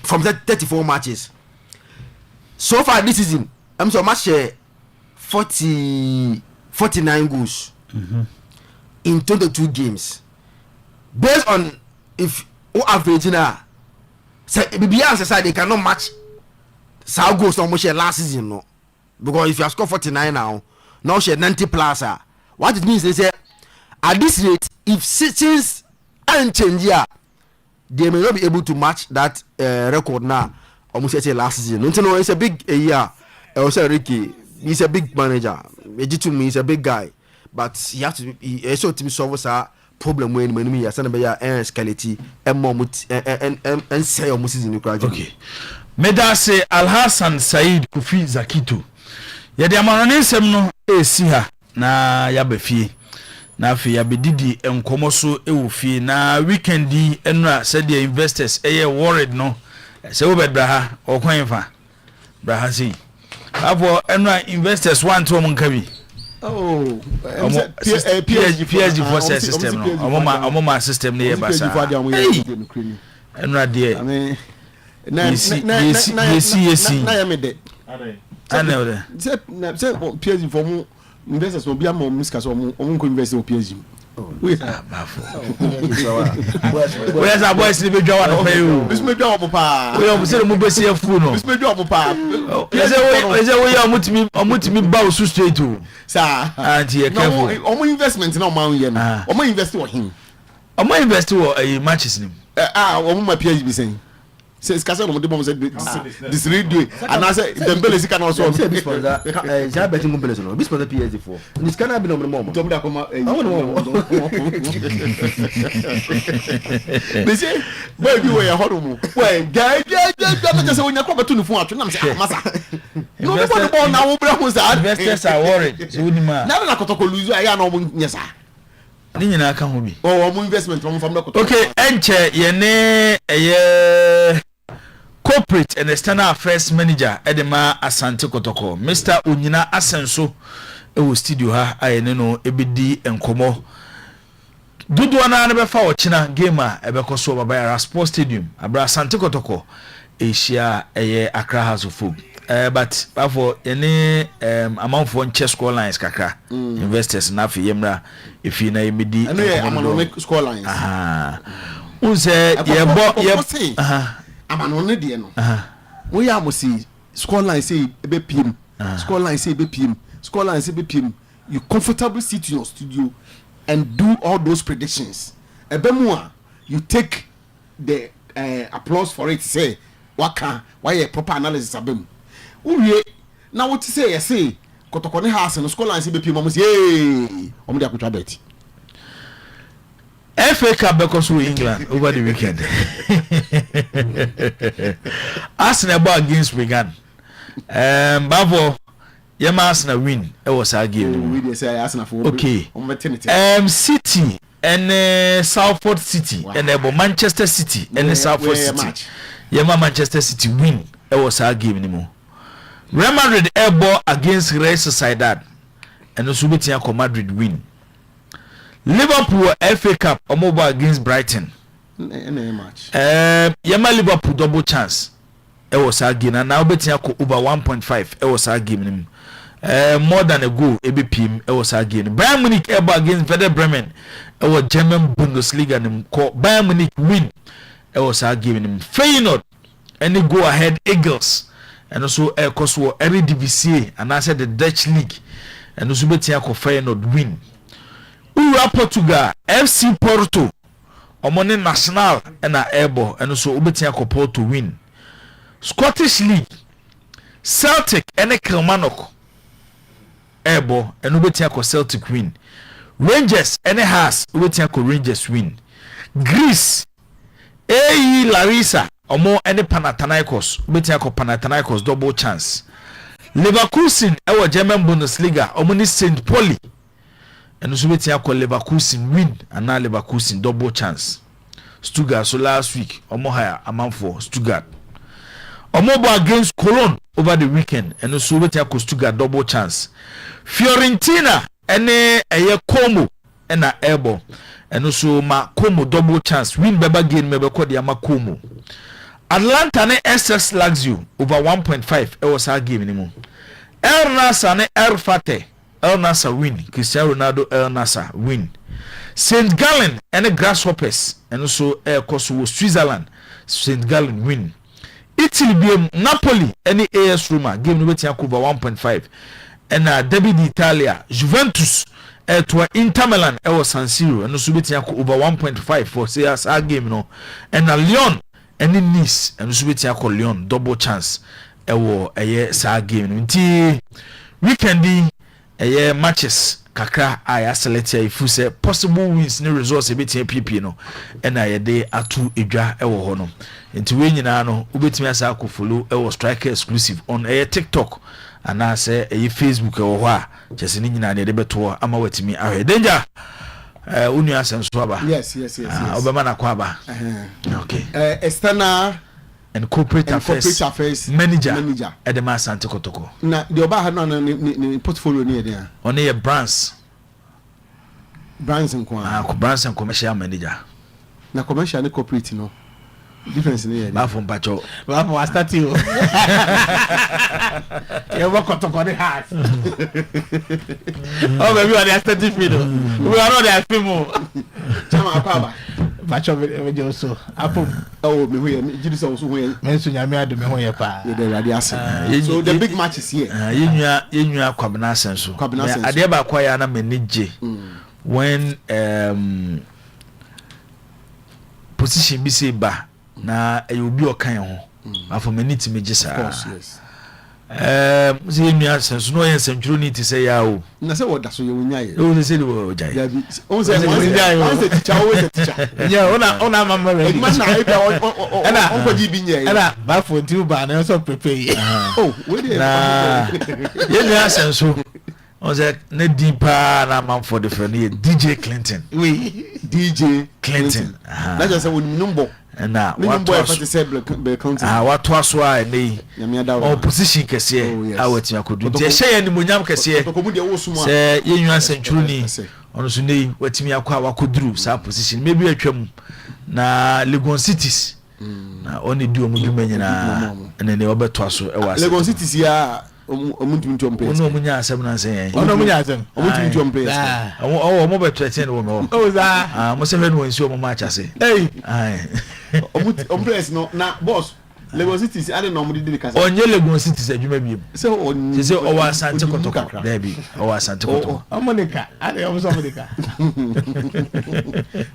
from 34 matches so far this season I'm so much 49 goals in 22 games based on if average na say Bibian say they cannot match sao goals no share last season no because if you score 49 now share 90 plus what it means is say at this rate if since and change here they may not be able to match that record now almost say last season no it's a big year also Ricky he's a big manager Eugene is a big guy but he has to be also to solve a problem when me ya sana be ya escalate and say almost season you crack okay meda say Alhassan Said Kufi Zakito ya de amanone nsem no esi ha na ya ba fie na afi ya bedidi enkomo so ewo fie na weekend di enra said the investors worried no say wo bedra ha okwan fa bra ha sei abo enra investors want to monka bi PSG process system no omo system ne yeba sa enra de na ya me de ana se PSG for mu investors no bia mo miska so omo ko invest in PSG we bafo we as boys ni be dwa no pay o bis me dwa omo pa we omo se mo be se afu no bis me dwa omo pa we omutimi ba o su straight o sa anti e careful omo investment na omo ye no omo invest wo him omo invest wo matches nim omo ma PSG be saying says kasa no de bom say this radio and I say Dembele sika na so say this for that ja betting go Dembele no this for the PSG for this can be no more to me da come they say baby we are hodo we guy say we nyakwa betu no fun atwe na say masa no be for the ball na wo bra hu say investors are worried so ni ma na kotoko lose aya na omo nyesa ni nyina ka ho bi omo investment omo fam na kotoko okay enche ye ne corporate and external affairs manager edema Asante Kotoko Mr. Onyina Asenso e studio ha ayene no ebedi enkomo dudu na be fa ochina game a ebekọ so baba Sports Stadium abra Asante Kotoko Asia eye Accra House of Folk but before any amount for chess score lines kakra investors na fi yemra efi na emedi amount score lines unse ye amano ne de no we ya mo see score line say ebe pm score line say ebe pm scoreline say BPM, you comfortably sit in your studio and do all those predictions. Ebemua, you take the applause for it. Say, why a proper analysis abem. Uye, now what to say? I say, Kotokone house and the scoreline say BPM almost yay. Omudia kucha bet. FA Cup because we England over the weekend. Arsenal ball against Wigan. Bavo, Yama Arsenal win. It was our game. Okay. City and Salford City and Manchester City and Salford City. Yama Manchester City win. It was our game anymore. Real Madrid airball against Real Sociedad and also Betis Madrid win. Liverpool FA Cup omobo against Brighton. Match. Yama Liverpool double chance. It was our game and now betting over 1.5. It was our game. More than a goal. ABPM. It was our game. Bayern Munich airball against Werder Bremen. It was German Bundesliga. Bayern Munich win. It was our game. Feyenoord any go ahead Eagles and also Kosovo Eredivisie and I said the Dutch league and also betting Feyenoord win. Ura Portugal FC Porto Omone National and airball and also Ubetia Porto win. Scottish League Celtic and Kilmarnock airball and Ubetia Celtic win. Rangers and Hearts Ubetia Rangers win. Greece AE Larissa Omo and Panathinaikos Ubetia Panathinaikos double chance. Leverkusen our German Bundesliga Omoni St. Pauli and also waiting to Leverkusen win and now Leverkusen double chance. Stuttgart so last week Omo higher amount for Stuttgart. Omo against Cologne over the weekend and also waiting to Stuttgart double chance. Fiorentina and a Como and a elbow and also ma Como double chance win beba game mebe kwa dia ma Como. Atlanta ne SS Lazio over 1.5 it was our game anymore. El Nasa ne El Fateh El Nasa win. Cristiano Ronaldo El Nasa win. St. Gallen and the Grasshoppers and also Kosovo Switzerland. St. Gallen win. Italy BM Napoli and the AS Roma game over 1.5 and Derby d'Italia Juventus to Inter Milan was San Siro and also over 1.5 for say as our game no and Lyon and Nice and also Lyon double chance ewo sa game nti weekend matches kakra I select if you say possible wins ne results ebeti PP no and I dey atu edwa ewo ho no nti we nyina no ubetimi asa ko follow ewo striker exclusive on TikTok and I say Facebook ewo ho a chese ni nyina ne dey beto ama watimi ahwe danger unu asenso aba yes obama na kwa aba okay external and corporate affairs manager Edema Sante Kotoko na the oba ha no ni portfolio ni ede a on your brands nkwa brands and commercial manager na commercial and corporate no difference ni ede ba from pacho ba for start you you work Kotoko the heart oh baby we are starting film we are not there film chama akwa Pacho me also apom oh me hoye jiri so hoye me so nyame ado me hoye pa the radius so the big match is here yenua kwabena senso ade ba kwa ya na manage when position bi say ba na obi okan ho afọ maniti me gisa of course yes yenua senso no yen sentro ni ti say ya o na say what so ye wonya ye o say wo jai ya bi on say one teacher always teacher yeah ona mama ready man na on ko ji bi nye na ba for ntiu ba na so prepare oh we dey yenua senso on say ne deeper na man for the friend DJ Clinton DJ Clinton na just say we number na what to so a nei opposition kese a wetin akodu je hye ni monyam kese se yenwa century ni ono so nei watimi akwa wakoduru sa position maybe atwam na Legon Cities na oni di omuduma nyina ne obeto so e wase Legon Cities ya omuntumi mpe ono munya asem na nsen ono munya asem omuntumi mpe mo beto ten wo me o za mo se fe no nsi o mo match ase ompress no na boss Lagos City I don't know mudi de kasa onye Lagos City se adwuma bi se onye se o wa Asante Kotoko there bi o wa Asante Kotoko amonika ade o so amonika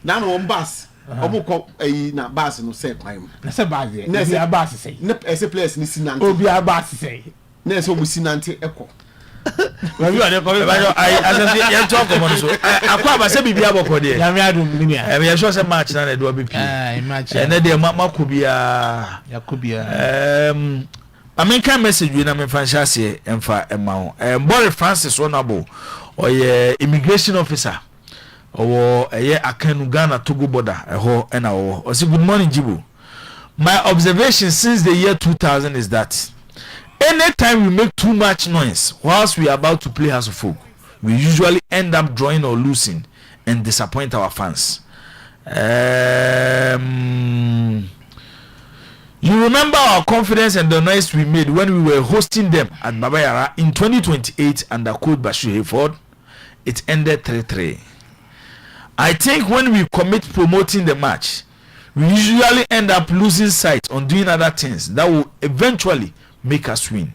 na no bus omo na bus no se kwan na se bus na se bus se na ese place ni sinante obi a bus se na se omo sinante eko Ravi wa de ko be ba I asante ye to ko mo so akwa ba se bibia boko de ya me adum ni ya e sure se match na do be pi match na de makobia American message we na me fan shase emfa ema ho Boris Francis Honorable oye immigration officer owo eye Akanu Ghana Togo border eho na owo o say good morning Jibu. My observation since the year 2000 is that anytime we make too much noise whilst we are about to play House of Folk, we usually end up drawing or losing and disappoint our fans. You remember our confidence and the noise we made when we were hosting them at Babayara in 2028 under Coach Bashir Hayford. It ended 3-3. I think when we commit promoting the match, we usually end up losing sight on doing other things that will eventually make us win.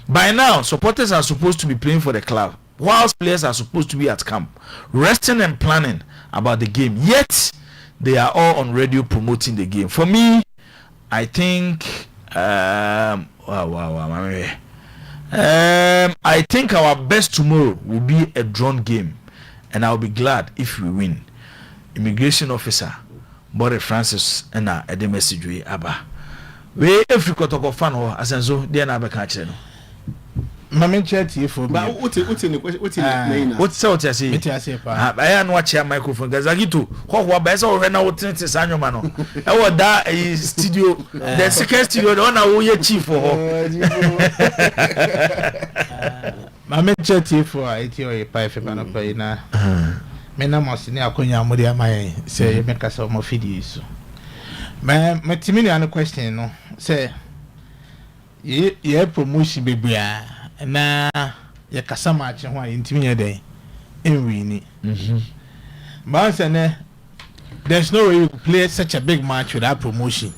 By now, supporters are supposed to be playing for the club, whilst players are supposed to be at camp, resting and planning about the game. Yet, they are all on radio promoting the game. For me, I think I think our best tomorrow will be a drawn game, and I'll be glad if we win. Immigration officer Boris Francis and a message we aba. We every kotoko fan ho asenso dey na be ka kire no. Mama chat for ba uti na what say what you say pa I am watch your microphone gazagito ho ba say o na what tins anwoma no e wo da studio the second studio the one wo ye chief for ho Mama chat for iti o pa fe pa no pa ina me na mo sini akonya amodi amaye say me kasa mo fidi so me timini an question no say ye promotion bebia na ye kasa match ho intimi ye den enwini man say ne there's no way you play such a big match without promotion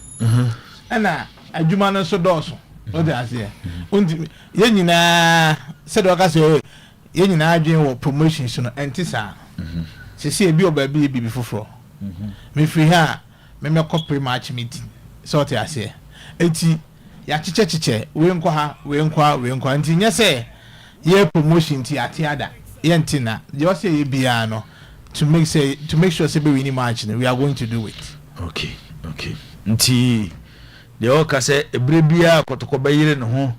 and adwuma no so doso what they say ye nyina say do ka say ye nyina adwen wo promotion so no entisa se ebi oba bi foforo me free ha me copy match meeting so te ase enti ya chiche we nkwa nti nye say ye promotion ti atiada ye ntina je say ye bia no to make sure say we win match we are going to do it. Okay nti de o ka say ebre bia kotoko bayire ne ho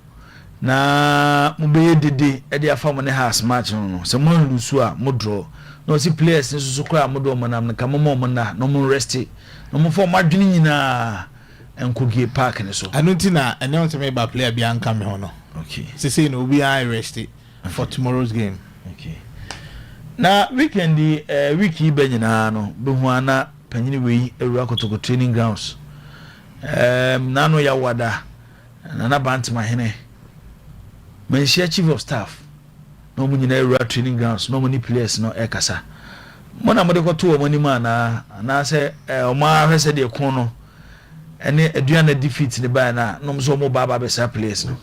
na mo be dede e de afa mo ne house match no se mo lusu a mo draw no si players nso kra mo do mo nam ka mo na no mo rest no mo for madwini nyina enkogie park ne so anunti na ene on me ba player bia nka me ho no. Okay say no we are rest for tomorrow's game. Okay na weekend wiki be nyina no be hu ana panyini we ewura kotoko training grounds na no ya wada na bantima hene men share chief of staff no mo nyina ewura training grounds no mo ni players no ekasa mo na mo de ko to mo ni ma na say o ma hwese de ko no ene aduana defeat ne ba na no so mo baba be sa players no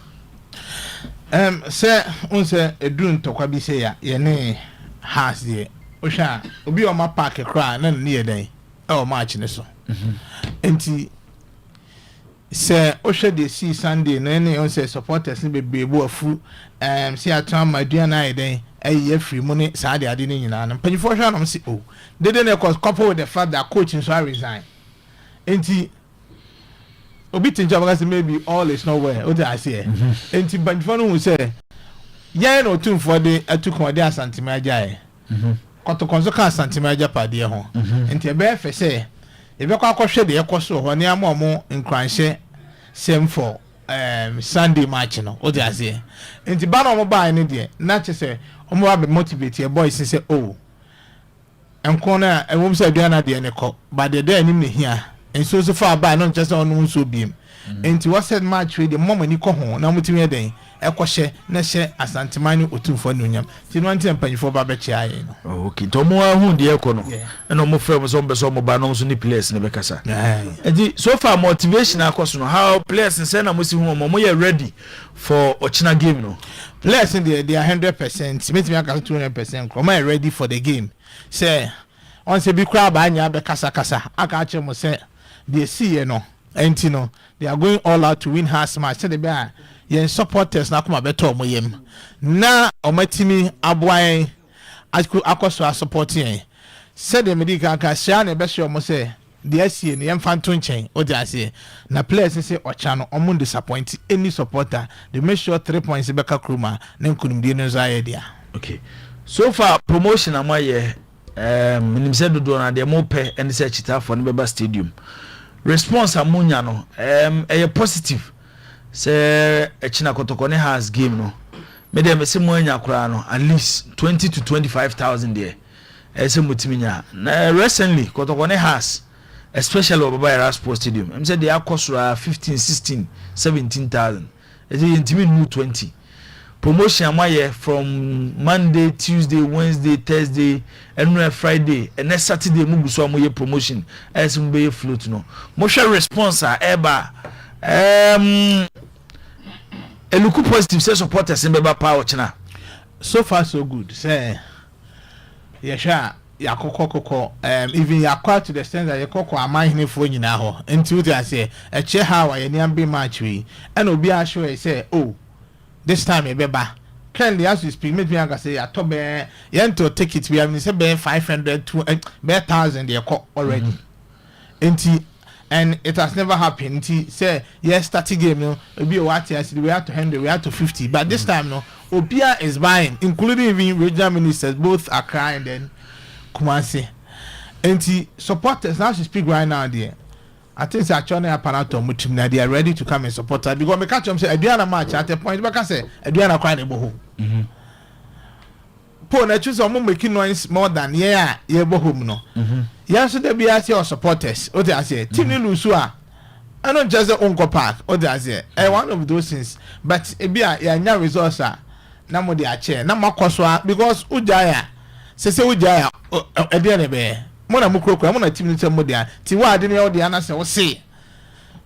say on say edun tokwa bi say ya ye ne has de o sha obi o ma park kra na ne ye den e o match ne so enti say o sha de see Sunday na ne on say supporters ne bebebo afu say atwan maduana ye den ye free money sa de ade ne nyina na panifo hwa na say oh they didn't couple with the fact that coach so resign enti obi tinja because maybe all is not well what I say enti panifo no say yan no tun for the atukon de asantime ajae kotokonso ka asantime aja pade ho enti e be fe say e be kwa kwhwe de yekoso ho ne amomo nkranhye sem for Sunday match no what I say enti ba no mo ba ne de na che say omo ba motivate your boys say oh enko na e wom say aduana de ne ko ba de de anim ne hia enso so far ba no just on nso biem enti what said match we the mom ni ko ho na mutimi den ekɔhye na hye asantemani otumfo nunyam ti no ante mpanyifo ba bɛkye aye no okay to mo ahu de ekono na mo frɛ mo so mbeso mo ba no so ni players ne bekasa edi so far motivation akoso no how players say na mo si hu mo ye ready for ochina game no players in they are 100% meet me aka 200% come are ready for the game say on say bi kra ba anya be kasa aka ache mo say they see no enti no they are going all out to win house match say they be yen supporters na kuma beto mo yem na omatimi aboan akoso supporting say the medical ka sia na be sure mo say the SCA ne yem fanto nchen o dey say na players say ocha no omo disappoint any supporter they make sure 3 points be ka kruma na nkunimdie no zaye dia okay so far promotion amaye minim say do na de mo pe and say chita for no be stadium response amunya no positive say echina kotoko ne has game no me dem say mo anya kura no at least 20 to 25,000 there say mutiminya na recently kotoko ne has especially over Sports Stadium I'm say they are cost 15 16 17,000 it is intimi new 20 promotion amaye from Monday Tuesday Wednesday Thursday and Friday and next Saturday mu so amoye promotion as mbe float no mo hwe response eba eluku positive say supporters mbeba power china so far so good say yesha yakokoko even yakwa to the extent that yakoko amanhene fo nyina ho enti wo dey say eche ha wa ye niam be match we and obi a show say oh this time e beba kindly as we speak make me anga say atobe yento take it we have say be 500 to be 1000 dey already enti and it has never happened enti say yes starting game no obi o what yes we have to 100 we have to 50 but this time no obia is buying including even regional ministers both Accra and then Kumasi. Enti supporters now she speak right now there. I think say actually apanato mutim na they are ready to come and support her because me catch them say aduana match at a point because say aduana kwa na boho. Po na choose omo making noise more than yeah boho no. Yeah so they be as your supporters. O they say team ni lose a I don't just onko park o they say one of those things but e be a ya resource na mo dey ache na makoso because ujaya se ujaya ediane be mo na mukrokura mo na team nti mo dia ti wa ade ne o dia na se wo se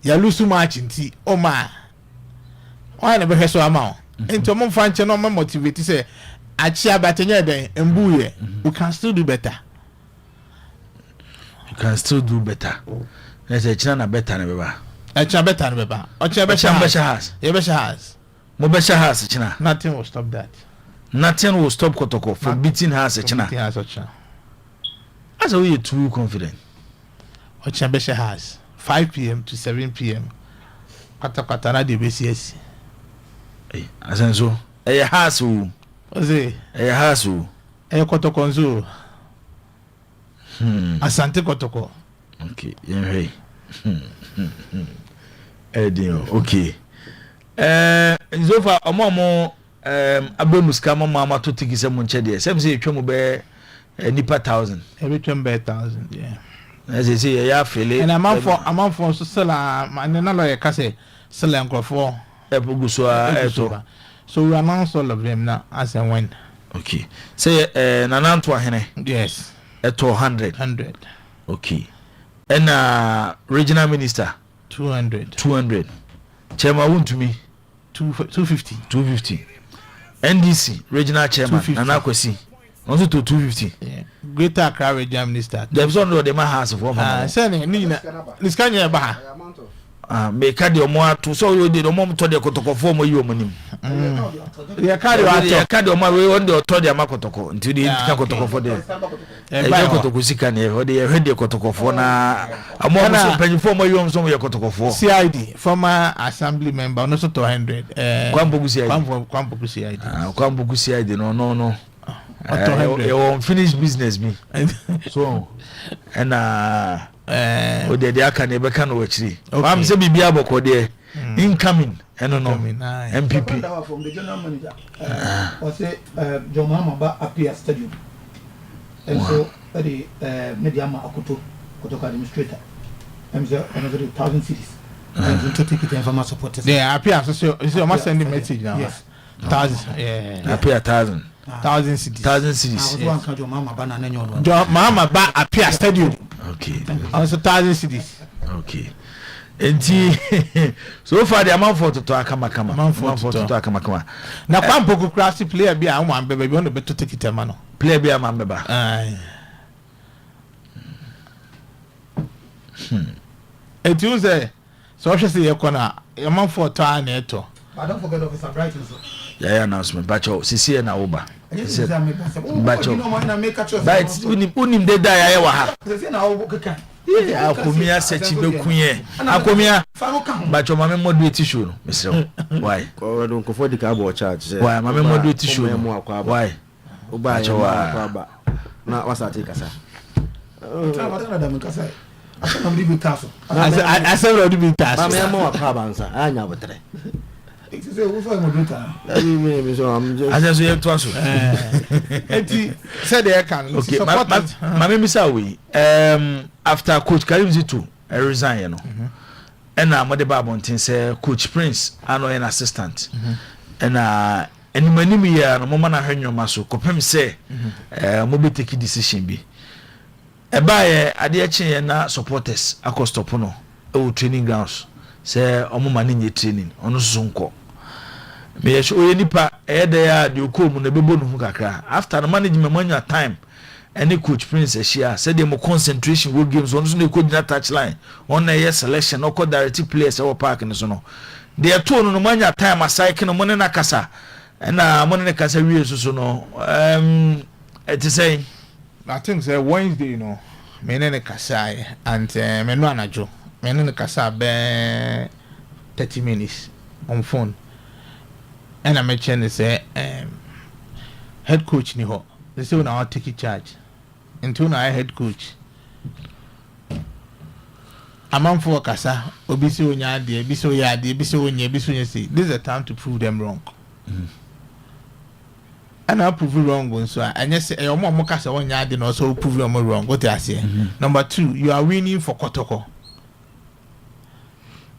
ya lusu match nti o ma o na be hweso ama o enti mo mfa nche no mo motivate se achi abatenya den embuye we can still do better let's say china better na beba achi better na beba o chi better has ye better has mo better has china nothing will stop that. Nothing will stop Kotoko from beating her as a China. As a way too confident. What Chambesha has 5 p.m. to 7 p.m. Katakatana de BCS. As and so, a hassle. Was it a hassle? A Kotokonzo. Asante Kotoko. Okay, hey. Okay. So far, a more. Abemuska mama to take some munche there. Some say twemu be nipa 1,000. Every twemu be 1,000, yeah. As they say, ya fele. And a man for so sell and another lawyer say sell for so we announce all of them now as and when. Okay. Say nanantwa hene. Yes. At 100. 100. Okay. And regional minister 200. Chairman won to me 250. NDC regional chairman Anakwesi also to 250. Yeah. Greater Accra regional minister. There's one of them has of one. Saying Nina this kind of baha. Make a deal more to so you did a moment to the Kotoko for more you money. Yeah, carry on my way on the Todia Makotoko until the Kotoko for them. Kotokusika or the Hedia Kotoko for now. A more penny for my young some Kotoko for CID, former assembly member, also 200. Kwamboku CID. Kwamboku CID, no. Unfinished business me. So, and o de aka na ebeka no wachiri am say bibia boko de incoming eno no MPP from the general manager or say John Mahama appear stadium and so the media ma akoto administrator and so another 1,000 cities to take it in from our supporters. Yeah, appear so you must send a message now. Yes. 1,000. Yeah. Appear 1,000. 1,000 cities. 1,000 I cities. was one count your mama banana and your John Mama ba appear stadium. Okay. Also 1,000 cities. Okay. Enti so far the amount for to akama. Amount for to akama. Na Poku class player be a one baby want to better take it man. Player be a man beba. Aye. It you say so she say you corner amount for time neto. But don't forget Officer Brighton. Yeah, announcement bacho sisi na uba. Bacho. But unim de da ya wa ha. Sisi na wo keka. Akomia sechi bekuye. Akomia bacho mame moderate show no. Mesre. Why? Ko don ko for the cabo charge. Why mame moderate show? Why? Bacho wa na wasati kasa. Tama da mkasa. Asa mbi bitaso. Asa ro bi taso. Mame mo akwa bansa. Anya botre. It is a who for moderator. Asa so ye to aso. Enti said they can okay, support mame misa we after coach Karim Zitu resign you know. And I'm the babontin say coach Prince ano an assistant. And animanim ya no mama na hwenyo maso kopem say mo be take decision bi. Eba ye ade eche na supporters akostop no e training grounds say omo mane nye training ono sunko. Me ye so ye nipa e de ya de okom na bebo no hu kakra after the management manya time any coach Prince ehia said dem concentration wo games on so na coach na touch line on na ye selection no co direct players e wo park no so no de to no manya time aside no mo ne na kasa na mo ne kasa wie so no it is saying I think say Wednesday you know me ne kasa and me no anajo me ne kasa be 30 minutes on phone and I mentioned say head coach ni ho they say now take charge until now head coach among for kasa obi se onya de bi se oya de bi se onya bi se onya say this is the time to prove them wrong. And I prove wrong so and yes your mom kasa onya de no so prove them wrong what I say. Number 2 you are winning for Kotoko.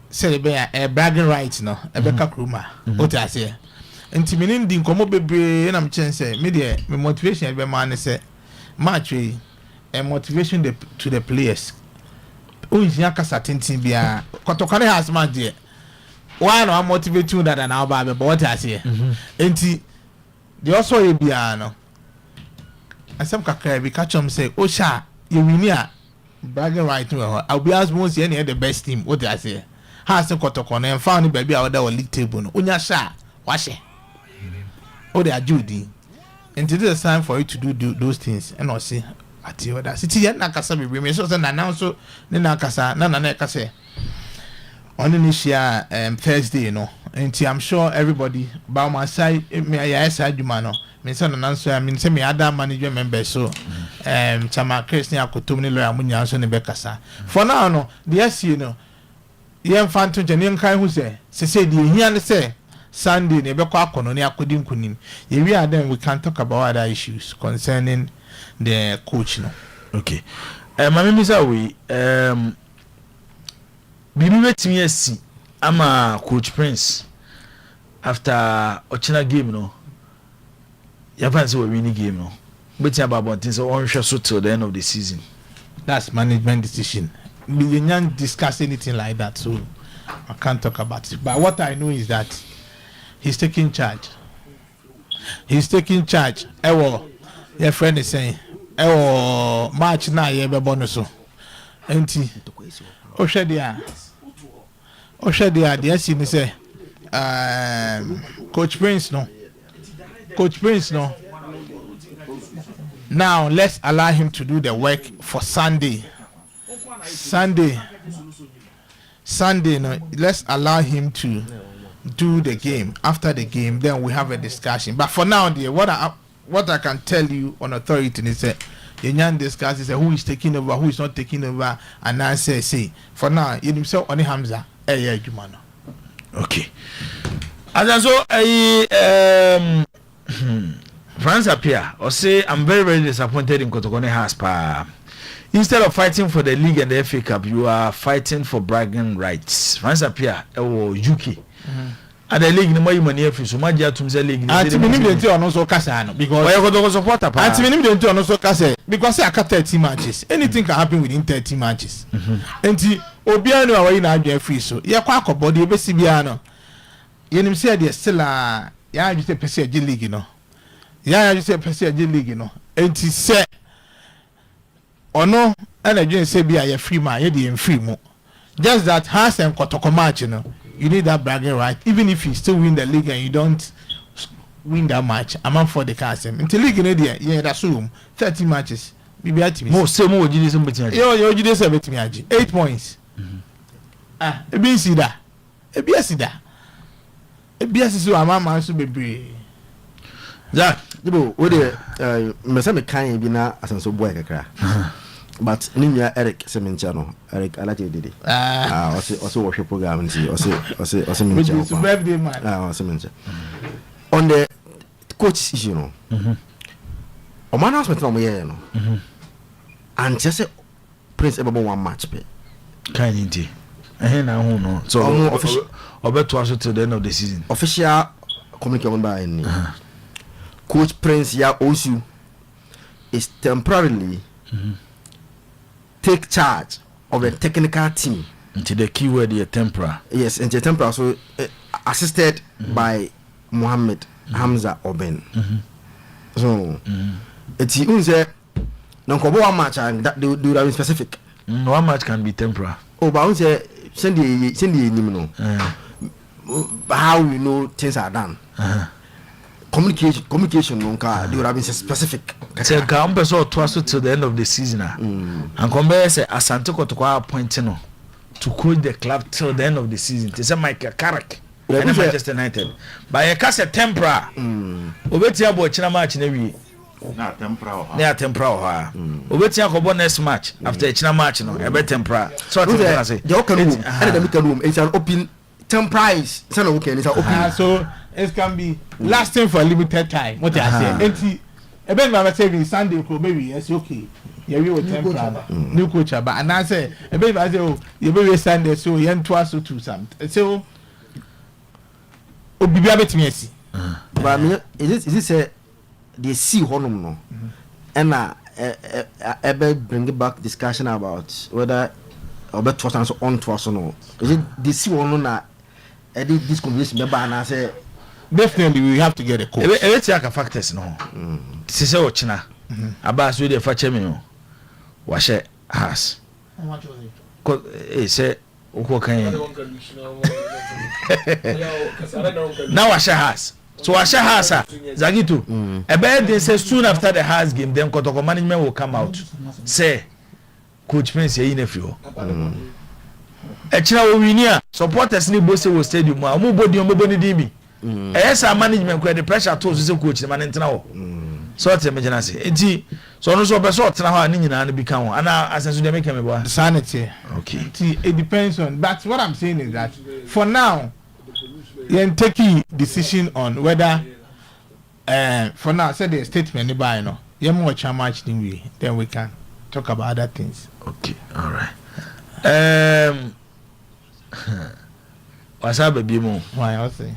Say be a bragging right no e be ka kruma what I say. Nti meaning di nkomo bebre na mchen say me de me motivation be man say match we motivation to the players. Unjia kasa tintin bia Kotoko ne has man there. Why no motivate you that na ba be what I say. Nti the also ye bia no asem kakra bi catch am say o sha ye wini a bragging right no I'll be as most any the best team what I say. Has Kotoko na found baby a order league table no unya sha washe. Oh, they are Judy. And it is time for you to do those things. And I say, at you that city and Nakasa be me so and announce so Nakasa, Nana Kase. On initial Thursday, you know. And I'm sure everybody by my side, me I side you man. Me son and answer, I mean, send me other management members so Chama Christian Akutumni Lawyer Munya so Nebekasa. For now, no, the SC, no. Yen Phantom Janian Kai who say the here say. Sunday nebekwa akono ne akodi nkunim ye we are then we can talk about other issues concerning the coach no. Okay mama misa we bibi betimi asi ama coach Prince after Ochina game no ya fancy we win game no beti about things so on so till the end of the season. That's management decision. We can't discuss anything like that so I can't talk about it, but what I know is that he's taking charge. He's taking charge. Ewo, your friend is saying, Ewo, March na ye be bonus. Enti, Oshadia, the SC say, Coach Prince no. Now let's allow him to do the work for Sunday. No, let's allow him to do the game. After the game, then we have a discussion. But for now, dear, what I can tell you on authority is that you can discuss is who is taking over, who is not taking over, and I say for now, you himself only Hamza. Okay. As so France appear or say I'm very disappointed in Kotoko House pa. instead of fighting for the league and the FA Cup, you are fighting for bragging rights. France appear UK. And the league no more money free so much to the league. And to minimum the two also kasa because why go support a and to minimum the two also kasa because I got 30 matches. Anything can happen within 30 matches. And the Obiano away na adwe free so. Ya kwa akobody e be sibia no. Ye nim say dey still ya just say person league no. Ya just say person league no. And ti say ono and adwe say bia ya free man ye dey free mo. Just that has and kotoko match no. You need that bragging right, even if you still win the league and you don't win that match. I'm up for the cast. Until league in India, yeah, that's room 30 matches. Maybe I team. Most same what you did some betting. You did some betting. 8 points. A B C da. A B C da. A B C so I'm man so be. Zach, you what the me say me kan bi na asenso boy kakra. But Ninya Eric Semenchano, Eric Alati did it. Also watch your program and also birthday man. On the coach issue, you know. On my announcement from here, no. And just say Prince Ebaba one match pay. Kind now who no. So official or better to till the end of the season. Official communication by any. Coach Prince Ya Osu is temporarily take charge of the technical team. Into the keyword the temporary. Yes, into temporary. So assisted by Mohammed Hamza Oben. So it's unse no kobo one match and that they would have been specific. One match can be temporary. Oh, but unse send the how we know things are done. Communication they would have been specific. Say come person to till the end of the season and compare say Asante Kotoko appointing to coach the club till the end of the season. They say Michael Carrick and Manchester United. By a case tempera. Obetia bo china match na wi. Na tempera. Na tempera ha. Obetia ko next match after china match no e be tempera. So what I say? The open room and the middle room it's an open temprise. It's an okay, it's an open. So it can be lasting for a limited time. What I say? Enti ebe ma say Sunday ko maybe yes okay. Yeah, we will temper new coach but and I say ebe ma say oh you be Sunday so yen twa so to some. So obibia betimi asi. But me is it say they see honum no. And ebe bring back discussion about whether about twas and so on twas no. Is it they see honum na this conversation me ba na say definitely we have to get a coach. It's like factors no. This is what China. About with the fache me no. Washe has. How much was it? Cause say uko kan. Now Washe has. So Washe has Zagito. About they say soon after the has game then Kotoko management will come out. Say Coach Prince here in a few. China we win supporters ni boss will stadium. Amu body on body DB. Yes, our management where the pressure to the coach the man internal. So what imagine say. Enti so no so be so tena ho ani nyina na bi kan ho. Ana asenso dey make me boy. Sanity. Okay. It depends on but what I'm saying is that for now you take a decision on whether for now say the statement by no. You watch how much then we can talk about other things. Okay. All right. What's up baby mo? Why I say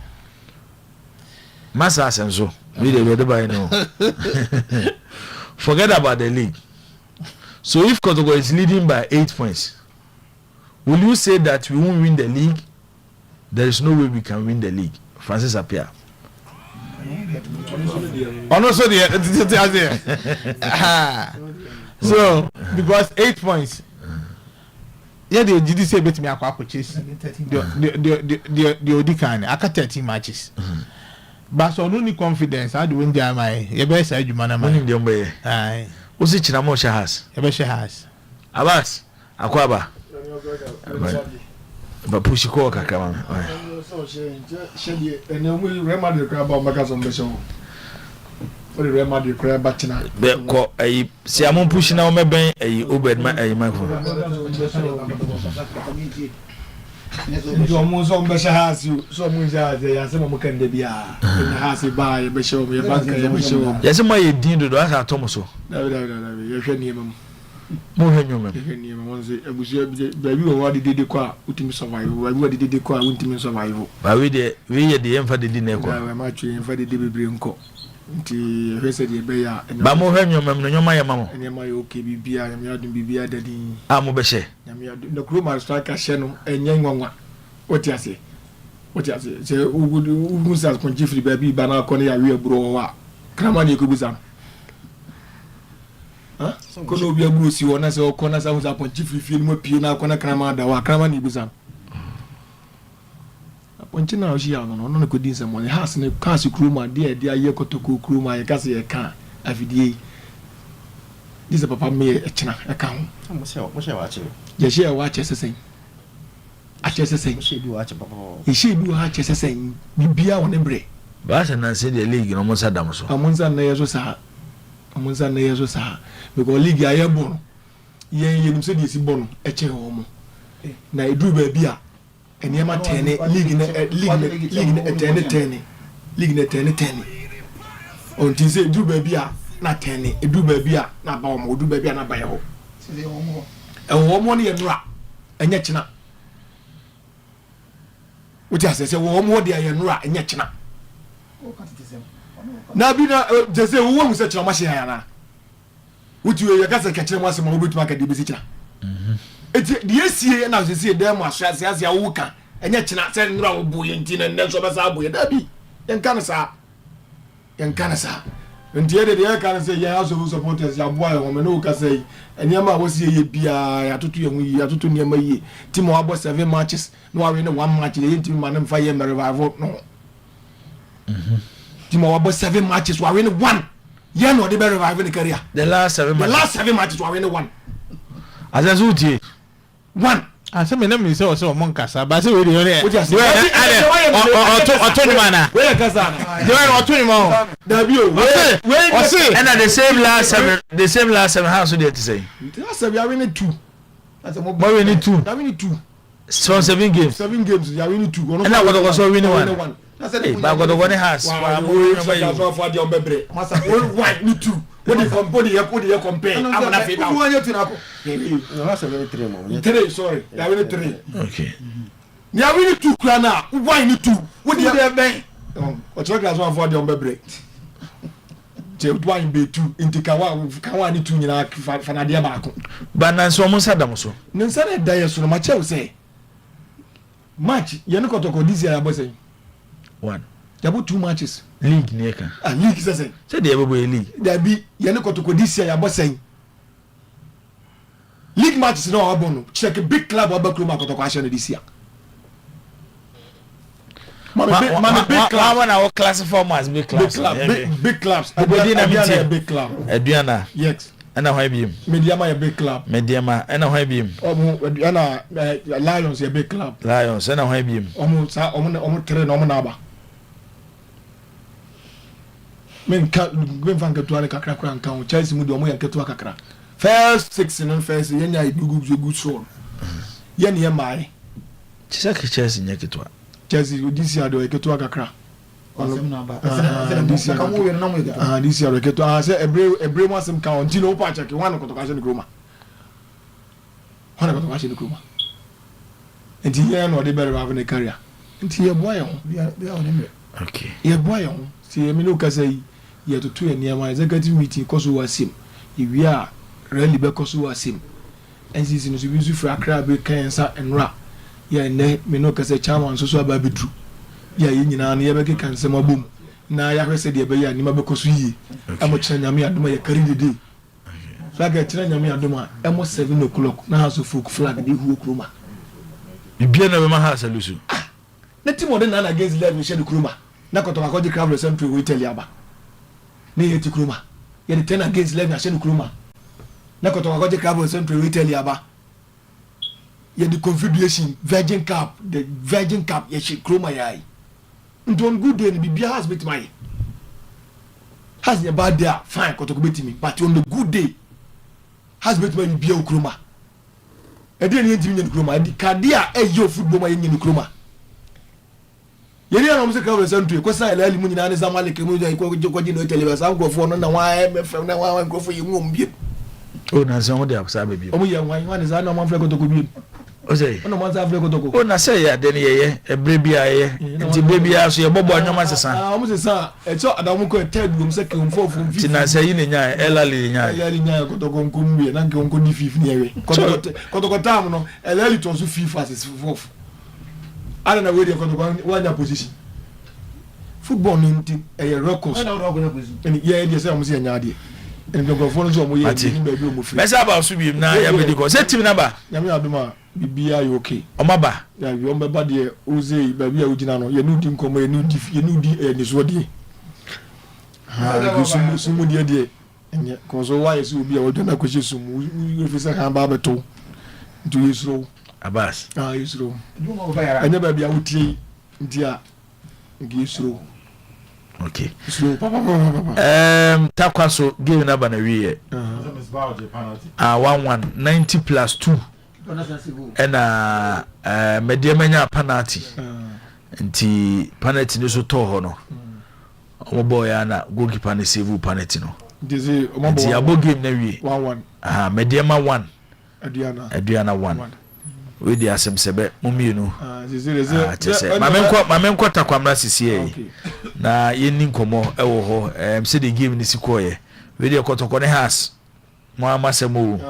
Masa Asenso, we the by now. Forget about the league. So if Kotoko is leading by 8 points, will you say that we won't win the league? There is no way we can win the league. Francis Appiah. So because 8 points. Yeah, the GDC bet me akwa purchase. The Odikan, I got 13 matches. But so no confidence. I do win the my. You best say you man. Money the ombe. Aye. Usi chinamo shahas. You best shahas. Abbas. Akwaba. But push ko kaka man. So she and we remember the crab about Macazon Besho. What the remember the crab batina. Be ko ay si amon push na o meben ay obed ma ay microphone. You almost on Besha has you. So much as they are some of can be a house by Besho, your bank, Yes, my dean do as I Thomaso. No, you should name him. mo hwe nyoma ni me won say abusia baby wo wa de kwa utimi survive baby wo de kwa utimi survive ba we de ye de yemfa de na ko ba ma twe yemfa de bebre nko nti hwe se de be ya ba mo hwe nyoma no nyoma ye mamo nyoma ye okay bibia nyama adun bibia dadi mo be hye nyama adun no kro ma strike hye no enya nwanwa oti ase se ugu sa kon jifri baby ba na ko ne ya we aburo wa krama ne ko buza ha ko no bi aburo si wona se ko na sa hu sa kon jifri fi mo pie na ko na krama da wa krama ne buza ponchi na oshi ya no ko din se mo ne has ne ka si kruma de aye kotoko kruma ye ka se ye ka afidie this papa me e china e ka ho mo se wa che ye she wa che sesen a che sesen mo she bi wa che papa e she bi wa che sesen bibia won bre ba se na se de league no mo sadam so amunza na yeso sa because league aye bo no ye nim se de si bo no e che ho mo na edru ba bia eniema 10 league ne on tin say edru ba bia na 10 edru ba bia na ba mo edru ba bia na ba ye ho e wo mo ne ye nura enya kina wuti asese wo mo de ye nura enya kina na bi na jese wo mu se kina ma hye na wuti ye ka se kire mo asema wo betuma ka de bi se kina eti die sie na sie dem asia wuka enya kina se nura wo boye ntina nne so be sa boye da bi yenka na sa ntie de ka na se ya so supporters ya boy wo me no ka se enya ma wo sie ye bia ya tutu ye hu ya tutu ne ma yi team wa bo 7 matches no wa win 1 match le team ma na mfa ye revival no team wa bo 7 matches wa win 1 ye no de be revival in career the last 7 matches wa win 1 azazuti 1 ase me na me se o se o mon kasa ba se we de yore oto ni mana we kasa na de we oto ni ma da bi o we and the same last 7 house dey to say last 7 ya win 2 ase mo we win 2 da win 2 so 7 games ya win 2 and na what so win 1 ba godo woni has wa mo ya so for the ombebre masa 1 ni 2 What do you compare? I'm not fit now. Who you know? That's a very 3 mo. 3, sorry. Ya win 3. Okay. Ya win 2 kra na. Why ni 2? What do you ben? O try class 1 for the ombebre. Je do in be 2 into kan wa ni 2 nyina fa na de ba ko. Ba nan so mo sadam so. Nsa na da yeso no ma che say. Match ye no kotoko this year abo say. 1. Ya bo 2 matches. League ne ka. League say. Say de ebo league. Da bi ye no kotoko this year abo say. League matches no abo no. Check a big club abo club kotoko a share this year. Man big club when I classify as big clubs. Big clubs. Big club. Eduana. Yes. Ana hwa biem. Mediama a big club. Mediama ana hwa biem. Ana Lions a big club. Lions ana hwa biem. Omo train omo na aba. Men fan ketua ne kakra kra nkan Chelsea mu de omo yan ketua kakra. First 6 no first yenya good soul. Yenya ye mai. Chelsea nya ketua. Chelsea this year do ketua kakra. This year ketua say ebre mo asem kan onti no pa check one kotoka she ne kroma. One kotoka she ne kroma. Enti ye no de better have ne career. Enti ye boy ho. Okay. Ye boy ho. Si emi no ka say ye to eniama executive meeting koso wasim. Iwi a rally be koso wasim. NCC no so bi su fra kra be kansa enra. Ye ne me no ka say chairman so aba bedru. Ya ye nyina na ye be kan se mabom. Na ya hwese de be ya ni ma be koso yi. Amo kire nyame adoma ye carry the day. So ga kire nyame adoma emo 7 o'clock na house of flag de hu okroma. Bibia na be ma house alusu. Na timo de na against 11 share okroma. Na kotoka ko di Travel Central we tell yaba ne yeti kruma ye de 10 against 11 a shenu kruma na kotoka ko di Travel Central we tell yaba ye the Confederation Virgin Cup ye shi kruma yai ndon good day ni bibia has bit my has a bad day fine kotoka betimi but on the good day has bit my bibia kruma e de ni ntimi nyen kruma di kadia e yo football ma nyen kruma yeri ana mse Travel Central ko sa elali mu nyina ne zamale ke mu jo ko jino telebasa ngofo no na wa MFM na wa ngofo yi ngom bi Oh, na se on dey absa baby. Omo ye wan is na man fle kotoko bi. O say. Ono man sa fle kotoko. Oh, na say ya de ne ye ebre bia ye. Nti baby aso ye bobo anyoma sesa. Ah, omo sesa. E cho adamu ko third room se ke mfo fu. Ti na say yi ne nya elali nya. Elali nya kotoko nkumbi na nke onko ni fifth ne we. Kotoko tam no elali to so fifth as fourth. Ala na we dey kotoko wanya position. Football no nti e records. Ana ro go na position. Eni ye dey say omo se nya ade. Eni go for so omo ye ni ba bi omo free. Mesa ba so bi na ya be di ko. Say team number. Nyame aduma bibia you okay. Omaba. Ya wi omba de oze ba bi a ugina no ye no di nkomo ye no di ni so de. Ha sumu de. Enye ko so why so bi a wodo na ko sumu. You fi say kan ba beto. Do Yisro. Abbas. Ah Yisro. Enye ba bi a wutie ntia Yisro. Okay. Yisro. Takwa so game number na wiye. 1-1 90 plus 2. Ena mediamenya penalty. Nti penalty ni so to ho no. Omo boy na goalkeeper ni save penalty no. Nti abo game na wie. 1-1. Mediama 1. Adriana 1. We dey asem sebe mumienu. Zero. Mamenko takwamra sisie. Na yenni nkomo ewo ho. Se the game ni sikoye. We dey kotoko ne has. Mo amasemo.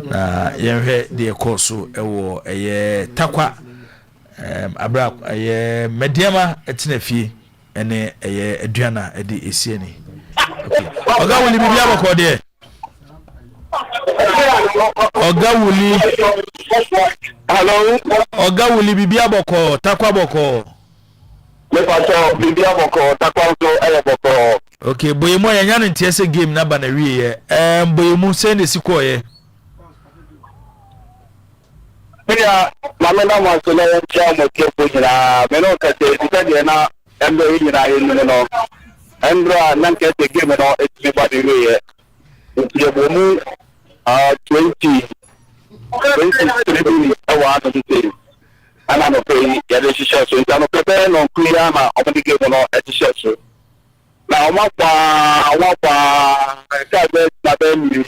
Na yenhwe de ekoso ewo eye takwa abra eye mediama etinafie ene eye aduana ede esie ni. Okay. Oga wuli bibia boko de. Oga wuli. Hello. Oga wuli bibia boko takwa boko. Me pato bibia boko takwa so eye boko. Okay, boyemo yanya no ntiese game na ba na wiye. Boyemu se ne sikoye. Mira, mamena mwansole ya moke kujina. Meno kate ikade na endo hili na hili no. Endra nanke te game no etimi badi wiye. Ntiye bomu 23 awa no dite. Ana no pay ya de shisha so ntano pepe no kuya ma omudi game no etisha so. Na omapa ka be na be mi.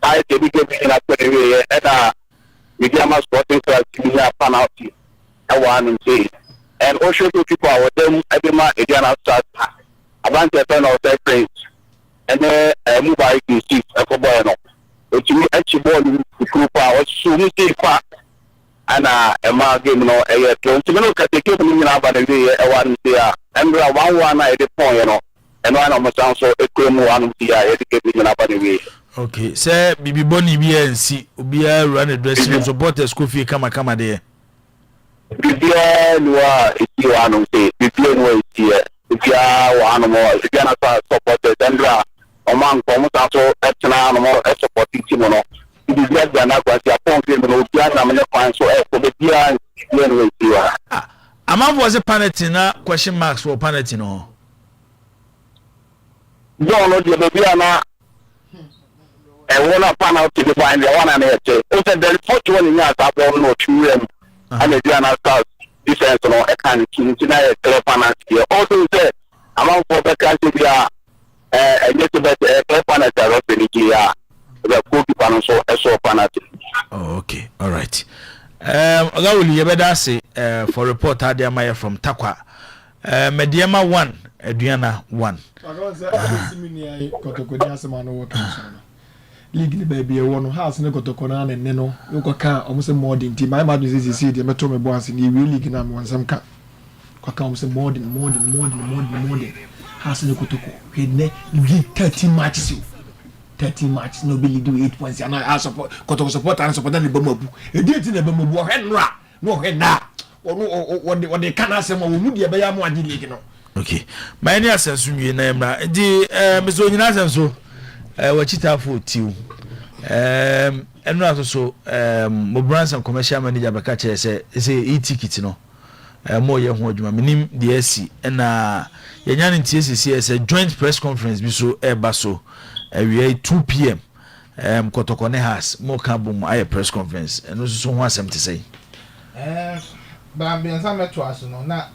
Ai te bi game na kwere wiye ena Mediama Sporting Club Senior penalty. I want to say, and also to people with them, Edema, Ediana Stars, Avante penalty prince, and then move by the seat, a Cobono. Which you actually born the group was soon say fat, and a game no a year to look at the keeping in about a day. I want to say, and 1-1 at the point, you know, and one of my sounds so a cream one the educating about a way. Okay, say bibi boni bi ensi obi a run address supporters ko fie kama there. Bibi no iti wanu say bibi no iti bibi wanu mo bibi na supporters andra o man ko mo so etna no mo supporting team no bibi ya na kwa ti apon fi no bibi na me kwan so ko bibi no iti wa amam was a penalty na question marks for penalty no no the bibi na one penalty to find the one and it. Also, the 41 in years I don't know 2 and the Diana Stars defense no I can't tonight clear penalty. Also said among for the country we are a little bit clear penalty of the the goalkeeper so penalty. Oh, okay, all right. Ogawuli yebeda say for report Adiamaya from Takwa. Mediama 1, Adriana 1. League baby one house ne kotokona na ne no yo ka omo modern team my mad say say dey meto me boss ni we league na me wansam ka ka omo say modern house ne kotoko we ne league 30 matches no be league 8 points and I support kotoko support and support na bamabu e dey tin na bamabu o hwenra no hwenna o de kana say mo mu de be ya mo agi league no. Okay, my near sense we na emra di meso nyina senso wachita for tiu enu aso mo brands and commercial manager beka che say e-ticket no mo ye ho adwuma minim de asi na yenya ne TSC say joint press conference bi so eba so awie 2 pm kotoko ne has mo ka bom aye press conference enu so ho asem te say ba mbiansa meto aso no na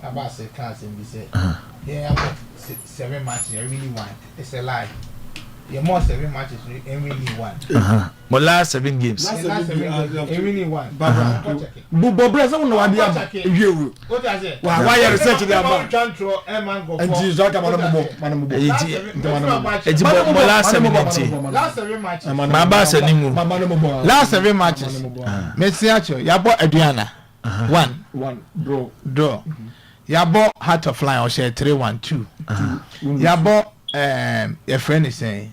abase class and be say yeah 7 matches I really want it's a lie Your more 7 matches, and we need one. But last 7 games. And we need one. Bobre sa no wade am. Ewie. What does it? Why you research the am? And Jesus aka manamo. Last 7 matches. My boss animu. Last 7 matches. Messi acho. Yabo Adriana. 1 draw. Yabo Heart of Lion or share 3-1-2. Yabo your friend is saying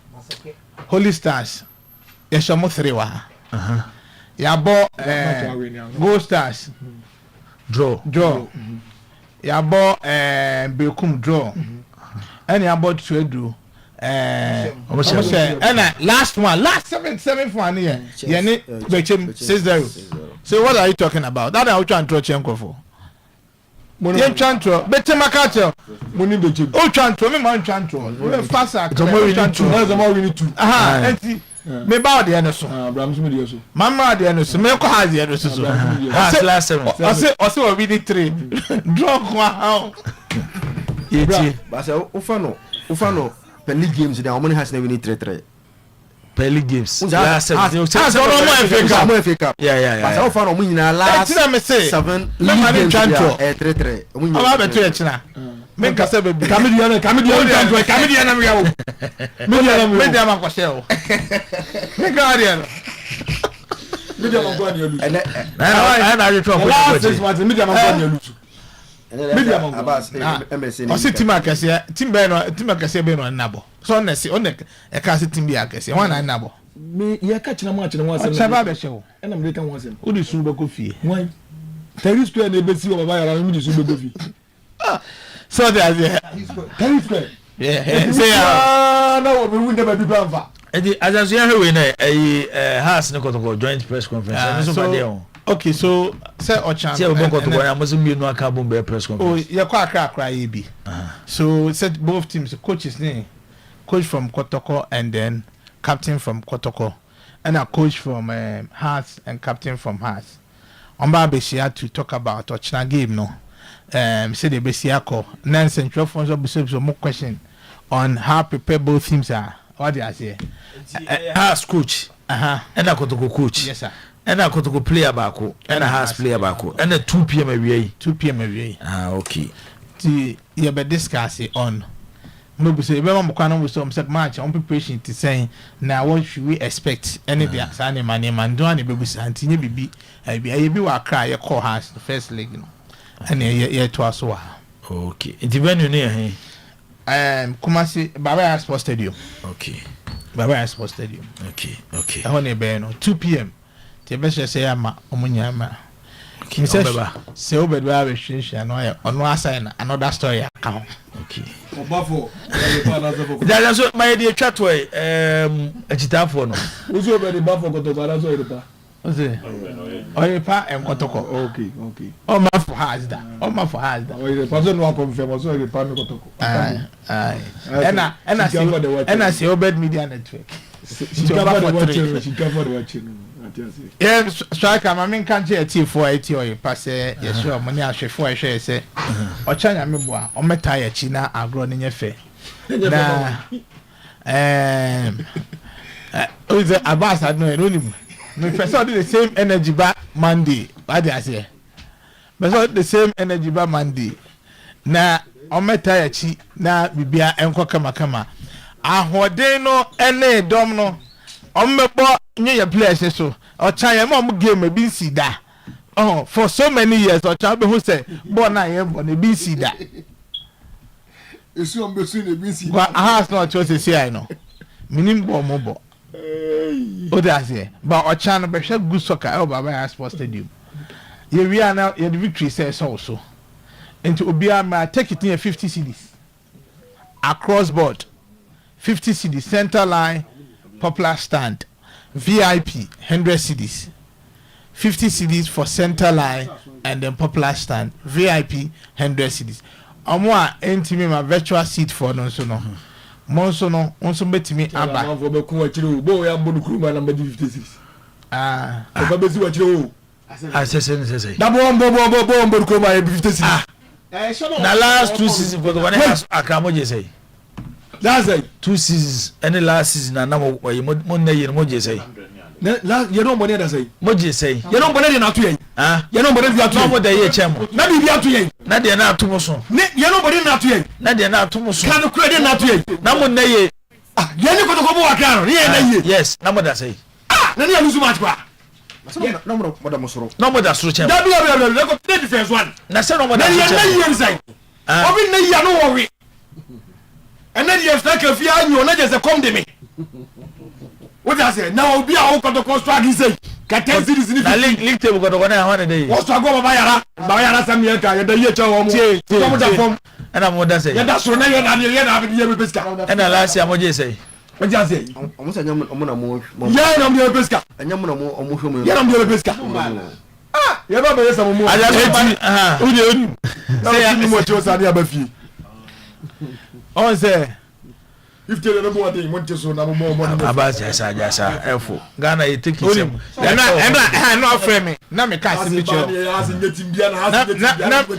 Holy Stars. Yeshomo 3-1. Yabo Gold Stars. Draw. Yabo Bekum draw. And yabo Twedu. And last 7 for 1 year. Yani Bechem 6-0. So what are you talking about? That I trying to draw Chenko for. Yen chantro, bete makacho. Moni beche. O chantro, me man chantro. We faster. Zomo win 2. Aha, enti. Me ba de eno so. Abraham so me de so. Mama de eno so, me ko ha de eno so. Last 7. I say we win 3. Draw kwa how. Yeti. Ba say ufano per league games they how many has na win 3-3. Per league games. Last 7. FA Cup. Yeah. Ba say ufano mu nyina last 7 league games 3-3. Aba beto e china. Men ka say baby. Kamedian na me yawo. Media ma ko share o. Me ka ade no. Media ma go ade lu. Na retro for. Last 6 months media ma go ade lu. Media ma go. Abas MSN. O si team akese, team akese be no nabo. So on e ka si team bi akese, wan na nabo. Me ye ka china mo achina mo asem. Chaba be shewo. E na me ka mo asem. O di sun be ko fie. Wan. Terry Square na be si o baba yara me di sun be ko fie. So there Terry Square. Yeah. Say no we win the people anfa. As you hear we na house ne kotoko joint press conference. So okay, so say Ochan. Say we kotoko na mo se mienu aka bo be press conference. Oh, ye kwa akra ye bi. So said both teams, coaches name, coach from Kotoko and then captain from Kotoko, and a coach from Hearts and captain from Hearts. On Babeshia to talk about Ochna game no. Say the Besiako, Nancy and Trofons of more question on how prepared both teams are. What do I say? Hearts coach. And a Kotoko coach. Yes, sir. And a Kotoko player bako. And a Hearts player bako. And a 2 p.m. away. 2 p.m. away. Okay. You be discuss it on. Maybe say remember Mukano with some match on preparation to say now what should we expect any day signing my name and do any baby santi be wa cry your call has the first leg and ye to us. Okay. It depends on here. Kumasi Baba Sports Stadium. Okay. Baba Sports Stadium. Okay. I want to 2 p.m. The best say ama omunyama. Okay. Say obed we have a no on one side another story account. Okay. That's so my dear chatway agitafo no. Who's over the buffer got to balance Oyerepa? Oyerepa and Kotoko. Okay. Oh my for has that. Oyerepa no one confirm also Oyerepa no Kotoko. And I say Obed Media Network. She covered watching. Yes, striker, I mean, can't you achieve for 80 or you pass it? Yes, sure, money I should for a share. Say, or China, Mibua, or Metaya China are grown in your face. Nah, who's the Abbas? I know it only. My first did the same energy back Monday. What did I say? But the same energy back Monday. Now, on Metaya Chi, now, Bibia and Kama. Ahodeno, ene domino. Omebo nye your players so Ochanya mo game be see that. Oh, for so many years Ochanya who say born na ye born be see that. Esu ombe su ne be see. But has not chose say I know. Minim bo mo bo. O da say but Ochanya be share good soccer e Baba Sports Stadium. Ye we are now ye the victory say so. Into Obia ma take it in 50 cedis. Across board. 50 cedis center line. Popular stand, VIP 100 cedis, 50 cedis for center line and then popular stand, VIP 100 cedis. Amwa entimi ma virtual seat for no so no. Monso no, onso betimi aba. Na for be ku achire bo ya bodu kuruma na 50 cedis. Ko be si achire o. Say. Da bo bodu kuruma 50 cedis. Na last 2 seasons for the one has akamoje say. That's it. 2 seasons any last season na mo na ye mo je say You don't bone that say mo je say you don't bone na to yen you don't bone that to mo da ye chem na bi bia to yen na de na atomo so you don't bone na to yen na de na atomo so kan kura de na to yen na mo na ye ye ni ko bo aka no ye na ye yes na mo da say na ni alusu match kwa no mo da mosoro no mo da soro chem da bi ko play defense one na say no mo da soro chem na ye inside obi na ye no worry and then you start to fear you na just come to me what I say now obi a o ko to construct say ka 10 series ni na link table ko to na ha dey wo so go baba yara sam ye ka ye da ye cha wo mo da form and mo da say ye da so na ye na ye be pesca and last year mo je say mo ja say omo sa nyam omo na mo ye na mo pesca nyam na mo omo hwo mo ye na mo pesca ye ba be ye sam mo udi say ni mo cho sa ni abafi on say if tell no more thing want so na mo abas jasa efo Ghana you take it and no afre me na me ka se bicho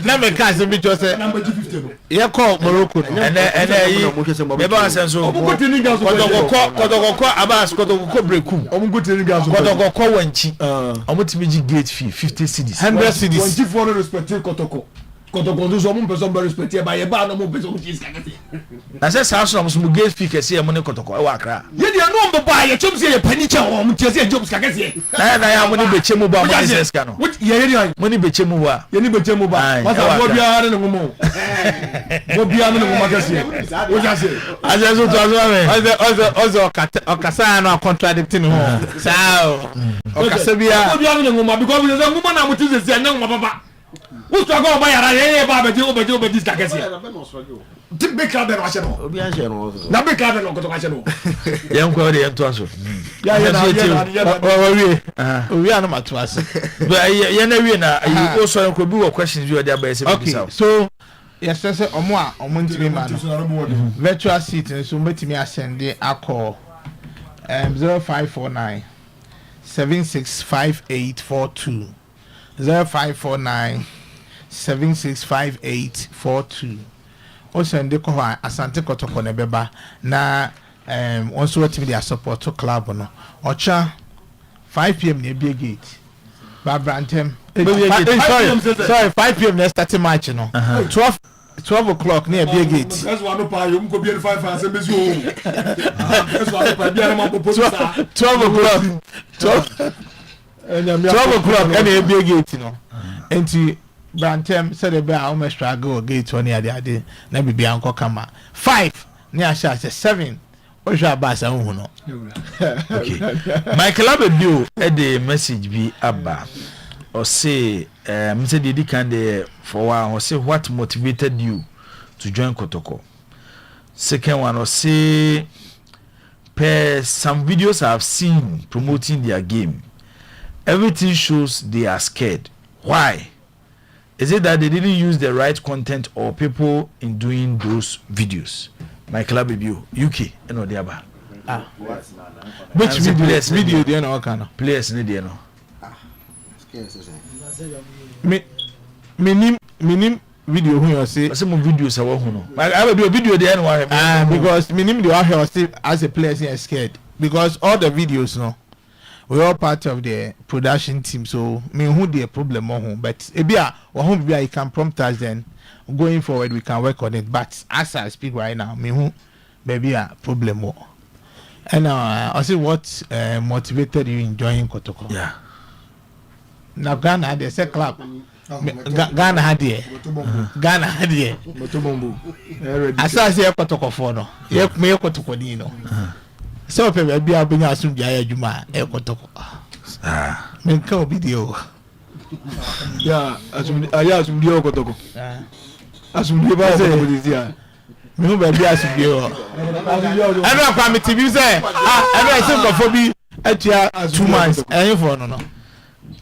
na me ka se bicho say number 50 no ye call Morocco and me ba senso kodogoko abas kodogoko brekum omugo training gas kodogoko wanchi omutimi gi gate fee 50 cedis 100 cedis wanchi for no respect kotoko kotoko so mo person be respect ba ye ba no mo person chi ska kete na se sa so mo gate fee kese ye mo ne kotoko e wa kra ye dia no mbo ba ye chom se ye pani cha o mo tie se job ska kete na ya mo ne beche mu ba mo ne se ska no ye dia mo ne beche mu ba ye ni beche mu ba masa mo bia ne ngomo mo bia ne ngomo kese o ja se aje so to aso me ozo okasa na contradicting ho sao okasa bia mo bia ne ngomo because we say ngomo na mo tie se anya ngomo papa who's to go buy a baba obeji ska kese tip be club no acheno obi a che no na be club no ko to acheno ye nko de ye to aso ya owi anu matu ase but ye na wie na you also ko bi wo questions bi o de abese bi bisa so yes say omo ntimi ma no virtual seat so mbetimi ascend akọ 0549 765842 0549 765842 o send ko ha asante kotoko ne beba na onso watimi dia support to club no ocha 5 pm na be gate Babrantem sorry 5 pm na start match no 12 o'clock near Beer Gate. That's one of you go be 5 hours and be that's one of you are 12 o'clock 12 o'clock and Beer Gate no enti Brantem said the bear almost struggle gate on the other na be anko kama 5 near sha 7 o sha basa hu no okay Michael Abedio e the message bi aba or say say the kind for one or say what motivated you to join Kotoko. Second one or say some videos I've seen promoting their game, everything shows they are scared. Why? Is it that they didn't use the right content or people in doing those videos? Michael Abedio, UK and Odiaba. Which video they know kind of players need you know. Minim video who you say some videos are who no I will do a video there and because minim the one say as a player say scared because all the videos no we all part of the production team so me who the problem on but ebia or home you can prompt us then going forward we can work on it but as I speak right now me who maybe a problem more and I say what motivated you in joining Kotoko. Yeah. Now Ghana they say club Ghana had here Ghana had here asa say Kotoko for no ye me Kotoko ni no so pe be bia benya asum dia adwuma e Kotoko me nka obi dio ya asum dio Kotoko asum dio ba say me hu be bia asum dio eno kwa me tv say eno ese nkofo bi atua 2 months en for no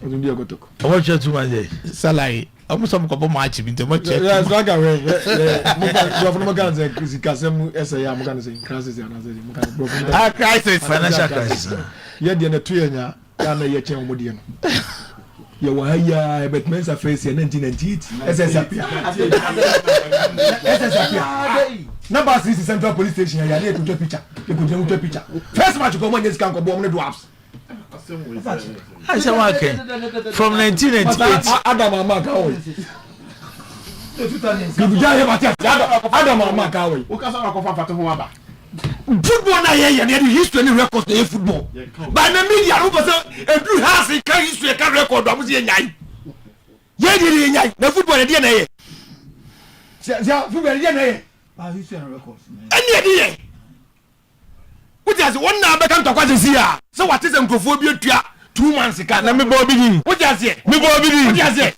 asum dio Kotoko what you 2 months salary omuso mko bo match bi ntemo check yeah so aga we mo for mo kan say kasem ese ya mo kan say crisis ya na say mo kan crisis financial crisis ye de na tuyanya ya na ye chen mo de no ye wa ya betmen sa face 1998 SSAP Number 6 Central Police Station. Ya dey to picture. You go dey picture. First match go man just can go bomb the dwarfs. I say one from 1998. Adam Amaka. Adam Amaka. Football na here the history any records the football. By the media who person every house in can history can record am say nyai. Ye dey nyai. Na football dey na here. Football dey na here. Ba history and records. Any dey. What is one na be kan to kwase si a. So what is nkofo bi atua 2 months ka na me bo bi ni. What is here? Me bo bi ni. What is here?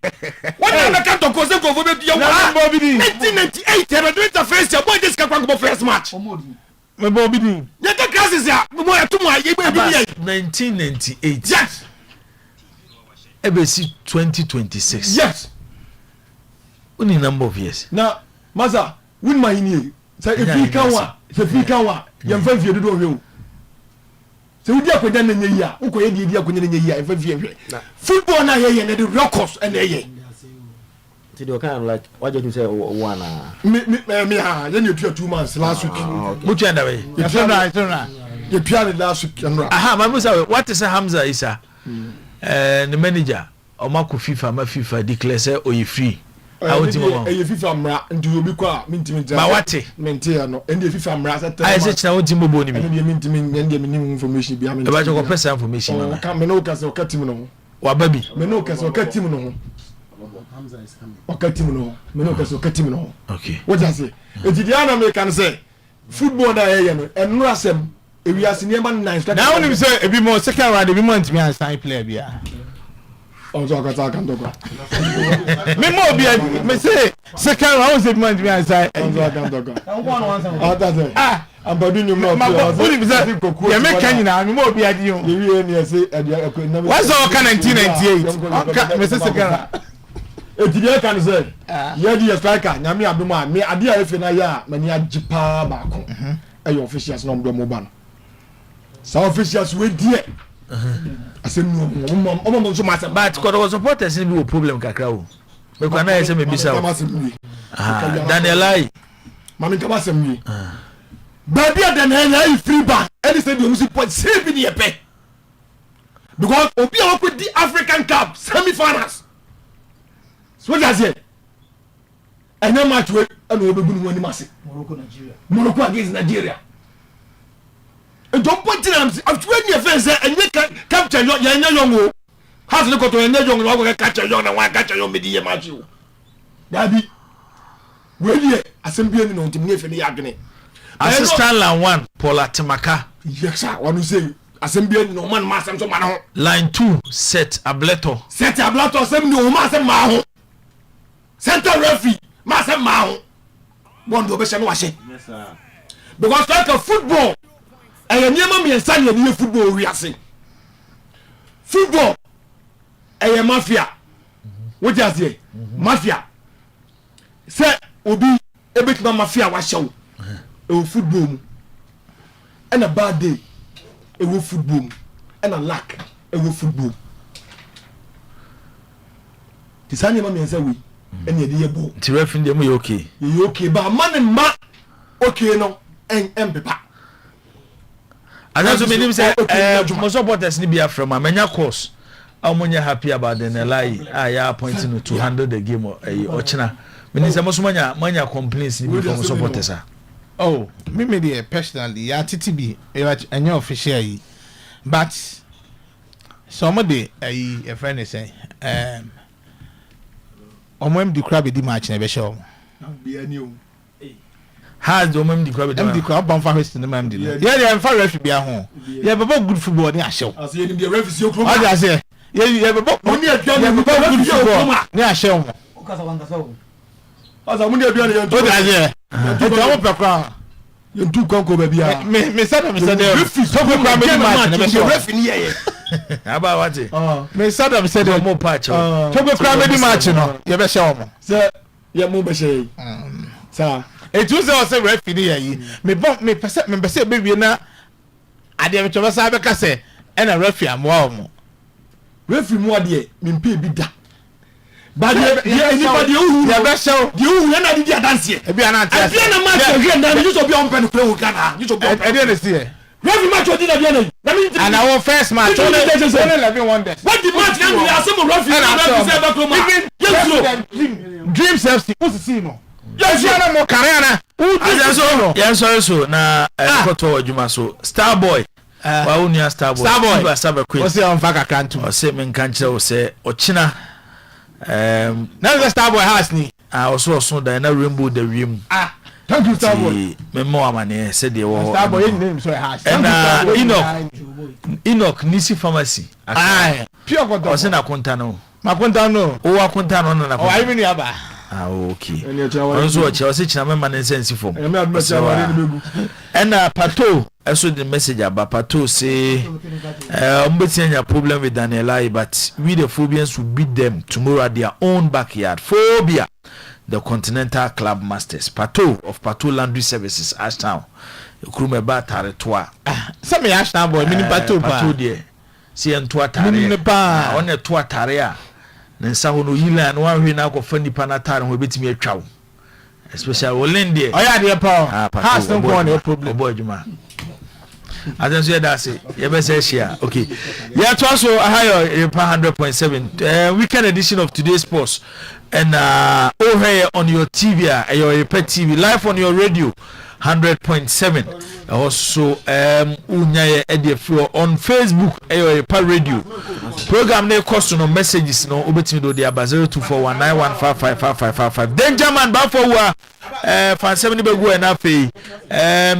What na be kan to kwase nkofo bi atua. Me bo bi ni. 1998 ever do it first year boy this can go first match. Me bo bi ni. Ye ka classes ya. Me mo ya to mo ye bi ni. 1998. Yes. Ebesi 2026. Yes. Only number of years. Now, Maza, win my in say if you can wa, if you can wa, you am 5 years do we. So we dey akonya na nyeya, ukoye dey akonya na nyeya, e 5 years. Football na here na the records and here. Ti do kind like what you say one me ha, you need 2 months last week. Mutu anda we. It's right. You planned last week and aha, mamusa what is Hamza Isa? The manager Omako FIFA ma FIFA declare say oye free. I want him on. E FIFA mra ndu obi kwa mintimi. Ma wate. Mentia no. E FIFA mra say I say china want him bo ni me. E mintimi e minim information bi am. E ba jo person information na. Ka me no ka say o ka team no. Wa babi. Me no ka say o ka team no. Hamza is coming. O ka team no. Me no ka say o ka team no. Okay. What you say? E di ana me kan say football na here no. Enu asem e wi ase niam 9. Now when you say e bi mo second round e bi mo ntimi assign player bia. Ọjọ́ kata kan tó kọ́. Me mo bi me say second round say man be answer. Ọjọ́ kan tó kọ́. Ata say. Ambadu nyum na. Ma bo ni bisa ye me kan nyina me mo bi adi yo. Ye wi ni say adi akọ na. What's all kan 1998? Me say second round. Ejide kan say. Ye di striker nyame abem a me adi a efe na ya mani ajipa ba ko. Eyo officials na mo ba no. Sa officials we die. Ase no omo so matter but ko supporters ni bi problem kakra o me kwa na yese me bisa o Daniel ai mami ka basem wi ba bia Daniel ai free ban any say do support save ni epe because obi a ko di African Cup semi-finals so that's it and no match we and obegun woni mase Morocco against Nigeria. Don't put them. I'm trying to fence and you can capture your young. Has look at your young one catch a young and one catch your media match. Daddy, well, yeah, assembly on to me for the agony. Assistant line 1, Paula Timaka. Yes, sir. What you say? Assembly no man, master, so man. Line 2, set Ableto. Set Ableto, send no master Maho. Center referee, master Maho. One do best and wash it. Yes, sir. Because like a football. I am never me and Sunny and football we are saying. Football, I am mafia. What you say? Mafia. Say, Obi, a bit of mafia was show. A football. And a bad day, a wolf football. And a lack, a wolf football. The Sunny Mammy and say we, and the dear boy. To reference them, we okay. You okay, but man and ma, okay, no, and paper. And that's what means most supporters ni be from Amenya course. How many happy about the Nelai? I are pointing to handle the game or China. Means most manya complaints ni from supporters. Oh, me personally, ya TTB, and your official. But somebody a friend is saying, the crab di match never show. Be a new. Has the moment the crowd the crowd bomb for his in the man did. Yeah, I'm for referee be at home. Yeah, but good football in a show. I see the referee. What I say? Yeah, you have a book. Only a good football. Yeah, show. As I wonder if you're what I say. It's our crowd. You do conquer baby. Me said I'm said so good match. Referee here. How about what? Me said I'm said more patch. So good crowd match no. You be show. Sir, you move be say. Sir. It was also referee here. Me pese baby na ade me choba sa be ka se e na referee am wa mo. Referee mo ade me pay bi da. But anybody who show you na di dance here. E bia na ante. E bia na match here na you so be on pen play Ghana. You so be. E dey see. Every match we did na bia na. And our first match only 11 wonders. What the match can we assemble referee na say back home. Even Dreams FC what's the scene no? Yes, you know mo Kariana. So na koto adwuma so Starboy. Wa unia Starboy. Starboy What's the on faka kantu? O say men kan kire o say ochina now the Starboy has ni. Also da na rainbow the rim. Thank you Starboy. Me mo amane say de wo. Starboy name so has. And Enoch Nisi Pharmacy. Pure koto. O say na konta no. Makonta no. O wa konta no na. O I mean yaba. Okay. Also o say china me man sense form. And Pato also the message about Pato say umbetia problem with Danielai, but we the Phobians will beat them tomorrow at their own backyard. Phobia, the Continental Club Masters. Pato of Pato Laundry Services, Ashtown. Krume ba tare toa. Some Ashtown boy, mini Pato there. See and toa tare. On a toa tare. Then Sahono Yila and one who now go funny panatari will beat me a chow. Especially Olende. Oh yeah, dear Paul. Has no problem. Boy, Juma. I just hear that say. You better say okay. Yeah, to also a higher 100.7 weekend edition of today's post. And over on your TV, your pet TV, live on your radio, 100.7. Also, Unyaye Ediafo on Facebook, Oyerepa Radio. Program ne cost no messages no obetimi do dia 024191555555. Danger man ba for wa fan 7 be go na fe.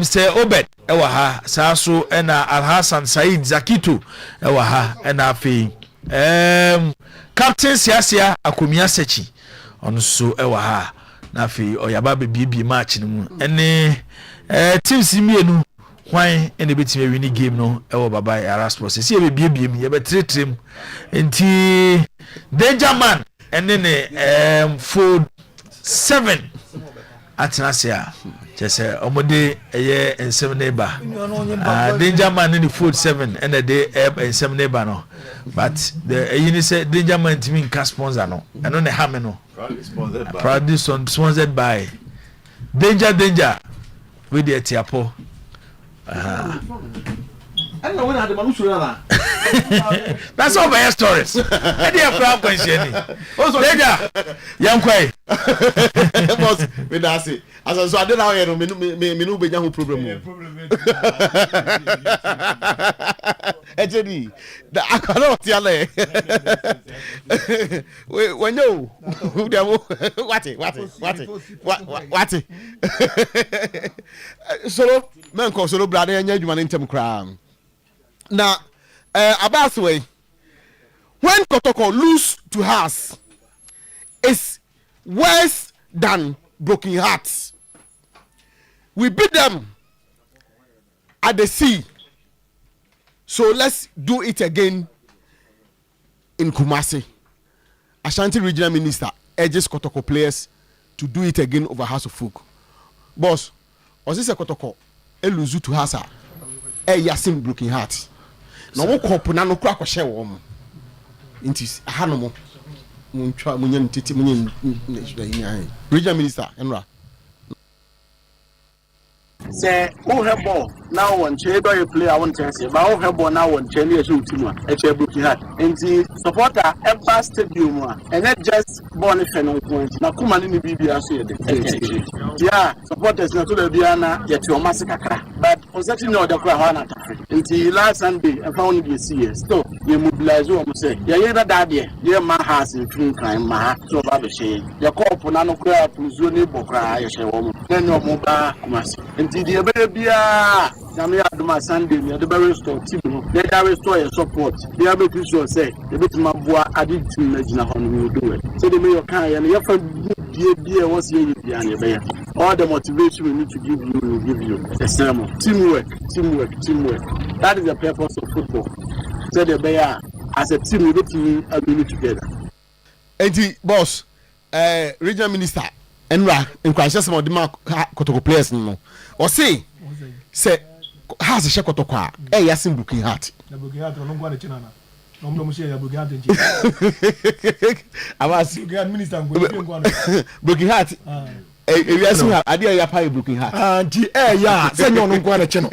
Say Obed ewa ha saso na Alhassan Said Zakito ewa ha na fe. Captain Siasia Akomia Sechi on so ewa ha na fe oyaba be bibi match no mu. Ene team simienu why any bit me win game no e wo baba Erasmus see e be biem ye be tretrem enti Danger Man ene ne food 7 atnasia chese omode eye ensem neighbor Danger Man in the food 7 ene de ensem neighbor no but the you say Danger Man team can sponsor no eno ne ha me no proudly sponsored by Danger with the Tiapo. I don't know when I had the Manusura. That's all my stories. I didn't have question. Also, young quay. Boss, with that say, as I don't know, me be young problem. Actually, the I cannot tell you. When you what solo man call solo brother and you man in term crown. Now, about the way, when Kotoko lose to us, it's worse than broken hearts. We beat them at the sea. So let's do it again in Kumasi. Ashanti Regional Minister urges Kotoko players to do it again over House of Folk. Boss, Osise Kotoko, lose to Hasa, yasim broken heart. Na wo kopo na no kura ko hye wo mo nti aha no mo muntwa munye ntiti munye regional minister enra say who have ball now one chair do you play I want to say but who have ball now one chair near to team a chair broken heart and the supporter ever stadium and not just born final point na kuma ni bibia so yeah supporters na to the biana yet your massacre but osati no the crowd ha na until last Sunday I found the CS so you mobilize what we say ya yeda dadie ye ma has in free crime ma so ba be she ya call na no crowd puzo ni bokra ya she wo mo na no mo ba kumasi until the bia na me aduma Sunday me the very store team no they are restore your support they are making sure say they bit ma boa adi team na gina hono we do it so they make your kan ya na ya fa bia once you bia na be all the motivation we need to give you will give you the same teamwork. That is the purpose of football. So the bear as a team we need together. Enti boss, regional minister Enra encourage some of the Kotoko players no. Or say has a Kotoko yasim broken heart. The broken heart no go na chinana. Broken heart. If you see I did a broken heart. Send you on one channel.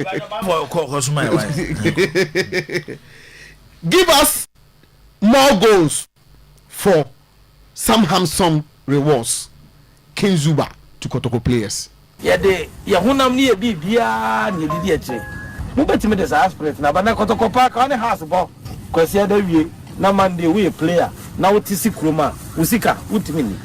Give us more goals for some handsome rewards. King Zuba to Kotoko players. Yede yahunam ni ebi bia ni didi eche mo betime de aspirate na bana Kotoko park on house bo kwesi ada wie na Monday we player na wotisi kroma usika utimi ni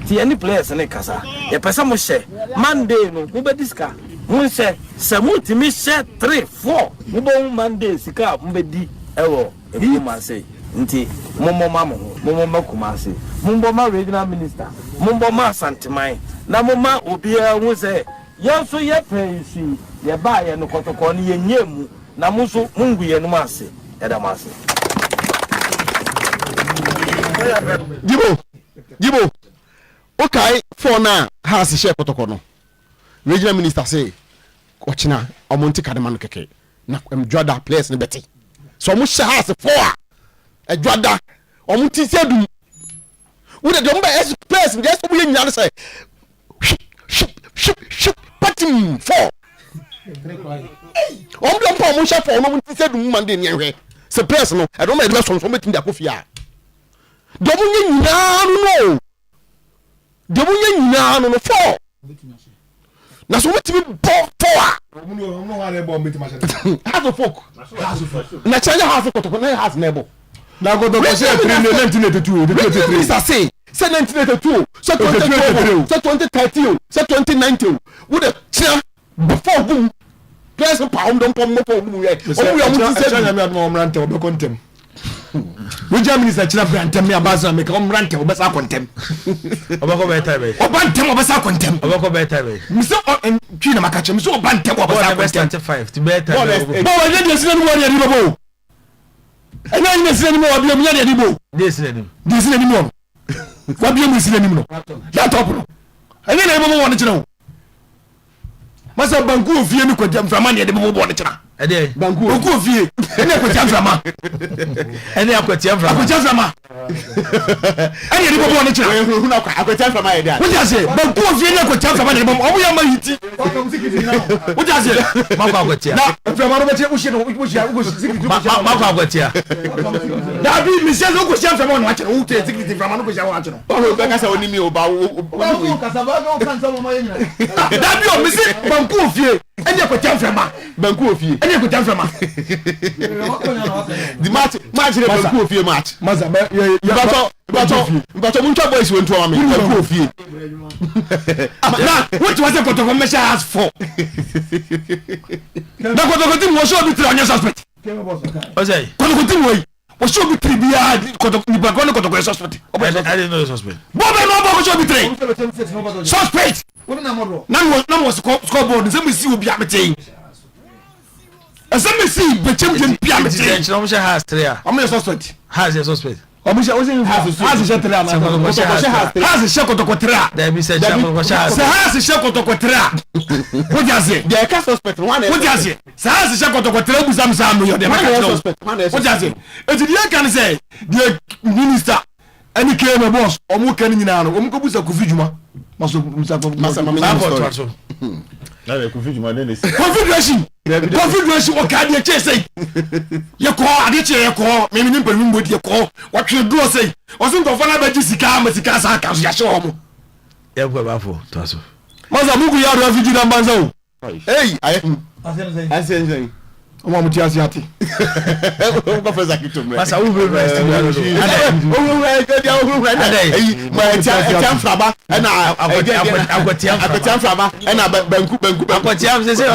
ti any players ne kasa ye pesa mo she Monday no mo be diska mo she se mo timi she 3 4 mo bo Monday sika mo be di ewo ebi ma say nti mommo ma mo mommo ma kumase mombo ma regional minister mombo ma santimai na moma obia hu se yenso ye pensi ye ba ye no Kotoko ni ye nyemu na muso mungu ye no mase eda mase Jibo okay for now has share Kotoko no regional minister say ochina omonti kademano keke na emdwada players ne beti so mo share house for edwada omonti se dum wo de omba es players just wo ye nyane say patim for om don pa mo share for no monti se dum mande ne hwe se players no e don ma e be so betim da kofia domu nye nyina no domu nye nyina no for na so betimi bo for a folk na change house Kotoko na house nebo na Kotoko say 1982 say 1982 say 2012 say 2013 say 2019 wo de chia before boom players pa don pom mo pom mu ye o mu ya mu say change me admo omrante obe kontem Regional minister china brantem me abaza me come rante obesa kontem obako better be obantem obesa kontem obako better be miso twi na makache miso obantem obesa kontem 25 to better bo we dey sine no wori adi bo ena ni sine ni mo obi omi adi bo dey sine ni mo wabi omi sine ni mo that top no ena na ebo mo won china o masa banku ofie ni kwatam frama ne de bo bo ne china ede banku ofie ene kwatam frama ene akwatam frama ene de bo bo ne china hu na akwatam frama ede a wuja se banku ofie ni akwatam frama ne bo omo ya ma yiti wuja se ma kwa akwatia na frama no be che ushi no ushi sikiti ma kwa akwatia da bi mi se zo kwatam frama no achira wuta sikiti frama no kwatam wa achira o be ka sa oni mi o ba o ka sa ba no kan sa mo ma yenya da bi o mi se banku ofie ene kwatam frama banku ofie ene kwatam frama the match le banku ofie match maza but muncha boys went to am banku ofie na what was the Kotoko measure has for na Kotoko team was so bit on your suspect o say Kotoko team was so bit bia Kotoko ni bagone Kotoko suspect I didn't know the suspect bobe no bobe so bit suspect na was scoreboard say me see obi amete ese me see bechem jem pia amete no mo share has 3 a am suspect has a suspect omo share was in has share 3 a has share Kotoko 3 there be say has share Kotoko 3 what you say there ka suspect one what you say has share Kotoko 3 bu sam yo there ka suspect what you say e di can say the minister any came a boss omo kan nyina no omo ko busa kufijuma maso masa na le kufijuma ne se configuration o ka de che say ye ko ade che ye ko me ni mpanu mbodi ye ko wa twe do say o so ntofo na ba ji sika ma sika sa ka so ya she omo ye ko ba fo to aso masa mugu ya do fiji na banza o hey asen omo muti asiati o ko feza kitu mre masa u be best ma tiam fraba na akotiam fraba na banku akotiam se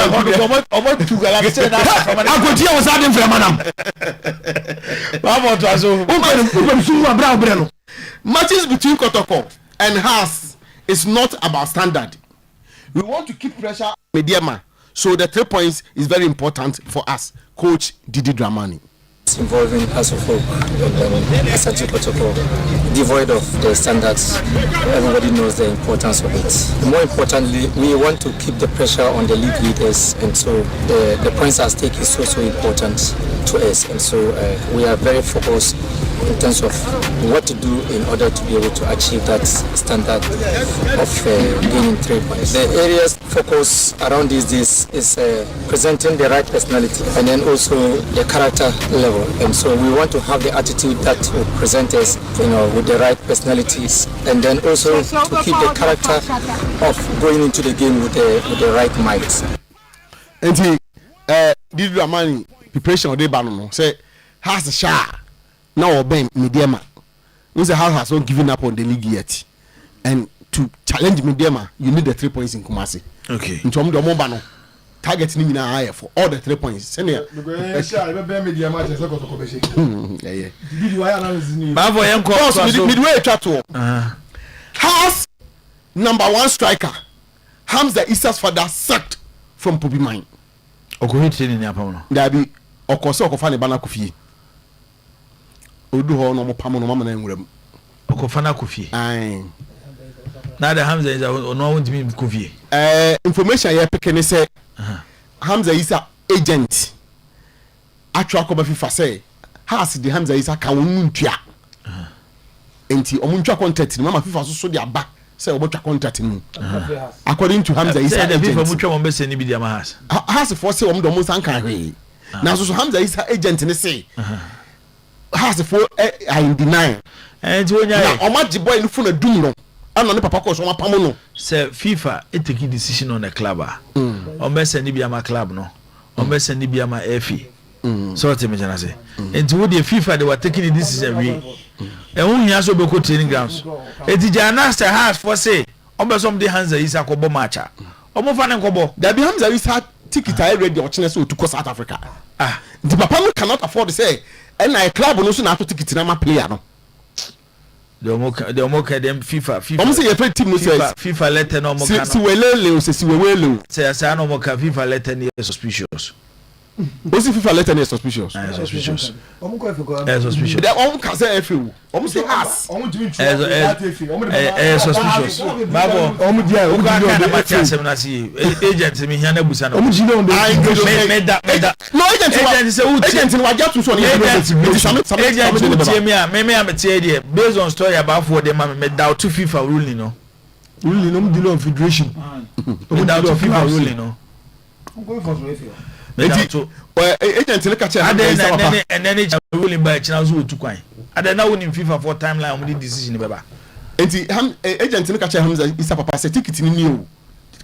omo tugala se na akotiam was adin frama nam ba mo to aso o su wa bra bre no matches between Kotoko and Haas is not about standard. We want to keep pressure Mediama. So the 3 points is very important for us, Coach Didi Dramani. sports involving Hasselhoff and Asante Kotoko, devoid of the standards. Everybody knows the importance of it. More importantly, we want to keep the pressure on the league leaders, and so the points at stake is so important to us, and so we are very focused in terms of what to do in order to be able to achieve that standard of gaining 3 points. The areas focus around these days is presenting the right personality and then also the character level, and so we want to have the attitude that will present us, with the right personalities, and then also to keep the character of going into the game with the right minds. And did you money preparation of the banner say has the shah now obey Mediama. The house has not given up on the league yet, and to challenge Mediama you need the 3 points in Kumasi. Okay, in terms of Mobano target in higher for all the 3 points. Senior, midway chat has number 1 striker Hamza Issa's father sacked from Pobi Mine. There be Okoso Okofane Bana Kofi. Odu ho no mo pam no mama na nwuram. Okofana Kofi. Aye. Na the Hamza is no want me Kofi. Information here pekene say Hamza Issa agent. Atwa ko ba FIFA say has the Hamza Issa ka wonu ntwa. Enti omuntwa contract ni mama FIFA so di aba say obotwa contract ni. According to Hamza Issa the FIFA mutwa mo be se ni bi dia ma has for say omdo mo san kan hwe. Na so Hamza Issa agent ni say has for I deny. And na omaji boy no fu na dum no. Ana ne papa ko so mapam no. Say FIFA take decision on the club. On be se ni bi ama club no. On be se ni bi ama FA. So what me jana say. And to the FIFA they were taking the decision we. E won hia so be ko training grounds. E di jana say has for say on be some dey Hamza Issa ko bo matcha. Omo fa ne ko bo. There be Hamza Issa ticket I ready or chine so to go South Africa. The papa no cannot afford to say and a club no so na to ticket na ma player no. The omoka them FIFA. Omo say your team no say FIFA letter no mo kana. Si welele o si wewele. Say no mo ka FIFA letter ni suspicious. Osi FIFA letter ni suspicious. Suspicious. Omo ko FA. Suspicious. They omo ka say FA. Omo say us. Omo dimi twa. Suspicious. Babo. Omo dia o ka na mati asem na si agent mi hia na busa na. Omo jino on meda. No agent say agent ni wa get to so ni agent tie me a me am tie there based on story about for them me doubt to FIFA ruling no. Ruling no deal on federation. Omo doubt to FIFA ruling no. Omo go for FA. Agent ni catch and then ruling by china so to kwan and now win FIFA for timeline on the decision beba enti agent ni catch Hamza Issa papa say ticket ni o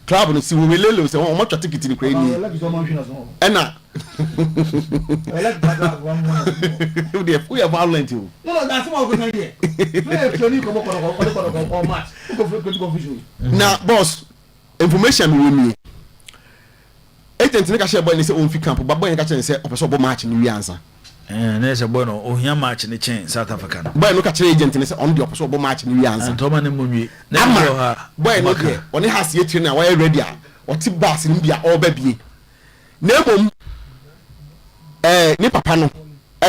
club no si we lele say o match ticket ni kwan ni ena we are violent o no that's what we go here play training ko match go confusion na boss information we me agent ni ka share boy ni say on fi camp but boy ni ka share say opeso bo match ni wi ansa na say boy no ohia match ni chen South Africa no boy no ka share agent ni say on the opeso bo match ni wi ansa to ma ne monwie na ha boy no dey oni has ye tire na why ready a oti bass ni bia all ba bie na mom ni papa no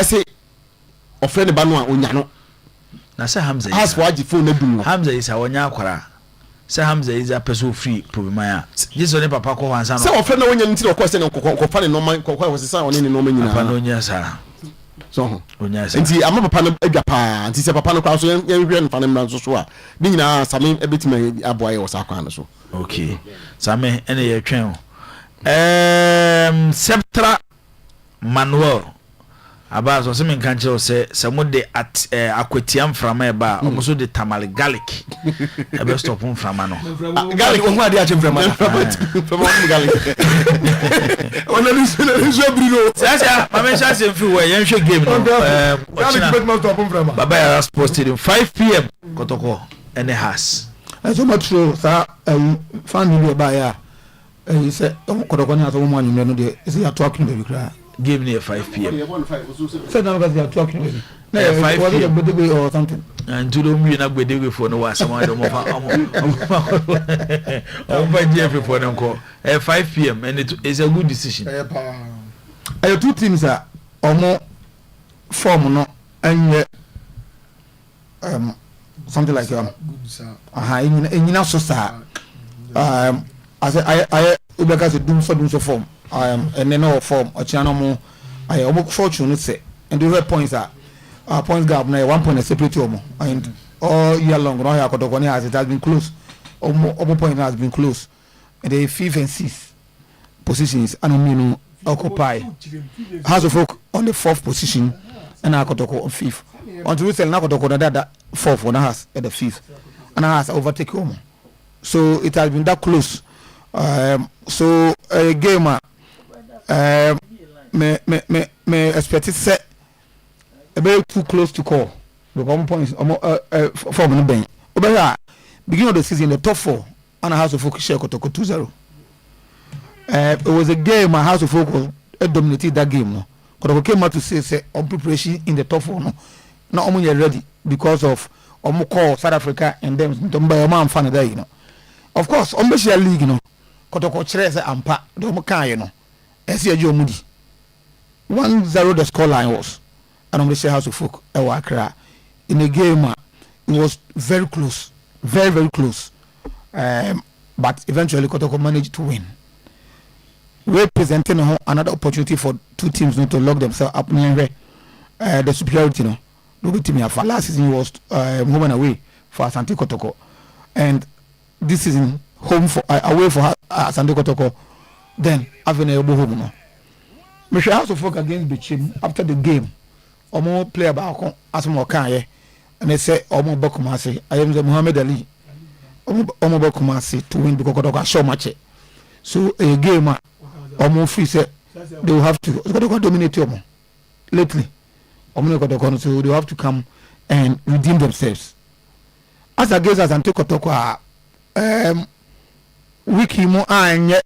say ofre ba no a onya no na say Hamza has for agi phone na dum no Hamza Issa wonya akwara say Hamza Issa person free Probimaya Jesus ne papa ko wansa no say ofre na wonya ntiri ko say no ko fa ne normal ko was say oni ne normal nyina papa no nya sa so onya sa nti ama papa no adwa pa nti say papa no kwa so yen hwe nfa ne mra so a ni nyina same ebetima aboaye wo sa kwa no so okay same ene ye twen Septra Manuel abaso se men kan kire se mo de at akwatiam frama e ba o mo so de tamale garlic e be stop frama no garlic o ma de a frama frama garlic ona ni so brino sasa mama chance mfi we yen hwe game no garlic bet mo stop frama baba ya sports stadium 5 p.m. Kotoko ene has so much sa fan ba ya say Kotoko na so mo anyu no de say ya talking be kra game near 5 p.m. Said now that they are talking with 5 p.m. or something. And to them, we not go there for no was some other more. For them call 5 p.m. and it is a good decision. Two teams are or more form no and something like enyina so sa as I ubeka se dum so form and then no form ochina mo I almost fortune say and the points are points gap na 1 point separate omo and all year long no ya kodokoni has it has been close omo point has been close and the 5th and 6th positions and occupy House of Folk on the 4th position and Akotoko on 5th until we sell Nakotoko that 4th one has at the 5th and has overtake home, so it has been that close. So a gamer me expect it set a very too close to call the 1 points from the bank. Beginning of the season, the top 4 and House of Folk share Kotoko 2-0. It was a game my House of Folk dominated that game. No, Kotoko came out to say on preparation in the top 4. No, not only ready because of call South Africa and them don't buy a man fan there. You know, of course, on the league, you know, Kotoko Chrese and Pa don't you know, Esia Joe Moody 1-0 the score line was, and on the House of Folk in the game it was very close, very close, but eventually Kotoko managed to win. Representing another opportunity for two teams not to lock themselves up near the superiority. No, look at me. Last season was home and away for Asante Kotoko, and this season home for away for Asante Kotoko. Then having a home. No, Michelle House of Folk against Bichim after the game. Omo player back as more can and they say Omo Bokumasi. I am the Muhammad Ali. Omo Bokumasi to win because Kotoko so much. So a game. Almost free say they will have to dominate Omo lately. So they will have to come and redeem themselves. As against us and take Kotoko wiki mo and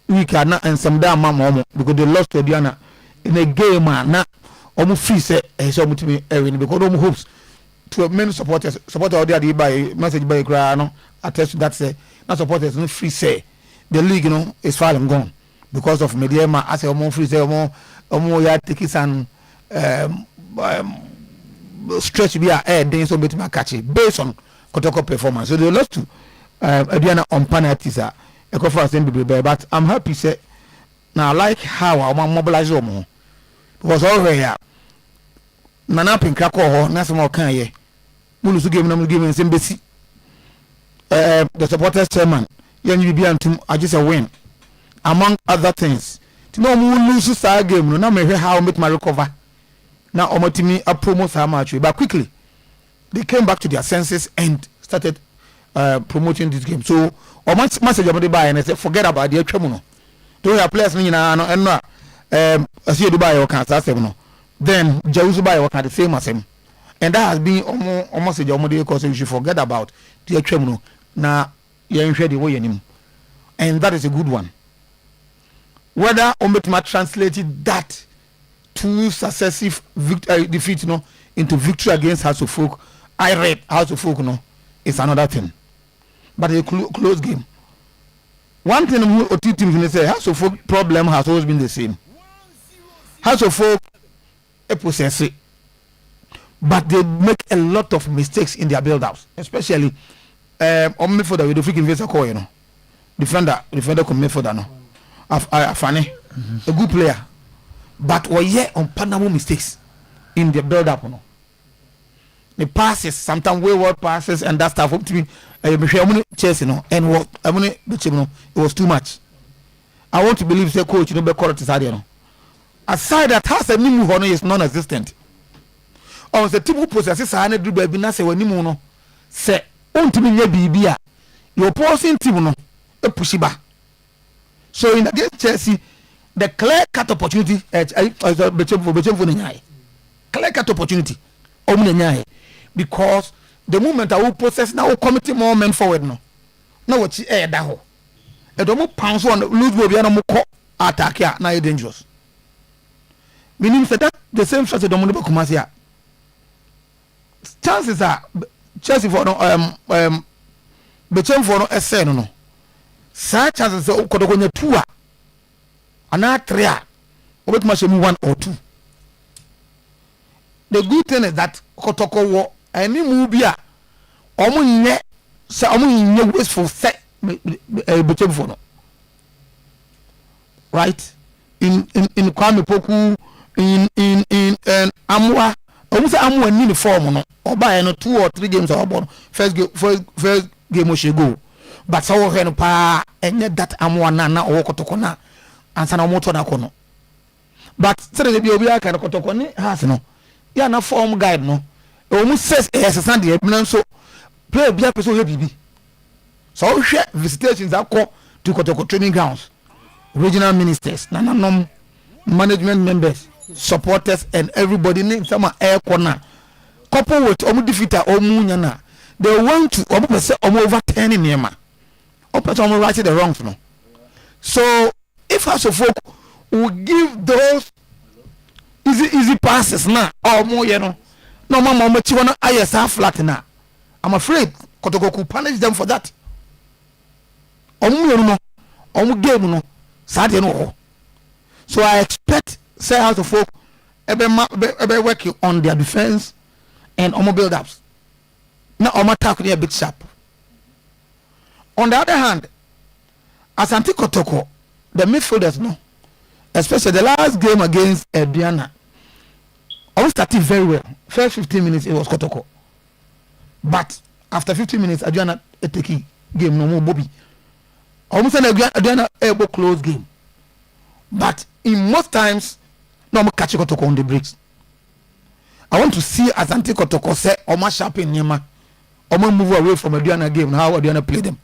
week and some damn mama because they lost to Diana in a game na almost free say so much me because Omo hopes to many supporters already by message by Grano attest to that say not supporters no free say the league is far and gone. Because of Mediema, as a more free, more ya take and stretch be a air, then so bit my catchy based on Kotoko performance. So they lost to Adriana on penalties, a conference but I'm happy say now I like how I want mobilize more because already Nana Pinkako, National Kanye, Mulusu game number given Zimbisi, the supporters chairman, Yan Ubian I just a win. Among other things, to know who loses our game, no matter how I make my recover. Now, Omotimi a promote how much, but quickly they came back to their senses and started promoting this game. So, or much message about the buy and I said, forget about the Tremono. Don't have players and not as you buy or can't ask them. Then, Jauzu buy or can't the same as him. And that has been almost a job because you should forget about the Tremono. Now, you're ready way anymore. And that is a good one. Whether Ometma translated that two successive defeats into victory against House of Folk, I read House of Folk is another thing. But a close game. One thing or two teams say House of Folk problem has always been the same. House of Folk a process it, but they make a lot of mistakes in their build-ups, especially on for the freaking investor call, defender commit for that Afane, a good player, but were yet on Panama mistakes in the build-up. The passes, sometimes wayward passes, and that stuff up to me. And what it was too much. I want to believe the coach, be correct aside that has a new honor is non-existent. On the typical processes, I need to be able to say when you say, "On to me, BBA, your posting team, a pushiba." So in against Chelsea, the clear-cut opportunity, clear-cut opportunity, because the moment I will process now, committee more men forward now what she air that ho. A domo pounds on lose will be no attack ya now dangerous. Meaning that the same shot the domo Kumasia. Chances are Chelsea for Bechem for no essay no. Such as the Kodokonya 2 and not 3 over much 1 or 2. the good thing is that Kotoko wo any movie a omo nye say omo nye wasteful say betem for no. Right? In Kwame Poku in Amwa omo say Amwa ni form no oba no 2 or 3 games or born first game o she go but so he no pa enye that Amwa na o Kotoko na ansa na omo to na kono but say the bi obi aka na Kotoko ni has no ya na form guide no omo says exercise dey na so play bia person we bibi so hwe visitations akọ to Kotoko training grounds regional ministers nananom management members supporters and everybody name some air corner couple with omo defeater omo nyana they want to omo person omo overturning nema omo person omo right the wrongs no so if as of folk will give those easy passes na omo ye no no mama omo chi wono ayesa flat na I'm afraid Kotoko could punish them for that omo ye no omo game no Saturday no. So I expect say House of Folk ebe working on their defense and on build ups. Now on attack a bit sharp. On the other hand, Asante Kotoko, the midfielders no, especially the last game against Diana, all started very well. First 15 minutes it was Kotoko, but after 15 minutes Adriana take game no more Bobby. Almost an able close game, but in most times, no more catch Kotoko on the breaks. I want to see Asante Kotoko say, "Oma sharp in Nema, Oma move away from Adriana game. How Adriana play them,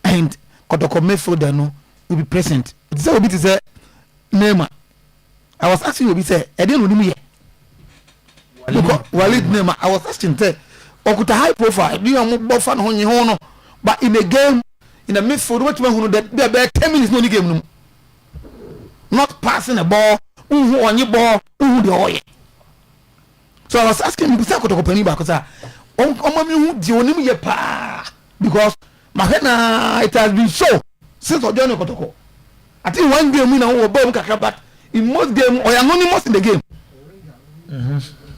and Kotoko midfielder no will be present." It's a bit say Nema. I was asking you, say, "I didn't know me." Walid Nema. I was asking, say, "Okuta high profile. Do you want more fun on your own?" But in a game. In the midfield, what you that there 10 minutes no game no. Not passing a ball, who on your ball, who the oil. So I was asking him to go penny back because because it has been so since Ojono Kotoko. I think one game we know but in most game or anonymous in the game.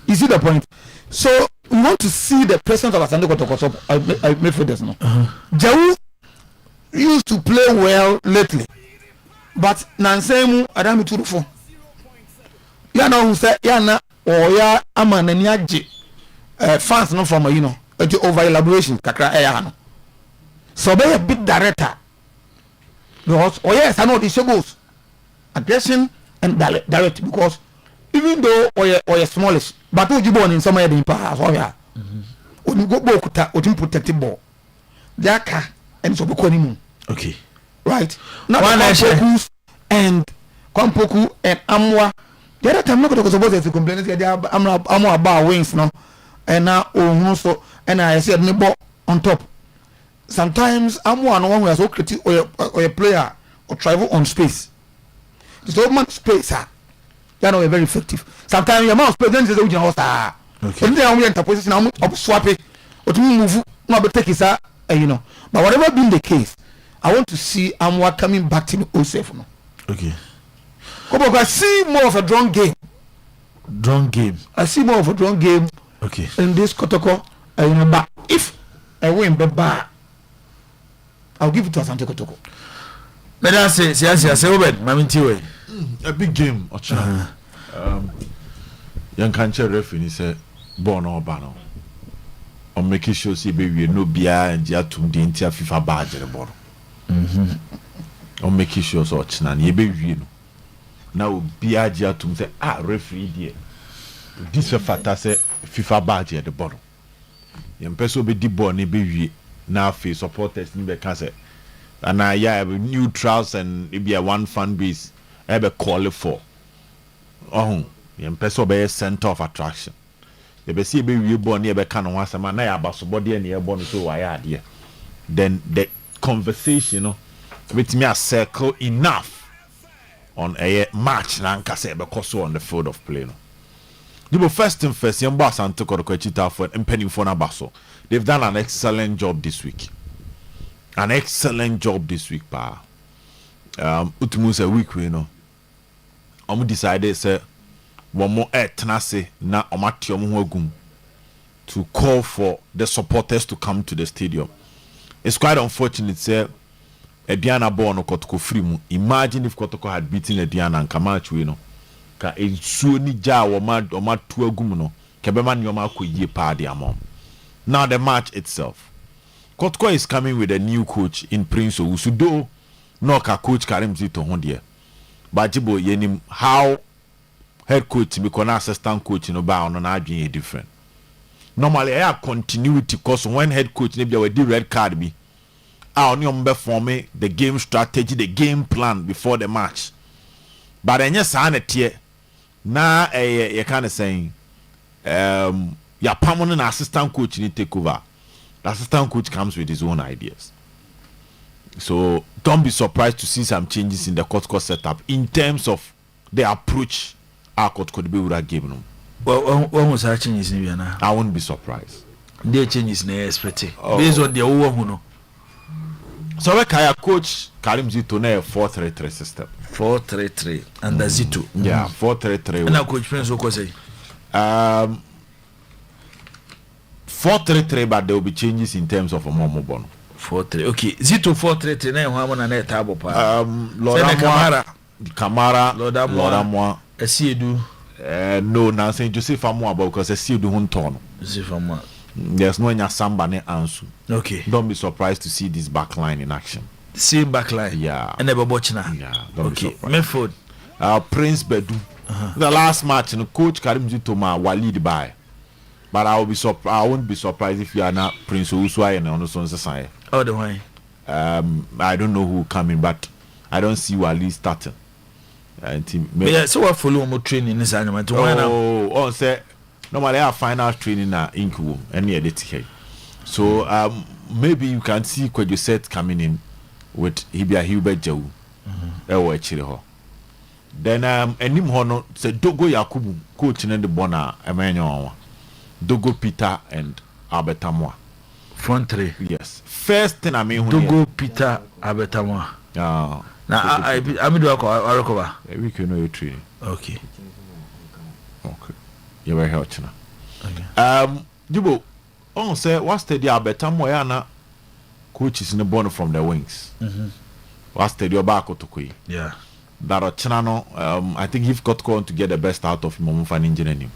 You see the point? So we want to see the presence of Asante Kotoko midfielders no. Jau used to play well lately, but Nansemu Adami Turufo. Ya na who say ya na oya ama na ni age fans no from you know the over elaboration kakra ya no. So be a big director because yes I know the goals aggression and direct because even though oya smallish but you born in somewhere in pass so ya. Oni go bokuta odi protective ball. Jaka and so be kwanimu. Okay. Right. Now Poku and Poku and Amwa. The other time, I'm not supposed to complain. I'm about wings now, and now also, and I said neighbor on top. Sometimes Amwa no one who has so critical or a player or travel on space. It's all man space, sir. You know, very effective. Sometimes your mouse space then is the host. Okay. And then we enter position. I'm swap it or to move. No, but take it, sir. You know. But whatever being the case. I want to see Amwa coming back to the safe now. Okay. I see more of a drawn game. Drawn game. I see more of a drawn game. Okay. In this Kotoko, but if I win the bar, I'll give it to Asante Kotoko. But I say, Robert, Mamintiwe. A big game, Ochina. Young country referee said, "Born or Bano." On making sure see baby no beer and Jatum the entire FIFA badge at the bottom. On making sure so Ochina, ye baby. Now beer Jatum say, referee dear. This is a say FIFA badge at the bottom. Young person be deep born, baby. Now face supporters in the cancer. And I have neutrals and it be a one fan base. I have a call for. Oh, young person be a center of attraction. You be see be born near be can once a man na about somebody near born so I had here. Then the conversation with me a circle enough on a match na nka say be so on the field of play no. You first thing first, young boss and took Chita for and penny for Nabaso. They've done an excellent job this week. An excellent job this week, pa. Utumus a week, you know. Decided say wɔn ɛtena ase na wɔn ate wɔn ho agum to call for the supporters to come to the stadium. It's quite unfortunate say Ediana ball no Kotoko free mu. Imagine if Kotoko had beaten Ediana and Kamachu no ka ensuo ni ja wɔn atu agum no kebema nneɛma akɔ yie paa de amom. Now the match itself, Kotoko is coming with a new coach in Prince Owusu. No ka coach Karim Zito ho deɛ. But Jibo yenim how head coach become assistant coach no ba on na adwene different. Normally I have continuity because when head coach maybe we do red card be only on form the game strategy, the game plan before the match. But then yes na you kind of saying your permanent assistant coach need take over. The assistant coach comes with his own ideas. So don't be surprised to see some changes in the Kotoko setup in terms of the approach our Kotoko be would have given them. Well, when was our changes in Vienna? I wouldn't be surprised. Their changes near expected based on their own who know. So we can coach Karim Zito na 4-3-3 system. 4-3-3 and the Zito. Yeah, 4-3-3. And our coach Prince Oko say 4-3-3, but there will be changes in terms of a more mobile. 4-3. Okay, Zito 4-3-3 na ho amona na table pa. Kamara, Lord Amwa. Esiedu. No, now saying Joseph Amwa because Esiedu hunton. Joseph Amwa. There's no nya samba ne ansu. Okay. Don't be surprised to see this back line in action. Same back line. Yeah. And never watching. Yeah. Okay. Medford. Prince Bedu. The last match, coach Karim Zitoma will lead by. But I won't be surprised if you are not Prince Uswai and on side. Oh, the way. I don't know who coming, but I don't see Wali starting. Yeah, so what follow more training this animal to say normally our final training na Inku and near the TK. So maybe you can see Kwejuset coming in with Hibia Hubert Joe. Then enim hono say Dogo Yakubu coaching in the Bona Emmanuel. Dogo Peter and Albertamwa. Front three. Yes. First thing I mean Dogo Peter Albertamwa. Now I do a recover. We can know your training. Okay. You're very helpful. Okay. Jibo, on say what's the Albertamwa yana coaches in the born from the wings. What's the Obako to Kui? Yeah. That Chinano, I think you've got to get the best out of him for an engineer.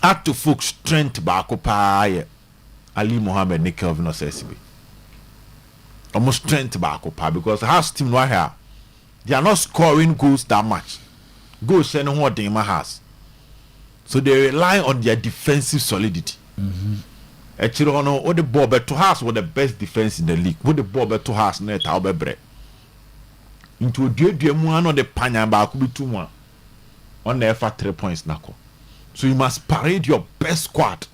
Add to folks strength back up Ali Mohammed Nick Kelvin or SSB. Almost strength back up because has team right here. They are not scoring goals that much. Goals sending what Dima has. So they rely on their defensive solidity. Actually, what the ball to has was the best defense in the league. What the ball to has net Albebre. Into a dear one on the Panya back be 2-1 on the effort 3 points nako. So you must parade your best squad,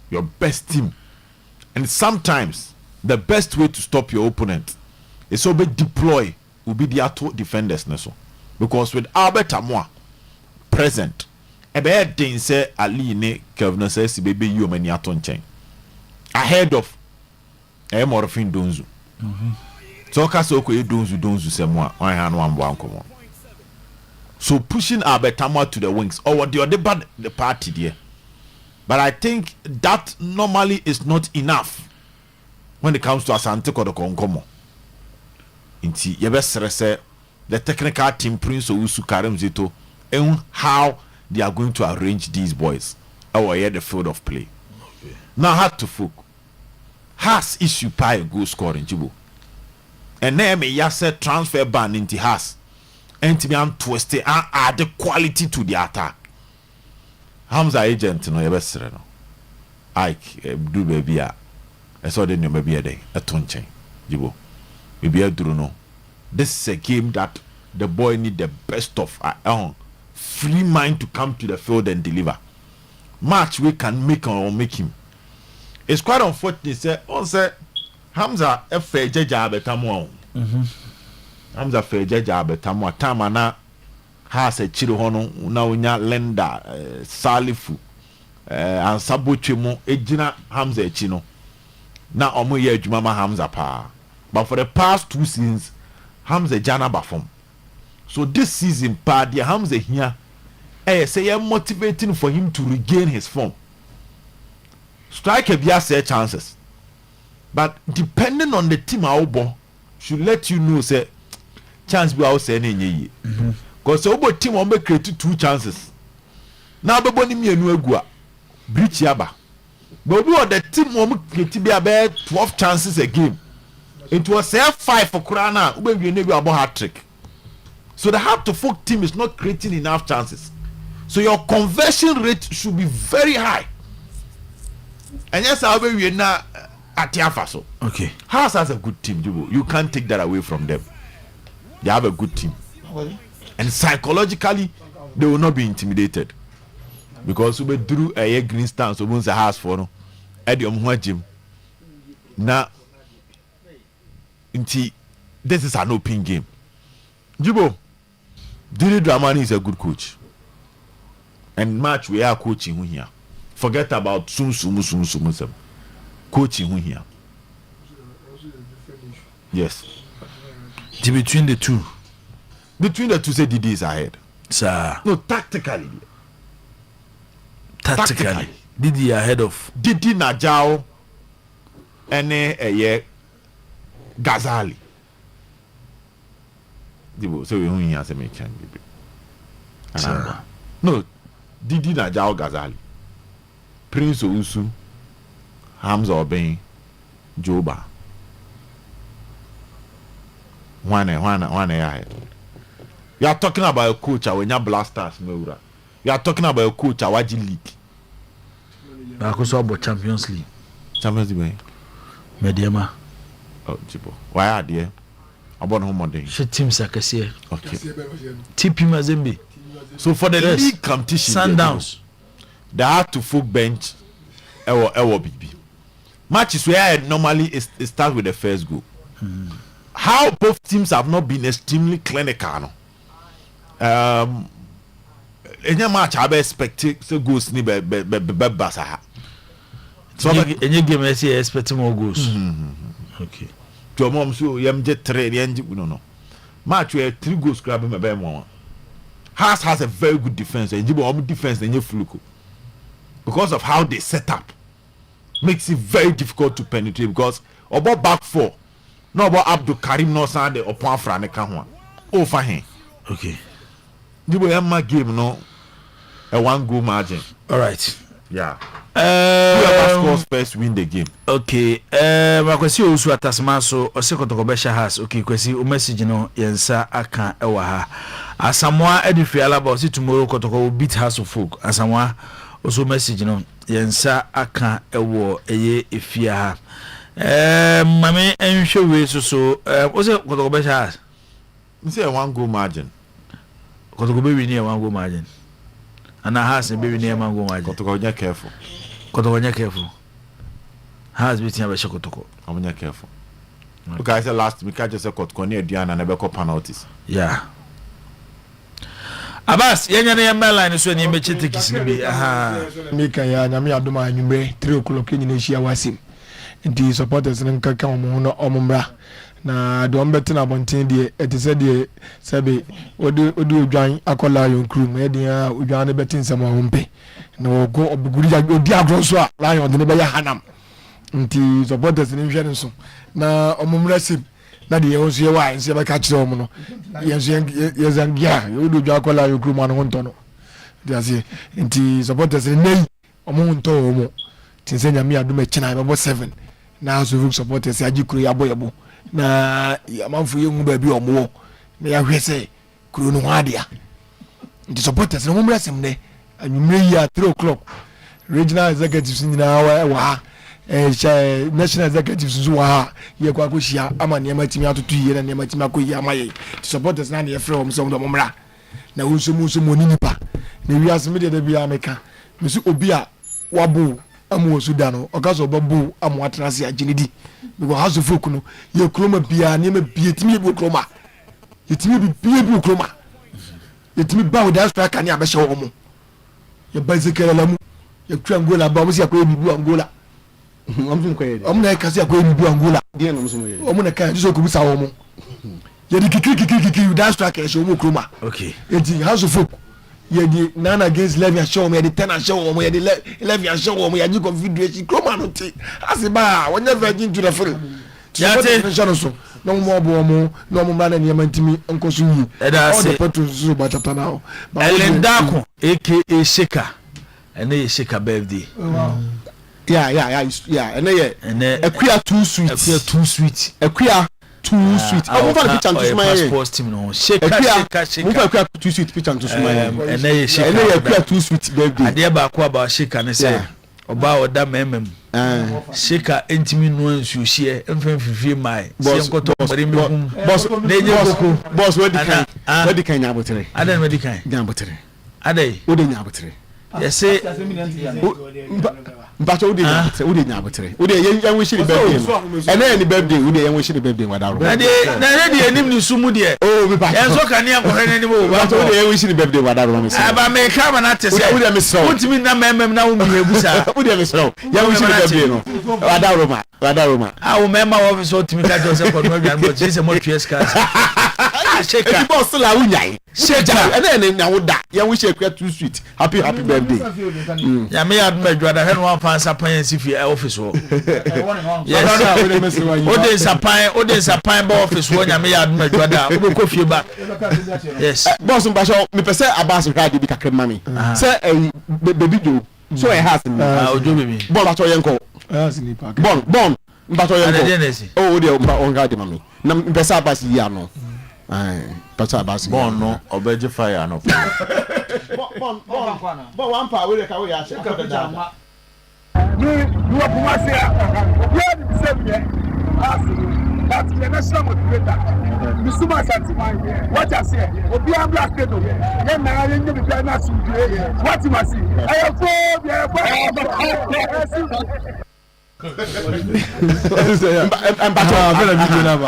your best team, and sometimes the best way to stop your opponent is to deploy will be the auto defenders neso. Because with Albert Amwa present, ebe den say Ali ne Kevin says baby you many aton chen ahead of Morfin Donzu. So kaso ko donzu semwa on han wan bwanko. So pushing Albertamwa to the wings or the other bad the party there. But I think that normally is not enough when it comes to Asante Kodokonkomo. Inti yebesere say the technical team Prince Owusu Karim Zito and how they are going to arrange these boys or the field of play. Okay. Now had to folk has issue pie goal scoring Jibo. And then me yase transfer ban into has and to be twisted and add the quality to the attack. Hamza agent no yebesere no. Ike do baby a so then maybe a day a tonchen Jibo. Maybe a duro no. This is a game that the boy need the best of free mind to come to the field and deliver. Match we can make or make him. It's quite unfortunate say on say Hamza F Jaja Betamo. Hamza F Jaja Betamo time na has a chiro hono na unya lender Salifu and Sabuchimo Ejina Hamza Chino. Na omo ye adwuma ma Hamza pa. But for the past 2 seasons Hamza Jana Bafom. So this season, the Hamza here, say you're motivating for him to regain his form. Striker be say chances, but depending on the team Obo should let you know say chance be out say any because Obo team will make create 2 chances. Now be boni me enu egua breach yaba, but we the team will create be about 12 chances a game. It was 5 for Kurana. We need about hat trick. So the hard to folk team is not creating enough chances. So your conversion rate should be very high. And yes, we are now at Tiafaso. Okay. Haas has a good team, Jibo. You can't take that away from them. They have a good team. And psychologically, they will not be intimidated. Because we drew a green stance, so once a house for no. Eddie Omwajim. Now, this is an open game. Jibo, Didi Dramani is a good coach. And match we are coaching here. Forget about sum. Coaching here. Yes. Between the two. Between the two, say Didi is ahead. Sir. No, tactically. Didi ahead of Didi Najao and Ghazali. So we only have to make change. No, Didi Najao Ghazali, Prince Ousu, Hamza Obeng, Joba. One ahead. You are talking about a coach when you Blasters Meura. You are talking about a coach Awaji League. Also about Champions League. Champions League. Mediama. Oh, Jibo. Why are they? About home Monday. She team Sakasi. Okay. TP Mazembe. So for the league competition, Sundowns, they have to full bench. BB. Matches where normally it starts with the first goal. How both teams have not been extremely clinical. Any match I expect so goals ni be basa. So any game I say expect more goals. Okay. To mom so yam jet 3 no. Match where 3 goals grab me be more. Haas has a very good defense and Jibo defense and fluke. Because of how they set up. Makes it very difficult to penetrate because about back 4. No about Abdul Karim no sande upon Frane Kahwa. Oh for him. Okay. Jibo yam game no a 1 goal margin. All right. Yeah. Whoever scores first win the game. Okay. Makwesi Osu atasma so osekotoko be Haas. Okay, kwesi o message no yensa aka ewa ha. Asamoah Edifiala ba osi tomorrow kotoko will beat House of Folk. Asamoah also message no yensa aka ewo eye efia ha. Mame enhwe we so ose kotoko be Haas. Me say 1 goal margin. Kotoko be win 1 goal margin. And Haas be win 1 goal margin. Kotoko nya careful. Careful. Has beating a Kotoko. I'm not careful. Okay, I said last week I just said Kotoko near Diana and Nebeko penalties. Yeah. Abbas, Yan Line is when you make it take me. Aha. Mika Yami Aduma and you may 3 o'clock in Asia Wasim. The supporters in Kakamo Omumbra. Na do ambetina abonten de etise de sabe odu dwan akola yon crew me de odwan ne betin sama hompe na ogo obuguri ja odi agroso a lion de ne be ya hanam nti supporters ni hwere nso na omumrasim na de yonso ye wa nse be ka kire omo no yezangia odu dwan akola yon crew ma no honto no de ase nti supporters ni nei omo honto omo tinse nyame adum e china be 7 na so supporters agikuru yabo na amanfo yengu ba bi omo na ya hwese kuro no hadia the supporters no mumra semne anwumre yi at 3 o'clock regional executives nyina wa national executives wa ye kwa koshia ama ne matimi atoto yi na ne matimi akoyi amaye the supporters na ne frɛ omso ndo mumra na wonso moni nipa na wi aseme de bi ameka mesu obi a wabo amu Sudan okaso babu amu atrase aginidi because House of Folk no ye kroma bia ne ma bia timi bi kroma yetimi bi bia kroma yetimi ba with that striker ne abɛhyɛ wo mo ye bazekere lamu ye twa Angola ba mo si akoye bibu Angola omna kasi akoye bibu Angola die no mo so ye omna kan so ko bisa wo mo ye di kiki that striker show mo kroma okay enti house of folk ye di 9 against 11 show me ye di 10 show me ye di 11 show me ye di confederation kroma no ti asiba wonya virgin to the field yate so no mo bo mo no mo ba na niam ntimi nkoso yi all the petrol so ba tata now elendako aka sheka ene sheka birthday yeah ene ye akuya too sweet akuya too sweet I want to picture to smile passport team no sheka move akuya too sweet picture to smile ene ye sheka ene ye akuya too sweet birthday ade ba ko aba sheka ne say oba oda memem sheka entimi no ansuhie emfemfifie mai se nkoto bari mehum boss neje koko boss wadi kan nyabotere adan wadi kan nyabotere adai wodi nyabotere yese mpacho wodi nyabotere wodi yan wish the birthday ene ni birthday wodi yan wish the birthday wadaro na de enim ni sumu de oh me mpacho enso kan ya kohene ni bo mpacho wodi yan wish the birthday wadaro me say aba me ka ma na tese wodi me so wotimi na memem na wo mi ebusa wodi me so yan wish the birthday no wadaro ma awo mema wo fi so timi ka jo se ko no aduan bo se mo twies ka sheka e boss la wunyai sheka ene nyawo da yan wish e too sweet happy birthday ya me adum adwada he no afansa pan si fi office wo ode sapan ba office wo nya me adum adwada wo ko fie ba yes boss mbasho me pese abas hwade bi kakre mami say baby jo so e has me ojo baby bon bacho yenko has ni pa bon bacho yenko oh de on hwade mami na me pese abas yi ano pata abas bon no obeje fire no bon one power we ka we ya che you are Pumasia. You are the same here. That's the national motivator. Misuma Santima. What I say, Obia Black Kedo. Then I didn't be trying to see what you must see. I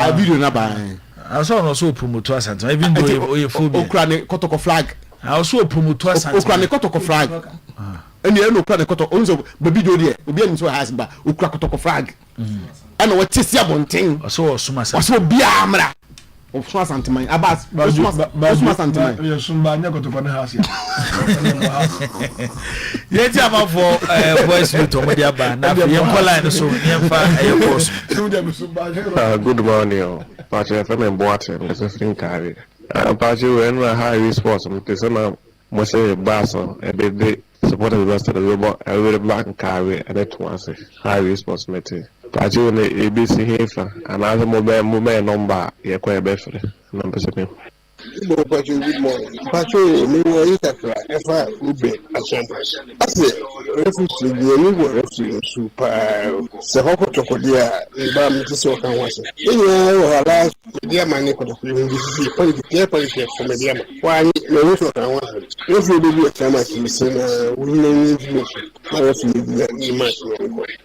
have video number. I saw no so promoter Santima. Even though you phobia. Ukraine Kotoko flag. I also promoter Santima. Ukraine Kotoko flag. And you know Koto onzo baby do there obi ani so has ba okura kotoko flag and what tisia bonten so suma so bia amra o so santiman abas suma santiman you sumba nya kotoko na house yeti ama for voice note o media ba na ye call line so ye fa e course good morning Patrick FM Boate so free carry Patrick when high sports me say na mo say baso e be support the rest of the robot I will black and carry and that was high responsibility Patrick on the ABC here and other mobile number ye kwa befre number 7 good morning. Patrol, me wa yi kakra efa ube asompa. Ase refugee ni wo refugee super. Se hoko tokodia ba mtisi wa kanwase. Enya yo hala media mane ko tokodia ngi politics for media ma. Wa ni me wo so kanwase. Refugee bi kama kisena wuni ni ma refugee ni ma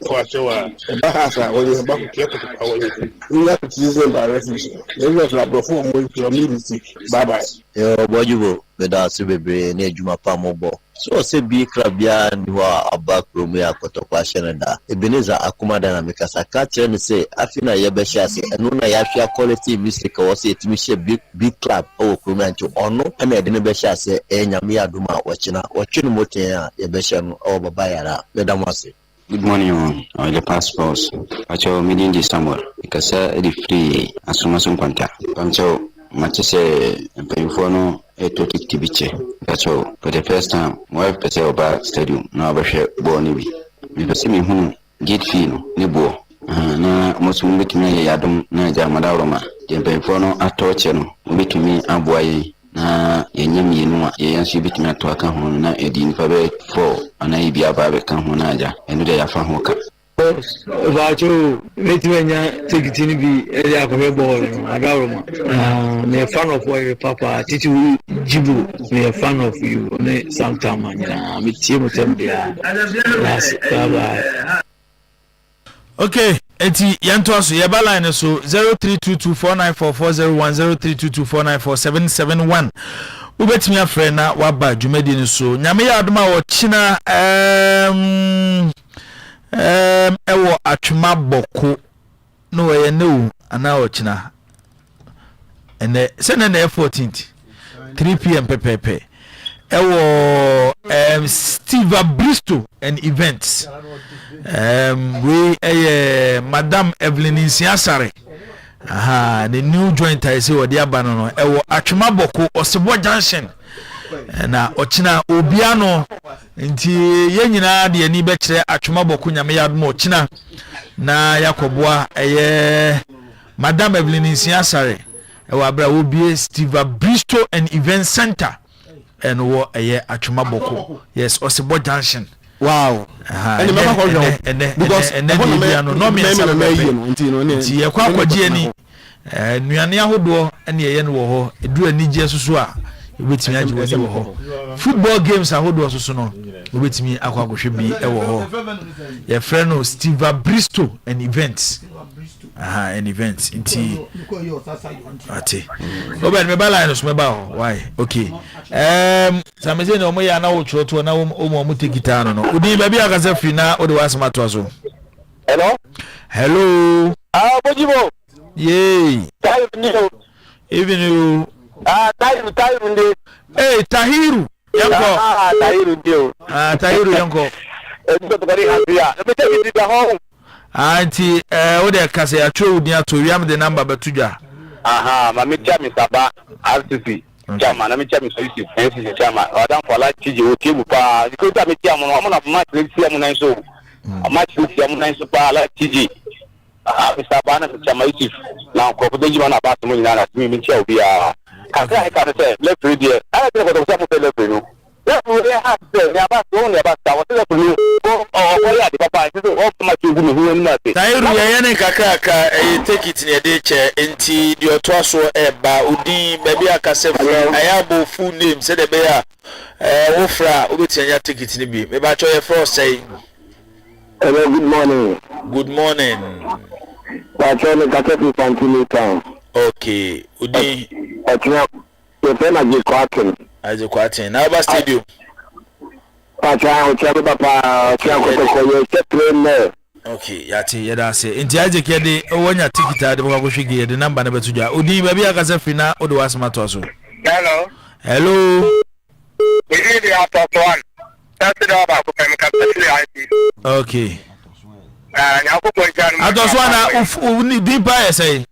ko achewa. Ba hasa woni ba ku kieko kwa woni. Ni ya kutize ba refugee. Ni la bofo mo community. Bye bye. Yo bojubo beda sibebre ne adwuma pa mobo so se bi krabia ni ho aba kromu ya kotokwa shenada Ebenezer akomada na mekasa ka kire ne se afina ye be hia se eno na ya hia quality music wo se etimi hia big club o kromu anto ono na ede ne be hia se enyame aduma wachina wachino moten a ye be hia no o baba yara beda mwase. Good morning, the passports. Pacho meeting this somewhere because the free asumasun kwanta. Pacho Matisse Payfono a totic tibiche. That's all. For the first time, my wife say about stadium, no abashe bonibi. Because see me who get fino, nebo. Na most women to me yadum na jamadaroma. The Payfono a torture, to me a boy. Na yenyami no ye yansu bitimi atoaka ho na edin fa be 4 ana ibia ba be kan ho na aja enu de ya fa ho ka Vacho vetimenya tikitini bi ele akobe ball agaroma me fan of Oyerepa titi jibu me fan of you ne sometime nya me tie motem dia last bye. Okay, eti yanto aso ye ba line so 0322494401 0322494771 ubetimi afre na waba dwumadi ni so nyame ya adoma wo china ewo atwema boko no ye no ana wo china and send an 14th 3 p.m. pepepe. Steve Bristol and events. We Madam Evelyn Insiasare. The new joint I say what the abanono. Achumaboko Osebo Junction. Na ochina obiano nti yenyina de ani bekire Achumaboko nyame yadmo ochina na yakobua Madam Evelyn Insiasare. Abra obie Steve Bristol and event center. And what a Achumaboko. Yes, Osebo Junction. Wow. And the because and then no me nti yakwa kwaji ani nuane ahodo ene ye no ho edu ani je susu a ebetimi age woni ho football games ahodo susu no ebetimi akwa gohwe bi e wo ho ye friend Steve Bristol and events and events nti ati oben me bala no me ba why okay sameze no mo ya na wo choto na wo mo tikita no odi ba bi akasa free na odi wasma to so hello Bojibo yay even you Tahiru ndi hey Tahiru yanko Tahiru ndio Tahiru yanko ndio tukari hapia ebete bi home anti o de kase ya twa udi ato wiam de number betudwa mami chami saba RCC chama na mi chami sisi FCC chama odan for like tiji o tebu pa ko ta mi chama no na match le sia mu nan so match le sia mu nan so pa like tiji mi saba na chama Yusuf na ko de jima na ba mo ni na mi chia obi a ka ka say let's read here I think ko to say let's read yeah, we have to. Yeah, but only about that. What is it for you? Oh, yeah, the papa. This is all too much. You who know that. Tahiru yene kakaka take it in a day chair. Enti the otwaso eba udi baby akase fu. Ayabo full name. Say the bear. Ofra obeti anya take it ni bi. Me ba cho ye first say. Hello, good morning. Good morning. Ba cho me kake fu Pantini town. Okay, udi. Achina. Ye pena je kwatin. Aje kwatin. Na ba stadium. Pacha o chama papa chia ko ye train. Okay, yati yeda say. Enti aje kede wonya tikita de bako hwige ye de number na betudwa. Udi ba bi akasa fi na odi wasma to so. Hello. Hello. We need the after one. That's the about to come capacity. Okay. Na ko ko jan. Ato so na uni dipa say.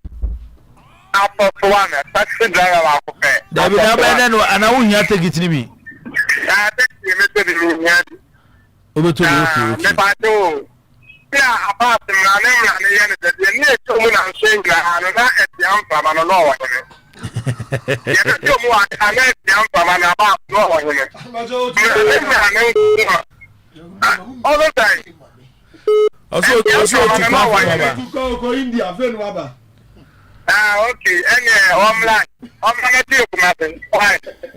After one, that's the driver of the car. Dabi na ba no ana wo hia take it ni bi. Obeto okay. Me ba do. Yeah, about the name na ne yene de ni e to mu na nsenga ano na e ti amfa ma no wa hene. Ye to mu aka na e ti amfa ma na ba no wa hene. All the time. Also Go India, ven waba. Okay. Online to come happen.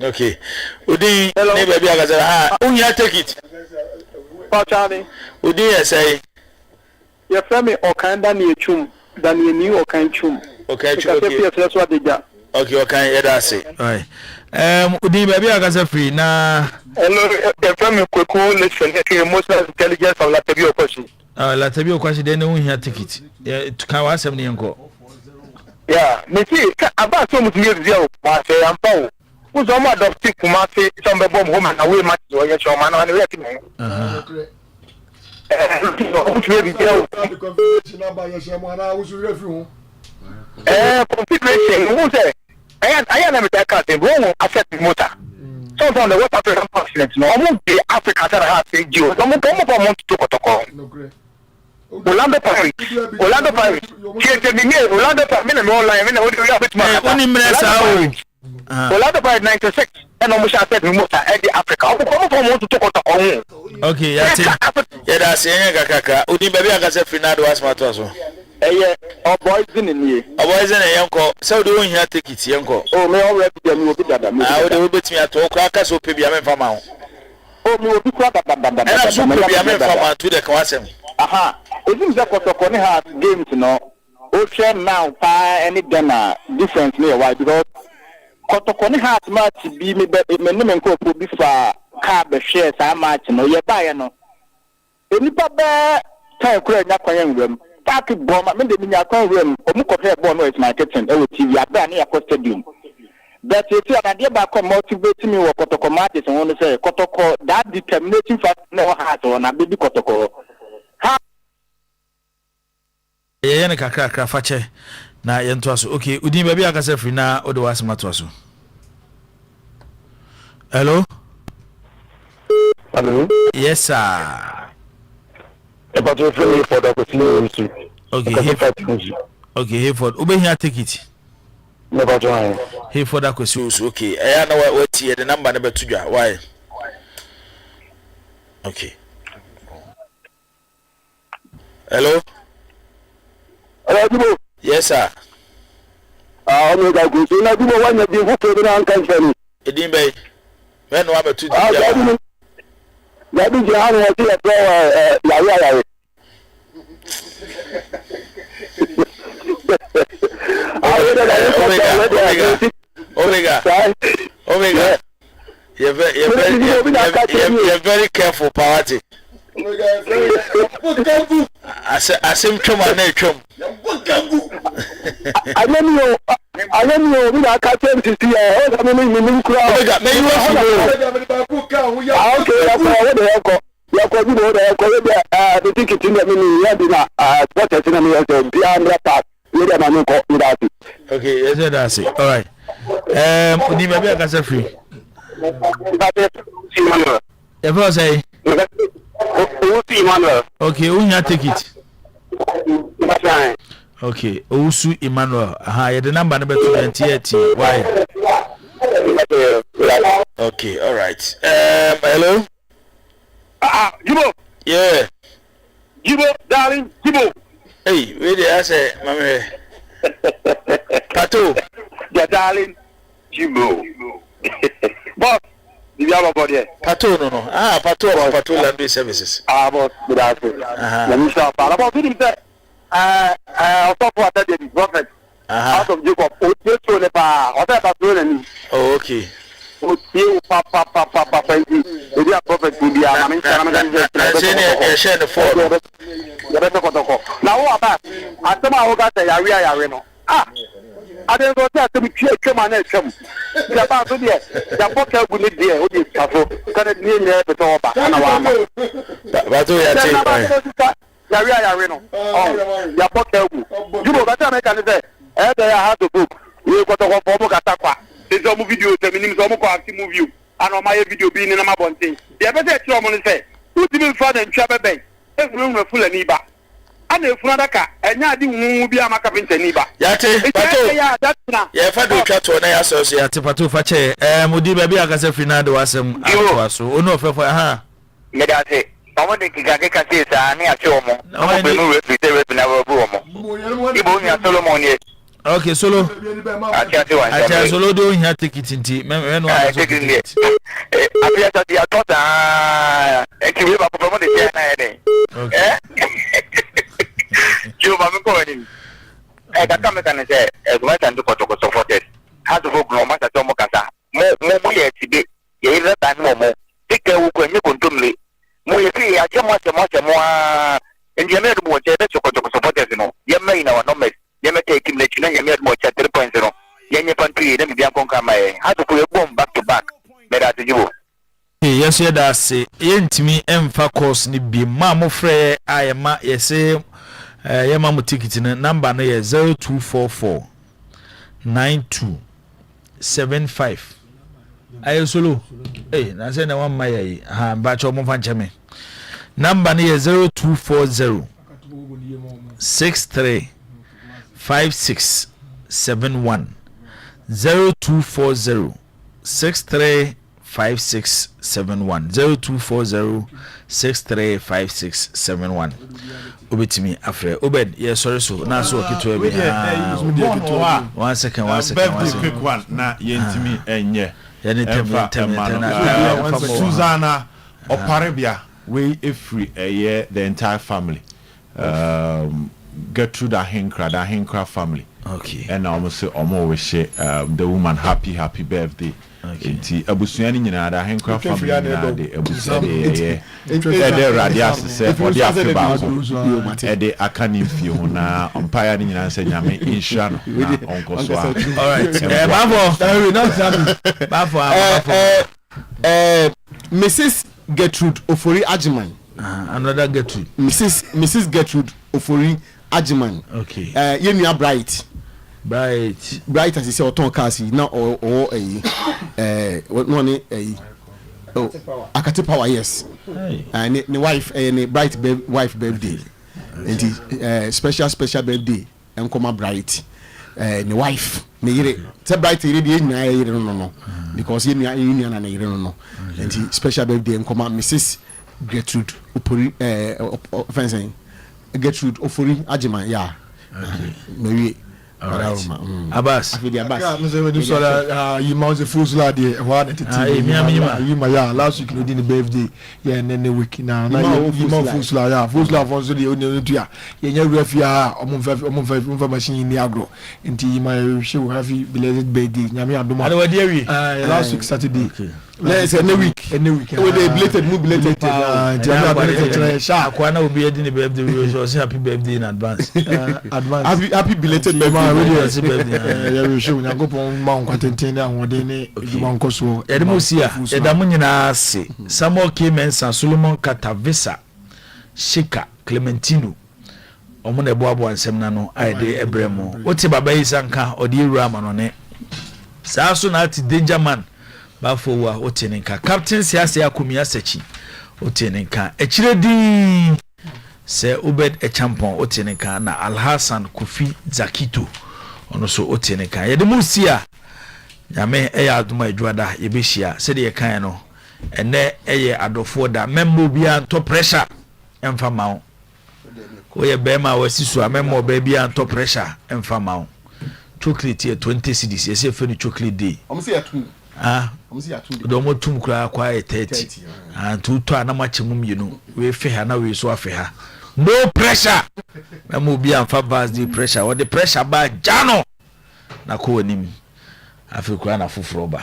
Okay. Udi ne baby agaza unya take it. Pachani. Udi say. Your family okanda ni echum than you knew okanchum. Okay, okay. That's what they got. Okay, okay, yeah, that's it. All right. Udi baby agaza free na. Hello, your family Poku listen to emotional intelligence of Latabio question. Latabio question then unya take it. Yeah, to kan wa asem ne enko. Yeah, me see about so much news there but say am paw. Who so much of stick kuma say some be bomb home and away match so you show man and we take me. Configuration who say I am not that say wrong affect motor. So from the West African continent no am be Africa that has say you come from to kotoko. Orlando Paris. Orlando Paris. Orlando Paris. Orlando Paris 96. And almost I said remote at Africa. Come from to talk on. Okay, yeah, that's it. Kaka. Udi baby akase finado asma to so. Eh, our boys in here. Our boys in a yanko. So do we hear tickets yanko? Oh, me already them will be that. I would bet me at all crackers so pe biame fama. Oh, me will be crack that. And I so pe biame fama to the kwasem. Aha. Even the Kotokoni has games, you know. Ocean now, any dinner difference me why because Kotokoni has much be me name ko be for car be share so much no ye buy no. Enipa be time kura nya kwan nwam park bomb I mean the minya kon room omu kofe ball no is my kitchen e wo TV abia na yakọ stadium but you see an idea back motivate me wo kotoko matches and want to say kotoko that determinating factor no has on a baby kotoko yeah ne kakra fache na yento aso okay udin baby akase free na o de wasemato aso hello yes sir about to free for the question okay Hayford ube here ticket never join Hayford akwesi okay eh na what here the number na betudwa why okay hello Jibo yes sir me ga go so na Jibo wanya bi fu ke na kan fani edin bay when no abetudwa ya bi je hanu wa ti ya Omega. You're very careful, party. I seem to my nature. I don't know. We are catching to see. I mean, crowd. Okay, the ticket in the mini, what is in the Biandra Park. Okay, yes, that's it. All right. Udi maybe I can free. If I say, okay, who you take it? Okay, Osu Emmanuel. Aha, the number 228. Why? Okay, all right. Hello. Jibo. Yeah. Jibo, darling, Jibo. Hey, where did I say, Mammy? Pato. Yeah, darling, Jibo. Boss, you have a body. Pato, no. Pato Land Services. But let me stop. About him that I thought what I did, prophet. Out of Jacob, oh, okay. Papa, the prophet will be a share the phone. Now, what about? I tell my got a area. I didn't go there to be clear, man. The about to the pocket will be there. What is Papa? Can it mean there to talk about? But we are oh, your pocket. You know, that's what I can say. I have to book. You got to go for Mokataqua. There's a video, the minimum active movie, and on my video being in a mabon thing. The other day, someone said, who didn't find a Chabba Bay? Every room was full of Niba. And if Nadaka, and I didn't be a Macapin Niba. Yate, that's now. Yeah, if I do chat to an associate, Patu Fache, Mudi Baby Agasa Finado was some so no for her. Medate. I want to get a case and near Chomo. I will Solomon. Okay, solo. I solo doing here ticket in tea. Men are taking it. I thought I can give up from the day. Okay. You are going. I can come and say, as much as to Kotoko supported. How to go no matter Tomokasa. More yet today. You either than more. Take care of when you continue. More you see, I just much more. In the American watch, that's your Kotoko supporters. You know, you may know no mess. You may take him let you know you made more at 3.0. Yenny Pantry, then be a conquer my. How to put a bomb back to back. Better to you. Yes, that's say, ain't me emfa course ni be mammo frey. I am ma, yes, say, Yamamu ticket in number 0244 9275. I solo. Hey, I said, I want my batch of Monfanchame. Number 0240 63 5671 0240 635671 0240 635671 obetimi afre obed yes sorry so na so okito be one second quick one na yentimi enye yani tem Susanna Oparibia we free the entire family get through the Hinkra family. Okay. And I almost say almost wish the woman happy birthday. nti abusua ni nyina da henkwa family na de abusua de ede radias se odi afiba ede akani mfie ho na empire ni nyina se nyame insha no na onko so all right bafo Mrs. Gertrude Ofori Ajiman. Another Gertrude. Mrs. Gertrude Ofori Ajiman. Okay. Yenya Bright as you say oton kasi na o no ni Akate Power, yes. And the wife Bright wife birthday. And special birthday and come Bright. The wife ne yire say Bright yire dey nyina yire no because yire na na yire no and special birthday and come Mrs. Gertrude Ofori fencing Gertrude Ofori Ajiman, yeah. Okay. Maybe Abbas. You mount the full slide there. Last week we did the birthday. Yeah, and then the week now. You mount full slide. Yeah, full slide for the only two. Yeah, refia. I'm machine in the agro. Until you might show happy belated birthday. Nyami Aduma. Last week Saturday. Let's any week. Oh, they belated, move belated. Akwana will be in the birthday. We will say happy birthday in advance. Happy belated birthday. Yeah, we show. We go for Mount Contentin and one day. Mount Kosovo. Edemusia. Edamunyina se. Samuel Kemensa, Solomon Katavisa, Shika, Clementino. Omo na boabo ansem na no aide ebremo. Oti baba isanka odi rama no ne. Sa so na ati danger man. Bafo wa otenenka captain siase akumia sechi otenenka echiredi se Ubed Echampon otenenka na Alhassan Kofi Zakito ono so otenenka yede musia nyame eya aduma edwada yebehia se de yekan no ene eye adofo da membo bia to pressure emfa mawo ko ye bema wasisu amemmo ba bia to pressure emfa mawo chocolate 20 cedis yese fe no chocolate day omse atu domo tum kura kwa 30 and tuto anamache mumyenu we fe ha na we so afe ha no pressure na mo bi amfa vast the pressure or the pressure ba jano na ko anim afi kura na foforo ba